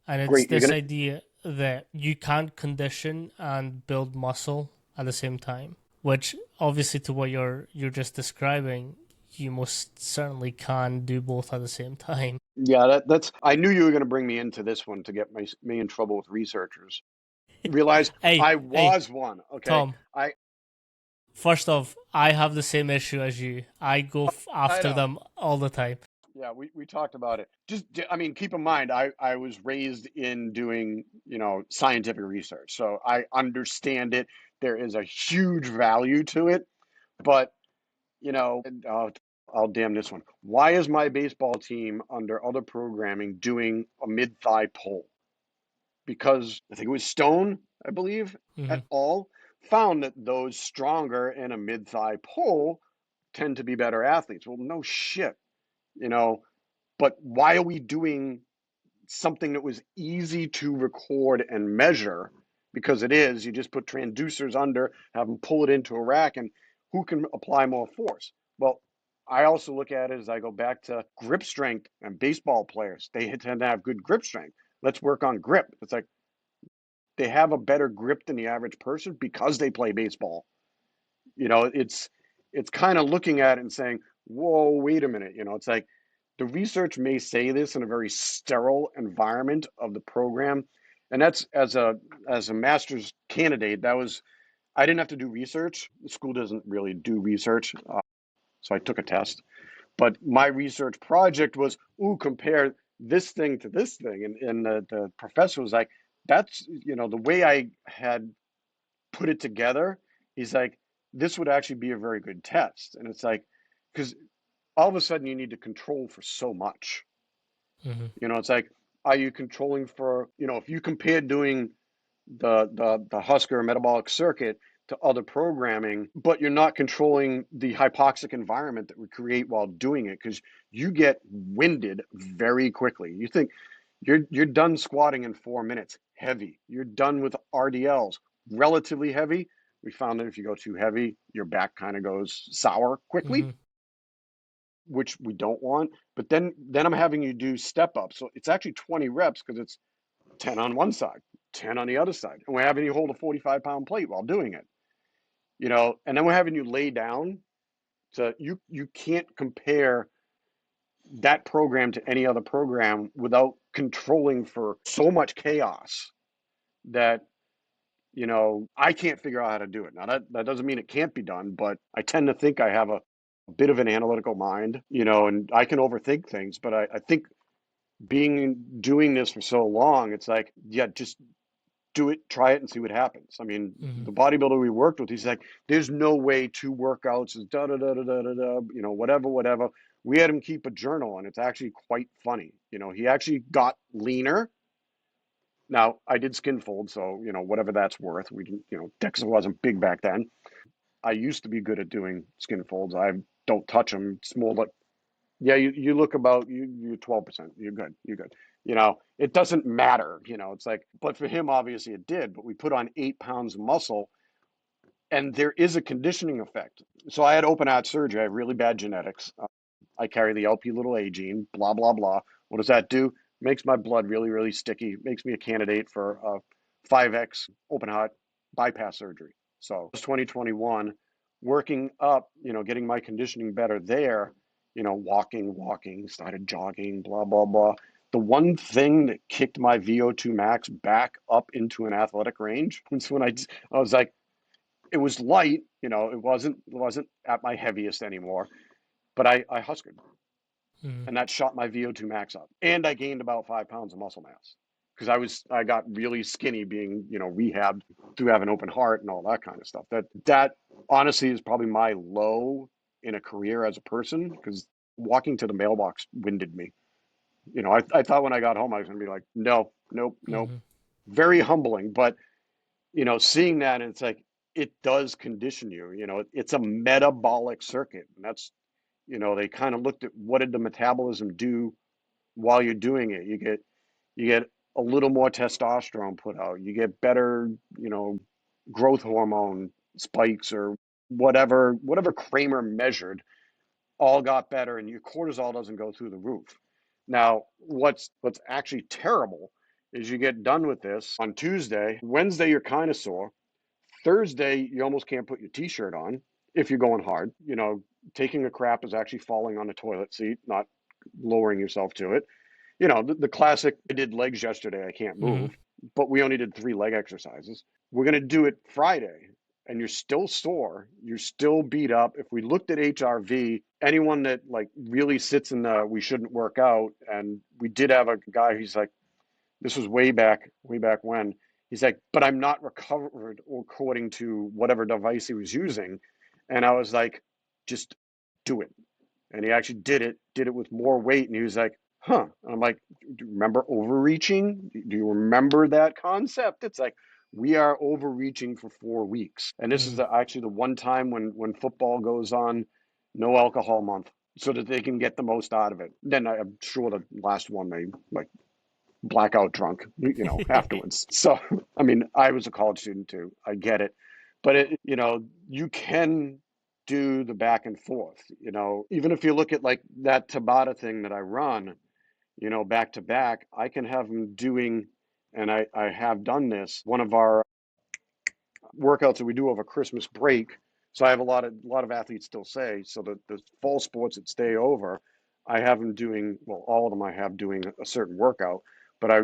And it's Great. You're this gonna idea that you can't condition and build muscle at the same time, which obviously to what you're just describing, you most certainly can do both at the same time. Yeah, that's. I knew you were gonna bring me into this one to get me in trouble with researchers. Realize Hey, I hey, was one. Okay, Tom. I First off, I have the same issue as you. I go I after know. them all the time. Yeah, we talked about it. I mean, keep in mind, I was raised in doing, scientific research, so I understand it. There is a huge value to it, but I'll damn this one. Why is my baseball team under other programming doing a mid-thigh pull? Because I think it was Stone, I believe, Hmm. et al. Found that those stronger in a mid-thigh pull tend to be better athletes. Well, no shit, you know. But why are we doing something that was easy to record and measure? Because it is, you just put transducers under, have them pull it into a rack, and who can apply more force? Well, I also look at it as I go back to grip strength and baseball players. They tend to have good grip strength. Let's work on grip. It's like they have a better grip than the average person because they play baseball. It's kind of looking at it and saying, whoa, wait a minute. It's like the research may say this in a very sterile environment of the program. And that's as a master's candidate, that was I didn't have to do research. The school doesn't really do research. So I took a test. But my research project was, compare this thing to this thing. And the professor was like, that's, the way I had put it together, he's like, this would actually be a very good test. And it's like, because all of a sudden you need to control for so much. Hmm. It's like, are you controlling for, if you compare doing the Husker metabolic circuit to other programming, but you're not controlling the hypoxic environment that we create while doing it, because you get winded very quickly. You think you're done squatting in 4 minutes, heavy. You're done with RDLs, relatively heavy. We found that if you go too heavy, your back kind of goes sour quickly, Hmm. which we don't want. But then I'm having you do step up. So it's actually 20 reps because it's 10 on one side, 10 on the other side. And we're having you hold a 45-pound plate while doing it. And then we're having you lay down. So you can't compare that program to any other program without controlling for so much chaos that I can't figure out how to do it. Now that doesn't mean it can't be done, but I tend to think I have a bit of an analytical mind, and I can overthink things. But I think doing this for so long, it's like, yeah, just do it, try it, and see what happens. I mean, Hmm. the bodybuilder we worked with, he's like, there's no way 2 workouts is da da da da da da da, whatever. We had him keep a journal, and it's actually quite funny. He actually got leaner. Now, I did skin fold, so, whatever that's worth. We didn't, DEXA wasn't big back then. I used to be good at doing skin folds. I don't touch them. It's more like, yeah, you look about, you're 12%. You're good. You're good. It doesn't matter. It's like, but for him, obviously it did. But we put on 8 pounds of muscle, and there is a conditioning effect. So I had open heart surgery. I have really bad genetics. I carry the LP little a gene, blah, blah, blah. What does that do? Makes my blood really, really sticky, makes me a candidate for 5X open heart bypass surgery. So it's 2021, working up, getting my conditioning better there, walking, started jogging, blah, blah, blah. The one thing that kicked my VO2 max back up into an athletic range was when I was like, it was light, it wasn't at my heaviest anymore, but I huskered, Hmm. and that shot my VO2 max up. And I gained about 5 pounds of muscle mass because I got really skinny being, rehabbed through having open heart and all that kind of stuff. That honestly is probably my low in a career as a person, because walking to the mailbox winded me. I thought when I got home I was going to be like, no, nope, nope. Hmm. Very humbling, but seeing that, and it's like, it does condition you. It's a metabolic circuit, and that's They kind of looked at what did the metabolism do while you're doing it. You get a little more testosterone put out. You get better, growth hormone spikes or whatever Kramer measured all got better, and your cortisol doesn't go through the roof. Now, what's actually terrible is you get done with this on Tuesday. Wednesday, you're kind of sore. Thursday, you almost can't put your t-shirt on if you're going hard. Taking a crap is actually falling on the toilet seat, not lowering yourself to it. The classic, I did legs yesterday, I can't Mm-hmm. move, but we only did 3 leg exercises. We're going to do it Friday, and you're still sore, you're still beat up. If we looked at HRV, anyone that like really sits in the we shouldn't work out, and we did have a guy who's like, this was way back when. He's like, but I'm not recovered according to whatever device he was using. And I was like, just do it. And he actually did it with more weight. And he was like, huh. And I'm like, do you remember overreaching? Do you remember that concept? It's like, we are overreaching for 4 weeks. And this is Mm-hmm. actually the one time when football goes on, no alcohol month, so that they can get the most out of it. Then I'm sure the last one they like blackout drunk, afterwards. So, I mean, I was a college student too. I get it. But you can do the back and forth, even if you look at like that Tabata thing that I run, back to back, I can have them doing, and I have done this, one of our workouts that we do over Christmas break. So I have a lot of athletes still say, so the fall sports that stay over, I have them doing, well, all of them I have doing a certain workout, but I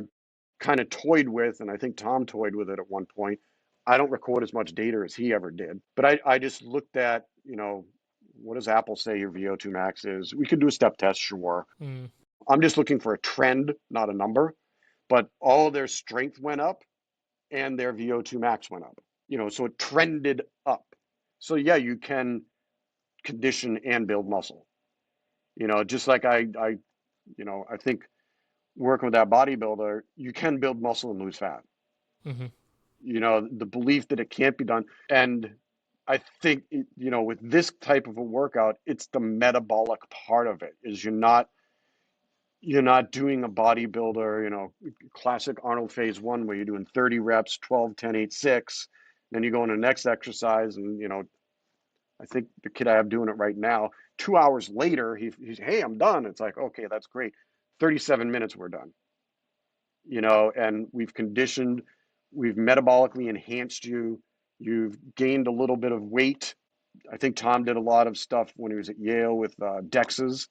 kind of toyed with, and I think Tom toyed with it at one point. I don't record as much data as he ever did, but I just looked at, what does Apple say your VO2 max is? We could do a step test, sure. Mm-hmm. I'm just looking for a trend, not a number, but all of their strength went up and their VO2 max went up, so it trended up. So yeah, you can condition and build muscle, just like I think working with that bodybuilder, you can build muscle and lose fat. Mm-hmm. The belief that it can't be done. And I think, with this type of a workout, it's the metabolic part of it is you're not doing a bodybuilder, classic Arnold phase one where you're doing 30 reps, 12, 10, 8, 6. Then you go into the next exercise and, I think the kid I have doing it right now, 2 hours later, he's, hey, I'm done. It's like, okay, that's great. 37 minutes, we're done. And we've metabolically enhanced you. You've gained a little bit of weight. I think Tom did a lot of stuff when he was at Yale with DEXs. Mm-hmm.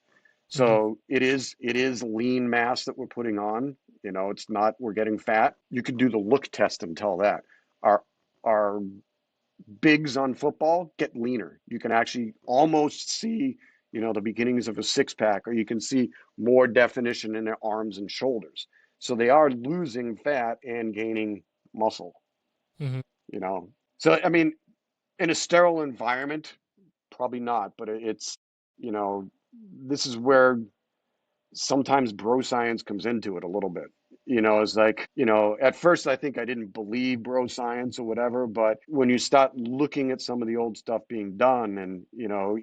So it is lean mass that we're putting on. It's not we're getting fat. You could do the look test and tell that. Our bigs on football get leaner. You can actually almost see, the beginnings of a six pack, or you can see more definition in their arms and shoulders. So they are losing fat and gaining muscle, Mm-hmm. you know. So I mean, in a sterile environment, probably not, but it's, you know, this is where sometimes bro science comes into it a little bit. It's like, at first I think I didn't believe bro science or whatever, but when you start looking at some of the old stuff being done, and,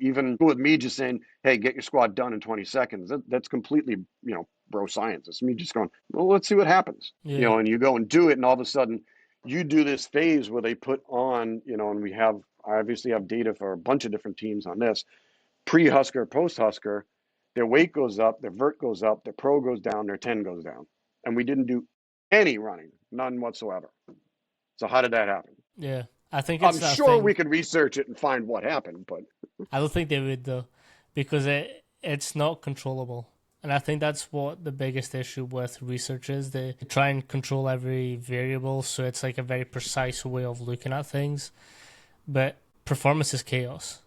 even with me just saying, hey, get your squat done in 20 seconds, that's completely, bro science. It's me just going, well, let's see what happens, Yeah. and you go and do it, and all of a sudden you do this phase where they put on, and I obviously have data for a bunch of different teams on this pre-Husker, post-Husker, their weight goes up, their vert goes up, their pro goes down, their 10 goes down. And we didn't do any running, none whatsoever. So how did that happen? Yeah. I think it's I'm that sure thing. we could research it and find what happened, but I don't think they would though, because it's not controllable. And I think that's what the biggest issue with research is. They try and control every variable, so it's like a very precise way of looking at things. But performance is chaos,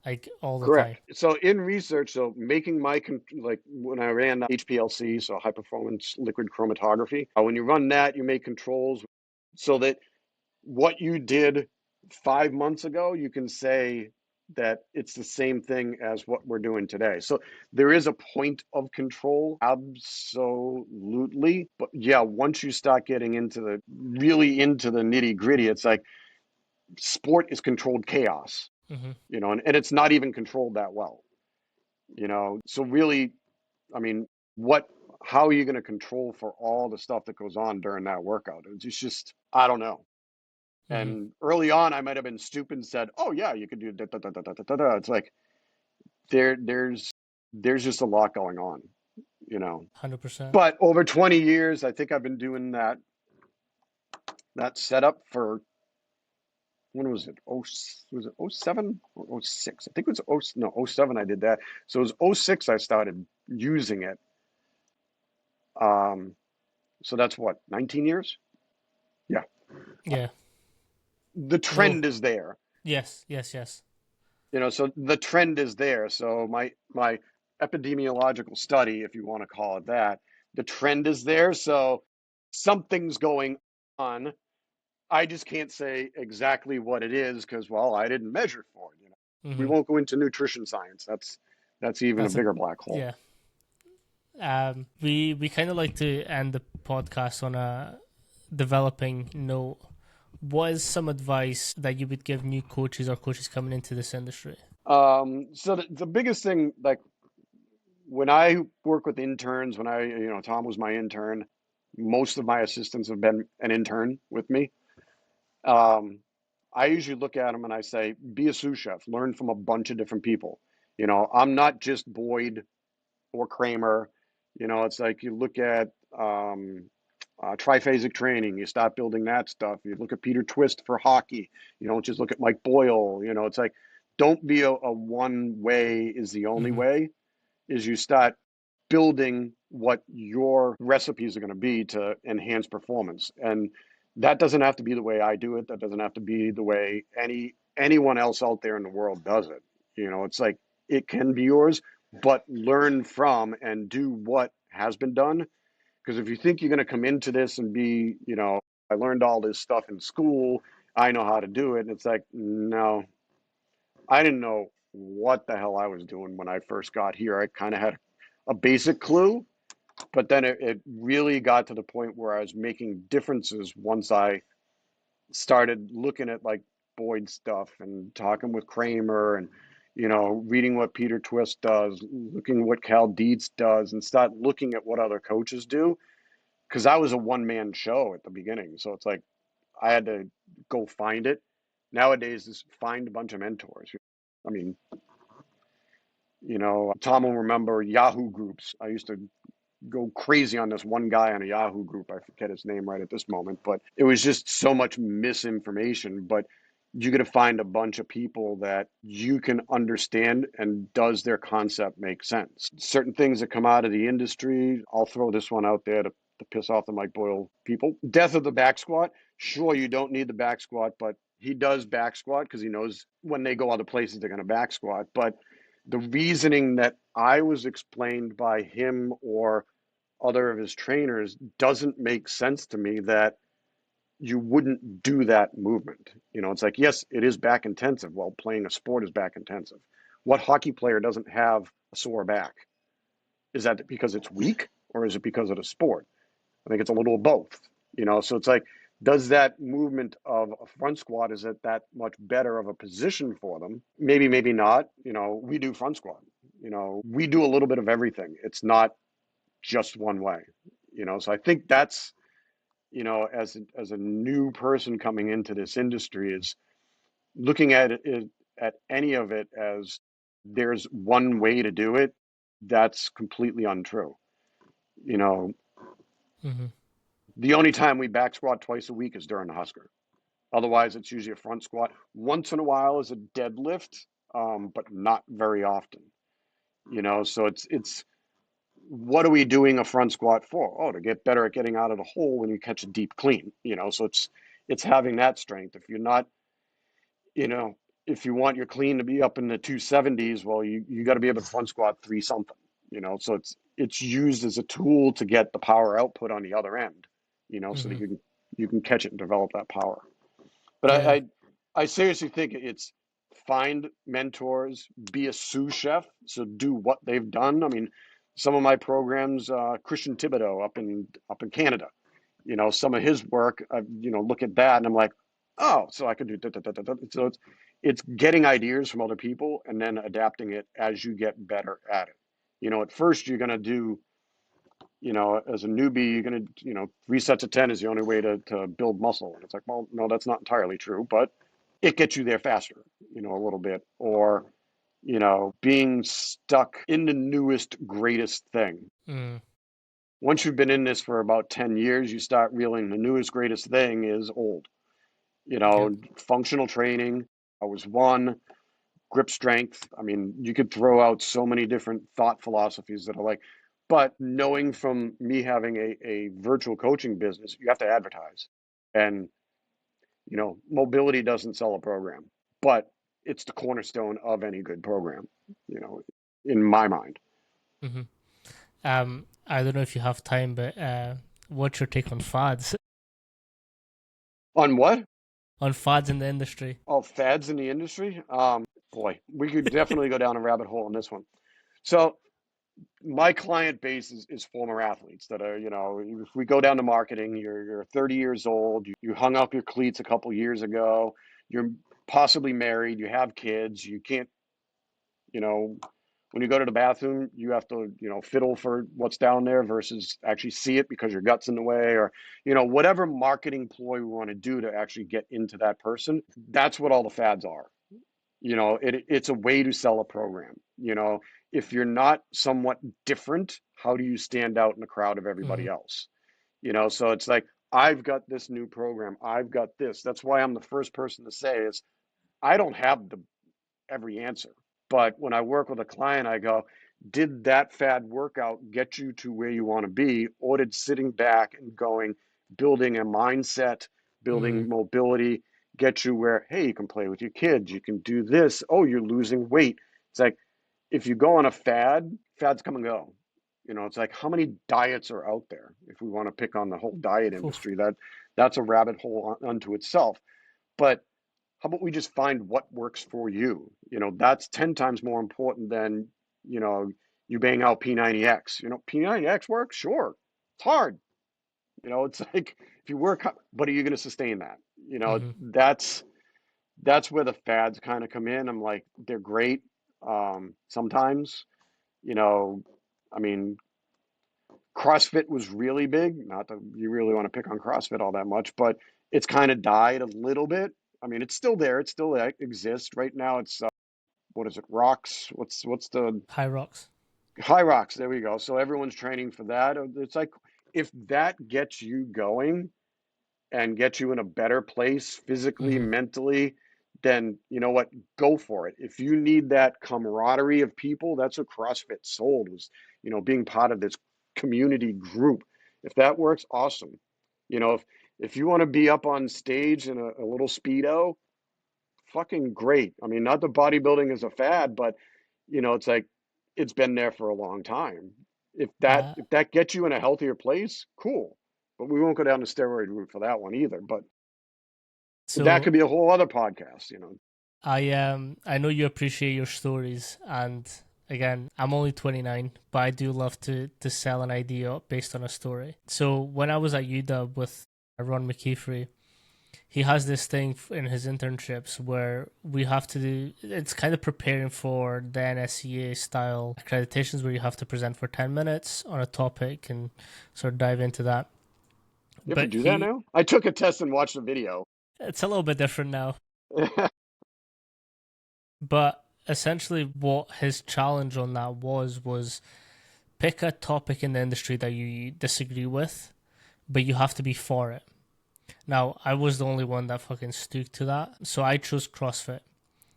like all the time. correct. So in research, so making like when I ran HPLC, so high performance liquid chromatography, when you run that, you make controls so that what you did 5 months ago, you can say that it's the same thing as what we're doing today. So there is a point of control, absolutely. But yeah, once you start getting really into the nitty gritty, it's like sport is controlled chaos, Hmm. and it's not even controlled that well. So really, I mean, what, how are you going to control for all the stuff that goes on during that workout? It's just, I don't know. Mm-hmm. And early on, I might have been stupid and said, "Oh yeah, you could do da da da da da da da." Da." It's like there's just a lot going on. 100%. But over 20 years, I think I've been doing that setup for, when was it? Oh, was it oh 07 or oh 06? I think it was oh no, oh 07 I did that. So it was oh 06 I started using it. Um, so that's what, 19 years? Yeah. Yeah. The No. trend is there. Yes. Yes. Yes. So the trend is there. So my epidemiological study, if you want to call it that, the trend is there. So something's going on. I just can't say exactly what it is because, well, I didn't measure for it. We Mm-hmm. won't go into nutrition science. That's even a That's a bigger black hole. yeah. We kind of like to end the podcast on a developing note. What is some advice that you would give new coaches or coaches coming into this industry? So the biggest thing, like when I work with interns, when Tom was my intern, most of my assistants have been an intern with me. Um, I usually look at them and I say, be a sous chef, learn from a bunch of different people. I'm not just Boyd or Kramer. It's like you look at triphasic training, you start building that stuff. You look at Peter Twist for hockey. You don't just look at Mike Boyle. It's like, don't be a one way is the only Mm-hmm. way, is you start building what your recipes are going to be to enhance performance. And that doesn't have to be the way I do it. That doesn't have to be the way anyone else out there in the world does it. It's like it can be yours, but learn from and do what has been done. Because if you think you're going to come into this and be, I learned all this stuff in school, I know how to do it. And it's like, no, I didn't know what the hell I was doing when I first got here. I kind of had a basic clue, but then it really got to the point where I was making differences once I started looking at like Boyd stuff and talking with Kramer and reading what Peter Twist does, looking what Cal Dietz does, and start looking at what other coaches do. Because I was a one-man show at the beginning, so it's like I had to go find it. Nowadays, is find a bunch of mentors. I mean, Tom will remember Yahoo groups. I used to go crazy on this one guy on a Yahoo group. I forget his name right at this moment, but it was just so much misinformation. But you got to find a bunch of people that you can understand and does their concept make sense. Certain things that come out of the industry, I'll throw this one out there to piss off the Mike Boyle people. Death of the back squat. Sure, you don't need the back squat, but he does back squat because he knows when they go other places they're going to back squat. But the reasoning that I was explained by him or other of his trainers doesn't make sense to me, that you wouldn't do that movement. It's like, yes, it is back intensive. Well, playing a sport is back intensive. What hockey player doesn't have a sore back? Is that because it's weak or is it because of the sport? I think it's a little of both. So it's like, does that movement of a front squat, is it that much better of a position for them? Maybe, maybe not. We do front squat. We do a little bit of everything. It's not just one way. So I think that's, as a new person coming into this industry, is looking at it, at any of it as there's one way to do it. That's completely untrue. You know, Mm-hmm. the only time we back squat twice a week is during the Husker. Otherwise, it's usually a front squat. Once in a while is a deadlift, but not very often. So it's what are we doing a front squat for? Oh, to get better at getting out of the hole when you catch a deep clean. So it's having that strength. If you're not, you know, if you want your clean to be up in the 270s, well, you got to be able to front squat three something. So it's used as a tool to get the power output on the other end. So that Mm-hmm. you can catch it and develop that power. But Yeah. I seriously think it's find mentors, be a sous chef, so do what they've done. I mean, some of my programs, Christian Thibodeau up in Canada, some of his work, look at that and I'm like, oh, so I could do that. So It's getting ideas from other people and then adapting it as you get better at it. At first you're going to do, as a newbie, you're going to, 3 sets of 10 is the only way to build muscle. And it's like, well, no, that's not entirely true, but it gets you there faster, a little bit. Or, being stuck in the newest, greatest thing. Mm. Once you've been in this for about 10 years, you start realizing the newest, greatest thing is old. Yep. Functional training, I was one, grip strength. I mean, you could throw out so many different thought philosophies that are like, but knowing from me having a virtual coaching business, you have to advertise. And, mobility doesn't sell a program, but it's the cornerstone of any good program, in my mind. Hmm. I don't know if you have time, but what's your take on fads? On what? On fads in the industry? Oh, fads in the industry? Boy, we could definitely go down a rabbit hole on this one. So my client base is former athletes that are, if we go down to marketing, you're 30 years old, you hung up your cleats a couple years ago, you're possibly married, you have kids, you can't, when you go to the bathroom, you have to, fiddle for what's down there versus actually see it because your gut's in the way, or, whatever marketing ploy we want to do to actually get into that person. That's what all the fads are. It's a way to sell a program. If you're not somewhat different, how do you stand out in the crowd of everybody Mm-hmm. else? So it's like, I've got this new program. I've got this. That's why I'm the first person to say is I don't have every answer. But when I work with a client, I go, did that fad workout get you to where you want to be? Or did sitting back and going, building a mindset, Mm. building mobility, get you where, hey, you can play with your kids, you can do this. Oh, you're losing weight. It's like, if you go on a fad, fads come and go. It's like, how many diets are out there? If we want to pick on the whole diet Oof. industry, that's a rabbit hole unto itself. But how about we just find what works for you? That's 10 times more important than, you bang out P90X. P90X works, sure. It's hard. It's like, if you work, but are you going to sustain that? Mm-hmm. That's where the fads kind of come in. I'm like, they're great. Sometimes, you know, I mean, CrossFit was really big. Not that you really want to pick on CrossFit all that much, but it's kind of died a little bit. I mean, it's still there. It still exists. Right now, it's what is it? Rocks. What's the High rocks. High Rocks? There we go. So everyone's training for that. It's like, if that gets you going and gets you in a better place physically, Mm-hmm. mentally, then you know what? Go for it. If you need that camaraderie of people, that's what CrossFit sold was, being part of this community group. If that works, awesome. If you want to be up on stage in a little Speedo, fucking great. I mean, not that bodybuilding is a fad, but it's like it's been there for a long time. If that Uh, if that gets you in a healthier place, cool. But we won't go down the steroid route for that one either. But that so could be a whole other podcast. I know you appreciate your stories, and again, I'm only 29, but I do love to sell an idea based on a story. So when I was at UW with Ron McKeefery, he has this thing in his internships where we have to do, it's kind of preparing for the NSCA style accreditations where you have to present for 10 minutes on a topic and sort of dive into that. You have to But do that he, now? I took a test and watched the video. it's a little bit different now. But essentially, what his challenge on that was pick a topic in the industry that you disagree with, but you have to be for it. Now, I was the only one that fucking stuck to that, so I chose CrossFit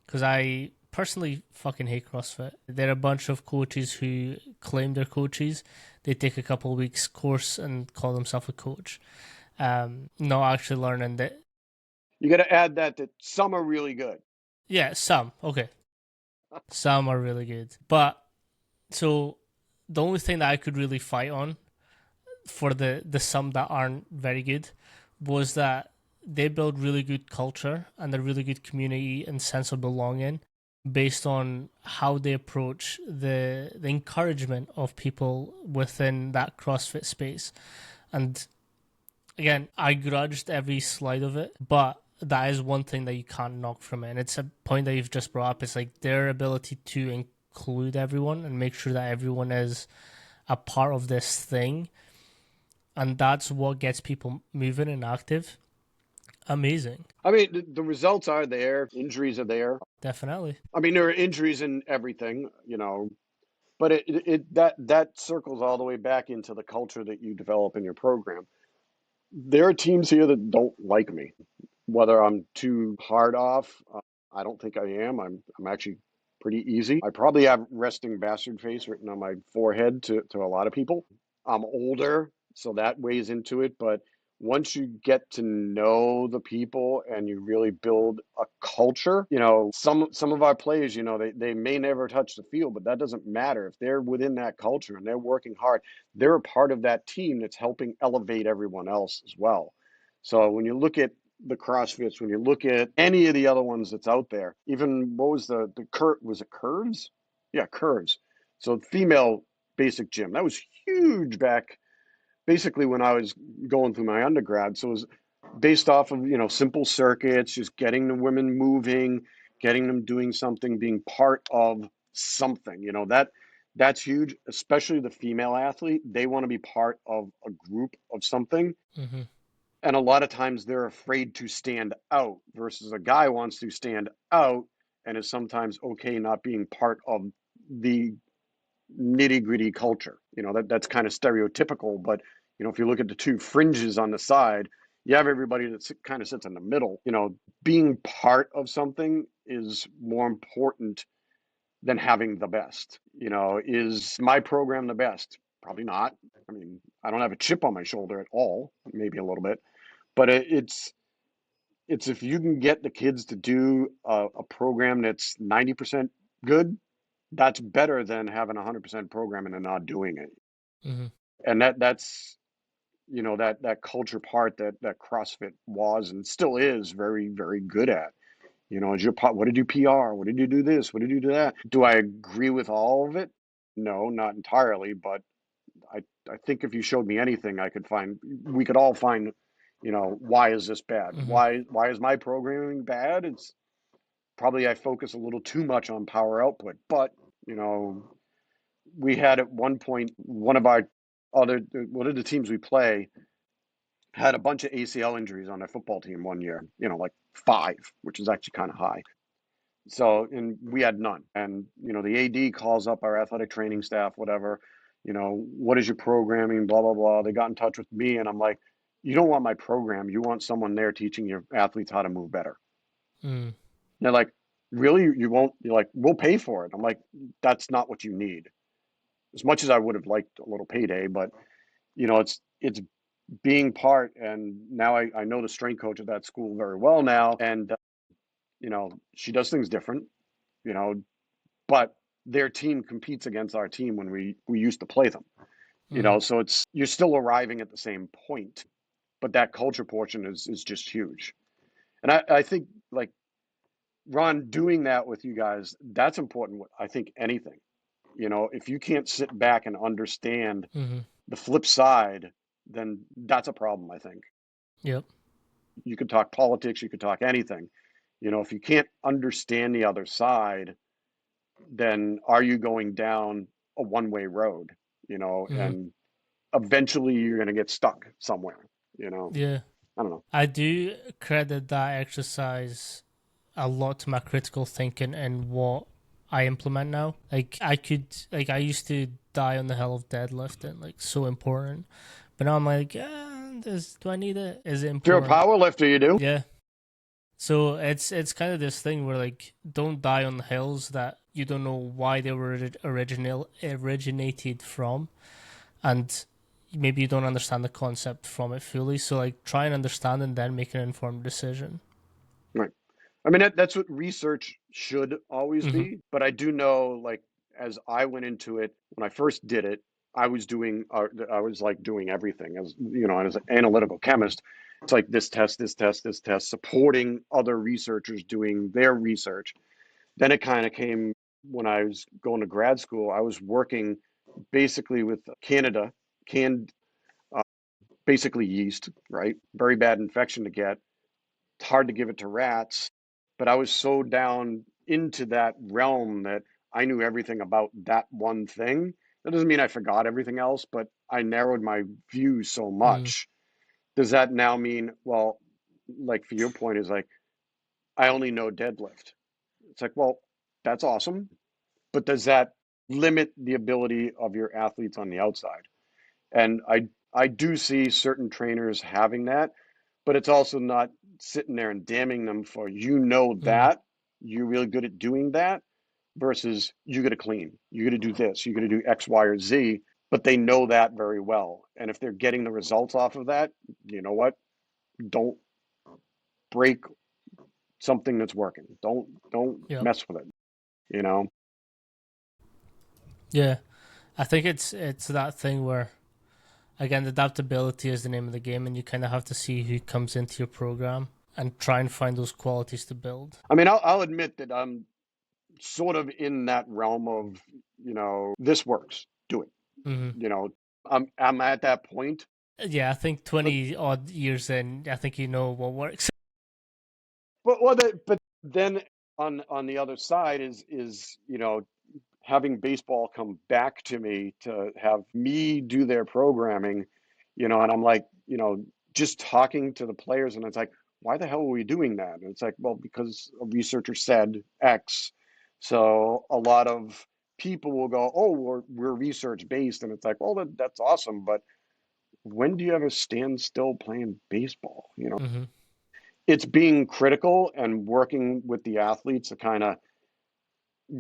because I personally fucking hate CrossFit. There are a bunch of coaches who claim they're coaches. They take a couple of weeks course and call themselves a coach. Not actually learning that. You got to add that some are really good. Yeah, some okay, some are really good, but so the only thing that I could really fight on for the some that aren't very good was that they build really good culture and a really good community and sense of belonging based on how they approach the encouragement of people within that CrossFit space. And again, I grudged every slide of it, but that is one thing that you can't knock from it. And it's a point that you've just brought up. It's like their ability to include everyone and make sure that everyone is a part of this thing. And that's what gets people moving and active. Amazing. I mean, the results are there, injuries are there. Definitely. I mean, there are injuries in everything, but that circles all the way back into the culture that you develop in your program. There are teams here that don't like me, whether I'm too hard off. I don't think I am. I'm actually pretty easy. I probably have resting bastard face written on my forehead to a lot of people. I'm older, so that weighs into it. But once you get to know the people and you really build a culture, some of our players, they may never touch the field, but that doesn't matter. If they're within that culture and they're working hard, they're a part of that team that's helping elevate everyone else as well. So when you look at the CrossFits, when you look at any of the other ones that's out there, even what was was it Curves? Yeah, Curves. So female basic gym. That was huge back basically when I was going through my undergrad. So it was based off of, simple circuits, just getting the women moving, getting them doing something, being part of something. That's huge, especially the female athlete. They want to be part of a group of something. Mm-hmm. And a lot of times they're afraid to stand out versus a guy wants to stand out and is sometimes okay not being part of the nitty gritty culture. That's kind of stereotypical, but if you look at the two fringes on the side, you have everybody that kind of sits in the middle. Being part of something is more important than having the best. Is my program the best? Probably not. I mean, I don't have a chip on my shoulder at all, maybe a little bit, but it's if you can get the kids to do a program that's 90% good, that's better than having a 100% program and then not doing it. Mm-hmm. And that's that culture part that CrossFit was and still is very, very good at. Is your what did you PR? What did you do this? What did you do that? Do I agree with all of it? No, not entirely, but I I think if you showed me anything, we could all find, why is this bad? Mm-hmm. Why is my programming bad? It's probably I focus a little too much on power output, but you know, we had at one point one of the teams we play had a bunch of ACL injuries on their football team one year, like five, which is actually kind of high. So, and we had none. And, the AD calls up our athletic training staff, whatever, what is your programming, blah, blah, blah. They got in touch with me and I'm like, you don't want my program. You want someone there teaching your athletes how to move better. Mm. They're like, really? You won't? You're like, we'll pay for it. I'm like, that's not what you need. As much as I would have liked a little payday, but it's being part. And now I know the strength coach at that school very well now, and she does things different, you know, but their team competes against our team when we used to play them, Mm-hmm. so it's you're still arriving at the same point, but that culture portion is just huge. And I think like Ron doing that with you guys, that's important. I think anything, if you can't sit back and understand Mm-hmm. the flip side, then that's a problem, I think. Yep. You could talk politics, you could talk anything. If you can't understand the other side, then are you going down a one-way road? Mm-hmm. And eventually you're going to get stuck somewhere, Yeah. I don't know. I do credit that exercise a lot to my critical thinking and what I implement now. I used to die on the hill of deadlifting, like so important. But now I'm like, do I need it? Is it If you're a important? power lifter, you do. Yeah. So it's kind of this thing where like don't die on the hills that you don't know why they were originated from, and maybe you don't understand the concept from it fully. So like try and understand and then make an informed decision. Right. I mean, that's what research should always Mm-hmm. be. But I do know, like, as I went into it, when I first did it, I was like doing everything as an analytical chemist. It's like this test, this test, this test, supporting other researchers doing their research. Then it kind of came when I was going to grad school, I was working basically with canned, uh, basically yeast, right? Very bad infection to get. it's hard to give it to rats, but I was so down into that realm that I knew everything about that one thing. That doesn't mean I forgot everything else, but I narrowed my view so Mm. much. Does that now mean, well, like for your point is like, I only know deadlift. It's like, well, that's awesome, but does that limit the ability of your athletes on the outside? And I do see certain trainers having that, but it's also not sitting there and damning them for Mm. that you're really good at doing that versus you got to clean, you got to do this, you got to do X, Y, or Z. But they know that very well, and if they're getting the results off of that, you know what? Don't break something that's working. Don't Yep. mess with it. You know. Yeah. I think it's that thing where, again, adaptability is the name of the game, and you kind of have to see who comes into your program and try and find those qualities to build. I mean, I'll admit that I'm sort of in that realm of, this works, do it. Hmm. You know, I'm at that point. Yeah, I think But 20 odd years in, I think you know what works. but then on the other side is having baseball come back to me to have me do their programming, and I'm like, just talking to the players, and it's like, why the hell are we doing that? And it's like, well, because a researcher said X. So a lot of people will go, oh, we're research based, and it's like, well, that's awesome, but when do you ever stand still playing baseball? Hmm. It's being critical and working with the athletes to kind of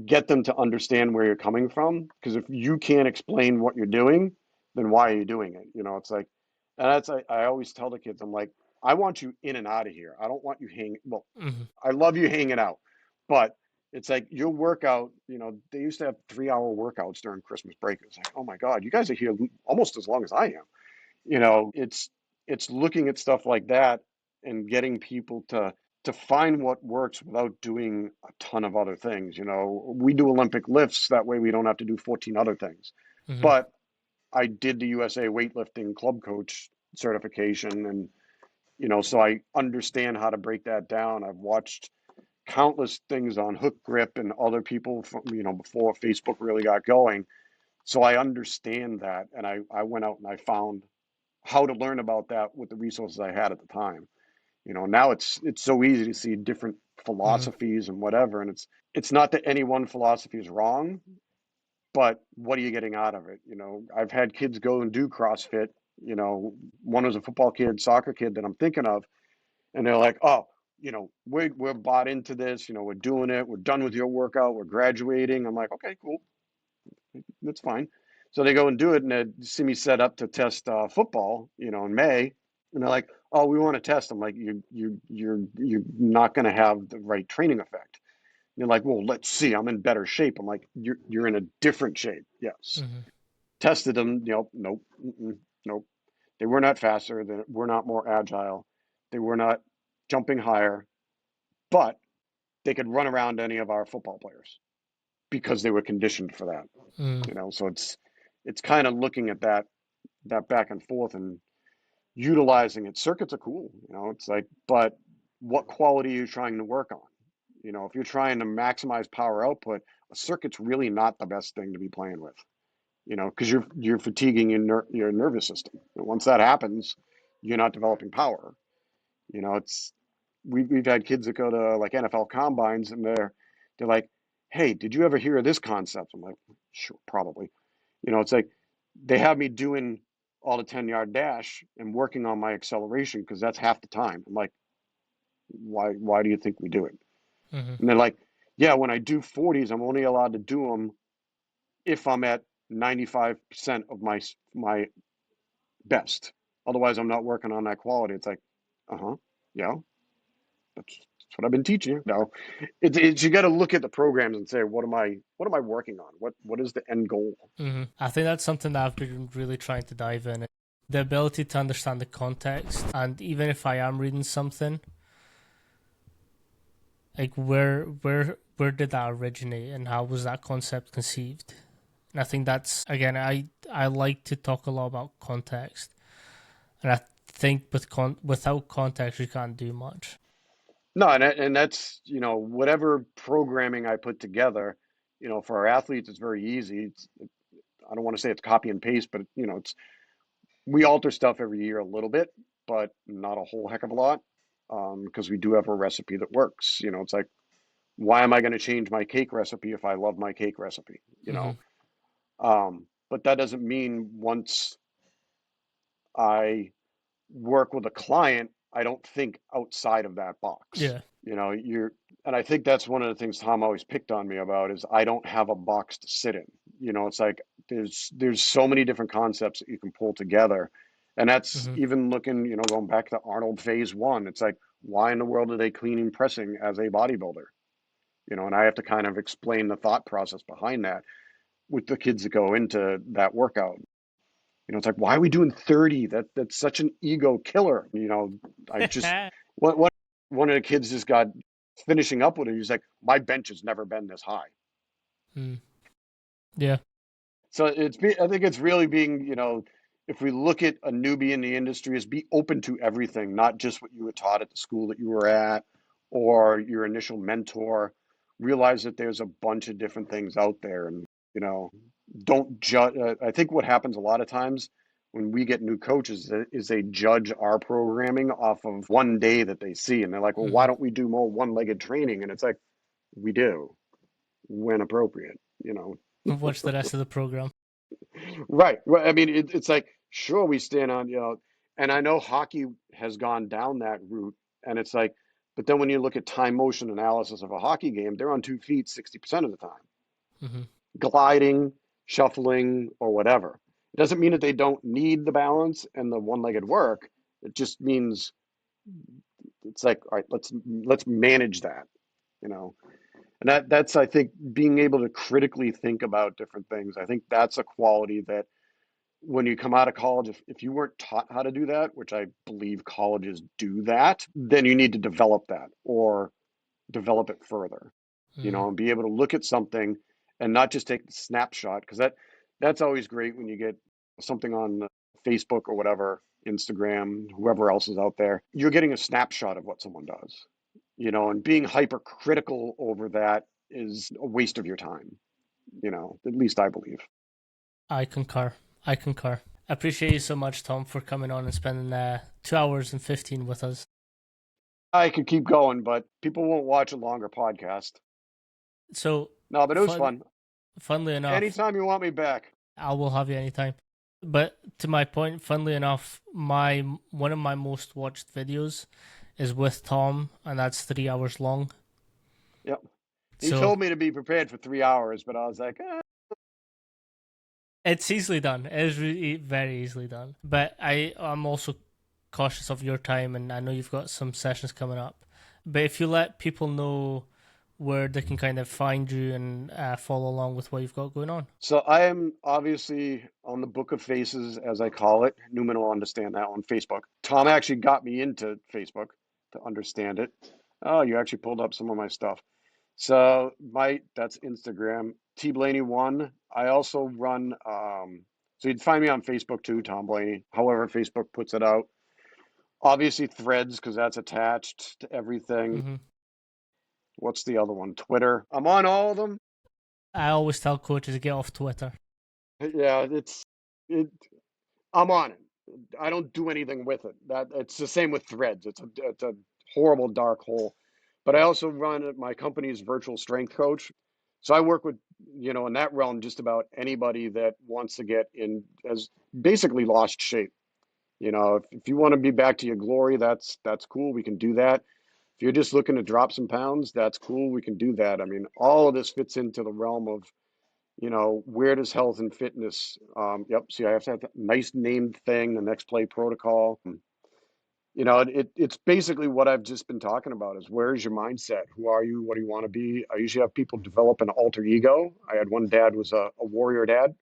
get them to understand where you're coming from. Because if you can't explain what you're doing, then why are you doing it? It's like, and I always tell the kids, I'm like, I want you in and out of here. I don't want you hanging. Well, Hmm. I love you hanging out, but it's like your workout. They used to have 3-hour workouts during Christmas break. It's like, oh my God, you guys are here almost as long as I am. It's looking at stuff like that and getting people to find what works without doing a ton of other things. We do Olympic lifts that way we don't have to do 14 other things. Hmm. But I did the USA weightlifting club coach certification, and so I understand how to break that down. I've watched countless things on hook grip and other people from, before Facebook really got going. So I understand that, and I went out and I found how to learn about that with the resources I had at the time. Now it's so easy to see different Hmm. philosophies and whatever, and it's not that any one philosophy is wrong, but what are you getting out of it? I've had kids go and do CrossFit. One was a football kid, soccer kid that I'm thinking of, and they're like, oh, we're bought into this. We're doing it. We're done with your workout. We're graduating. I'm like, okay, cool, that's fine. So they go and do it, and they see me set up to test football, in May, and they're like, "Oh, we want to test." I'm like, "You're not going to have the right training effect." And they're like, "Well, let's see. I'm in better shape." I'm like, "You're in a different shape." Yes. Hmm. Tested them. Nope, nope. They were not faster. They were not more agile. They were not jumping higher, but they could run around any of our football players because they were conditioned for that. Hmm. So it's kind of looking at that back and forth and utilizing it. Circuits are cool, it's like, but what quality are you trying to work on? If you're trying to maximize power output, a circuit's really not the best thing to be playing with, because you're fatiguing your nervous system. And once that happens, you're not developing power. It's we've had kids that go to like NFL combines, and they're like, hey, did you ever hear of this concept? I'm like, sure, probably. It's like they have me doing all the 10-yard dash and working on my acceleration because that's half the time. I'm like, why do you think we do it? Hmm. And they're like, yeah, when I do 40s, I'm only allowed to do them if I'm at 95% of my best. Otherwise, I'm not working on that quality. It's like, uh-huh, yeah, that's what I've been teaching you. No, it's you got to look at the programs and say, what am I working on? What is the end goal? Hmm. I think that's something that I've been really trying to dive in. The ability to understand the context, and even if I am reading something, like where did that originate, and how was that concept conceived? And I think that's, again, I like to talk a lot about context, and I think without context you can't do much. No, and that's, whatever programming I put together, for our athletes, it's very easy. I don't want to say it's copy and paste, but we alter stuff every year a little bit, but not a whole heck of a lot, because we do have a recipe that works. It's like, why am I going to change my cake recipe if I love my cake recipe? Hmm. But that doesn't mean once I work with a client, I don't think outside of that box. Yeah. And I think that's one of the things Tom always picked on me about is I don't have a box to sit in. It's like there's so many different concepts that you can pull together. And that's Hmm. even looking, going back to Arnold phase one. It's like, why in the world are they cleaning pressing as a bodybuilder? And I have to kind of explain the thought process behind that with the kids that go into that workout. It's like, why are we doing 30? That's such an ego killer. I just what one of the kids just got finishing up with it. He's like, my bench has never been this high. Mm. Yeah. So I think it's really being, if we look at a newbie in the industry, is be open to everything, not just what you were taught at the school that you were at or your initial mentor. Realize that there's a bunch of different things out there, and you know, don't judge. I think what happens a lot of times when we get new coaches is they judge our programming off of one day that they see, and they're like, "Well, why Hmm. don't we do more one-legged training?" And it's like, we do when appropriate. Watch the rest of the program. Right. Well, I mean, it's like, sure, we stand on, and I know hockey has gone down that route, and it's like, but then when you look at time motion analysis of a hockey game, they're on 2 feet 60% of the time, Hmm. gliding, shuffling, or whatever. It doesn't mean that they don't need the balance and the one-legged work. It just means it's like, all right, let's manage that, you know. And that's I think being able to critically think about different things. I think that's a quality that when you come out of college, if you weren't taught how to do that, which I believe colleges do that, then you need to develop that or develop it further, Mm. and be able to look at something and not just take the snapshot, because that's always great when you get something on Facebook or whatever, Instagram, whoever else is out there. You're getting a snapshot of what someone does, and being hypercritical over that is a waste of your time, at least I believe. I concur. I concur. I appreciate you so much, Tom, for coming on and spending 2 hours and 15 with us. I could keep going, but people won't watch a longer podcast. So, No, but it was fun, fun. funnily enough, Anytime you want me back. I will have you anytime. But to my point, funnily enough, my one of my most watched videos is with Tom, and that's 3 hours long. Yep. He So told me to be prepared for 3 hours, but I was like, it's easily done. It is very easily done. But I'm also cautious of your time, and I know you've got some sessions coming up. But if you let people know where they can kind of find you and follow along with what you've got going on. So I am obviously on the Book of Faces, as I call it. Newman will understand that on Facebook. Tom actually got me into Facebook to understand it. Oh, you actually pulled up some of my stuff. So that's Instagram. T Blaney one. I also run so you'd find me on Facebook too, Tom Blaney. However, Facebook puts it out. Obviously Threads, because that's attached to everything. Hmm. What's the other one? Twitter. I'm on all of them. I always tell coaches to get off Twitter. Yeah, it. I'm on it. I don't do anything with it. That it's the same with Threads. It's a horrible dark hole. But I also run my company's virtual strength coach. So I work with, in that realm, just about anybody that wants to get in as basically lost shape. If you want to be back to your glory, that's cool. We can do that. If you're just looking to drop some pounds, that's cool. We can do that. I mean, all of this fits into the realm of, where does health and fitness? Yep. See, I have to have that nice named thing, the next play protocol. It's basically what I've just been talking about is where's your mindset? Who are you? What do you want to be? I usually have people develop an alter ego. I had one dad was a warrior dad.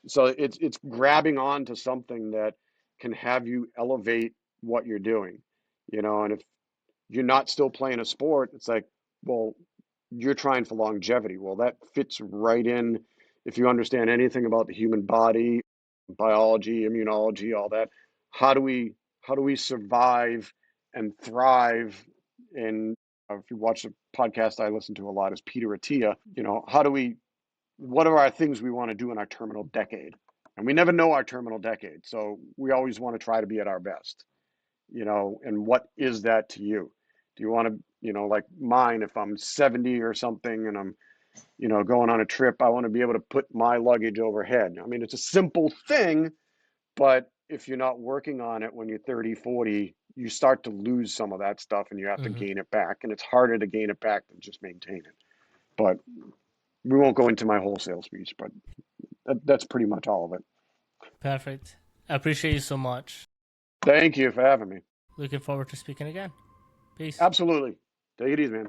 So it's grabbing on to something that can have you elevate what you're doing, and if you're not still playing a sport, it's like, well, you're trying for longevity. Well, that fits right in if you understand anything about the human body, biology, immunology, all that. How do we survive and thrive in If you watch the podcast I listen to a lot is Peter Attia. What are our things we want to do in our terminal decade? And we never know our terminal decade. So we always want to try to be at our best, and what is that to you? Do you want to, like mine, if I'm 70 or something and I'm, going on a trip, I want to be able to put my luggage overhead. I mean, it's a simple thing, but if you're not working on it when you're 30, 40, you start to lose some of that stuff and you have to Mm-hmm. gain it back. And it's harder to gain it back than just maintain it. But we won't go into my wholesale speech, but that's pretty much all of it. Perfect. I appreciate you so much. Thank you for having me. Looking forward to speaking again. Peace. Absolutely. Take it easy, man.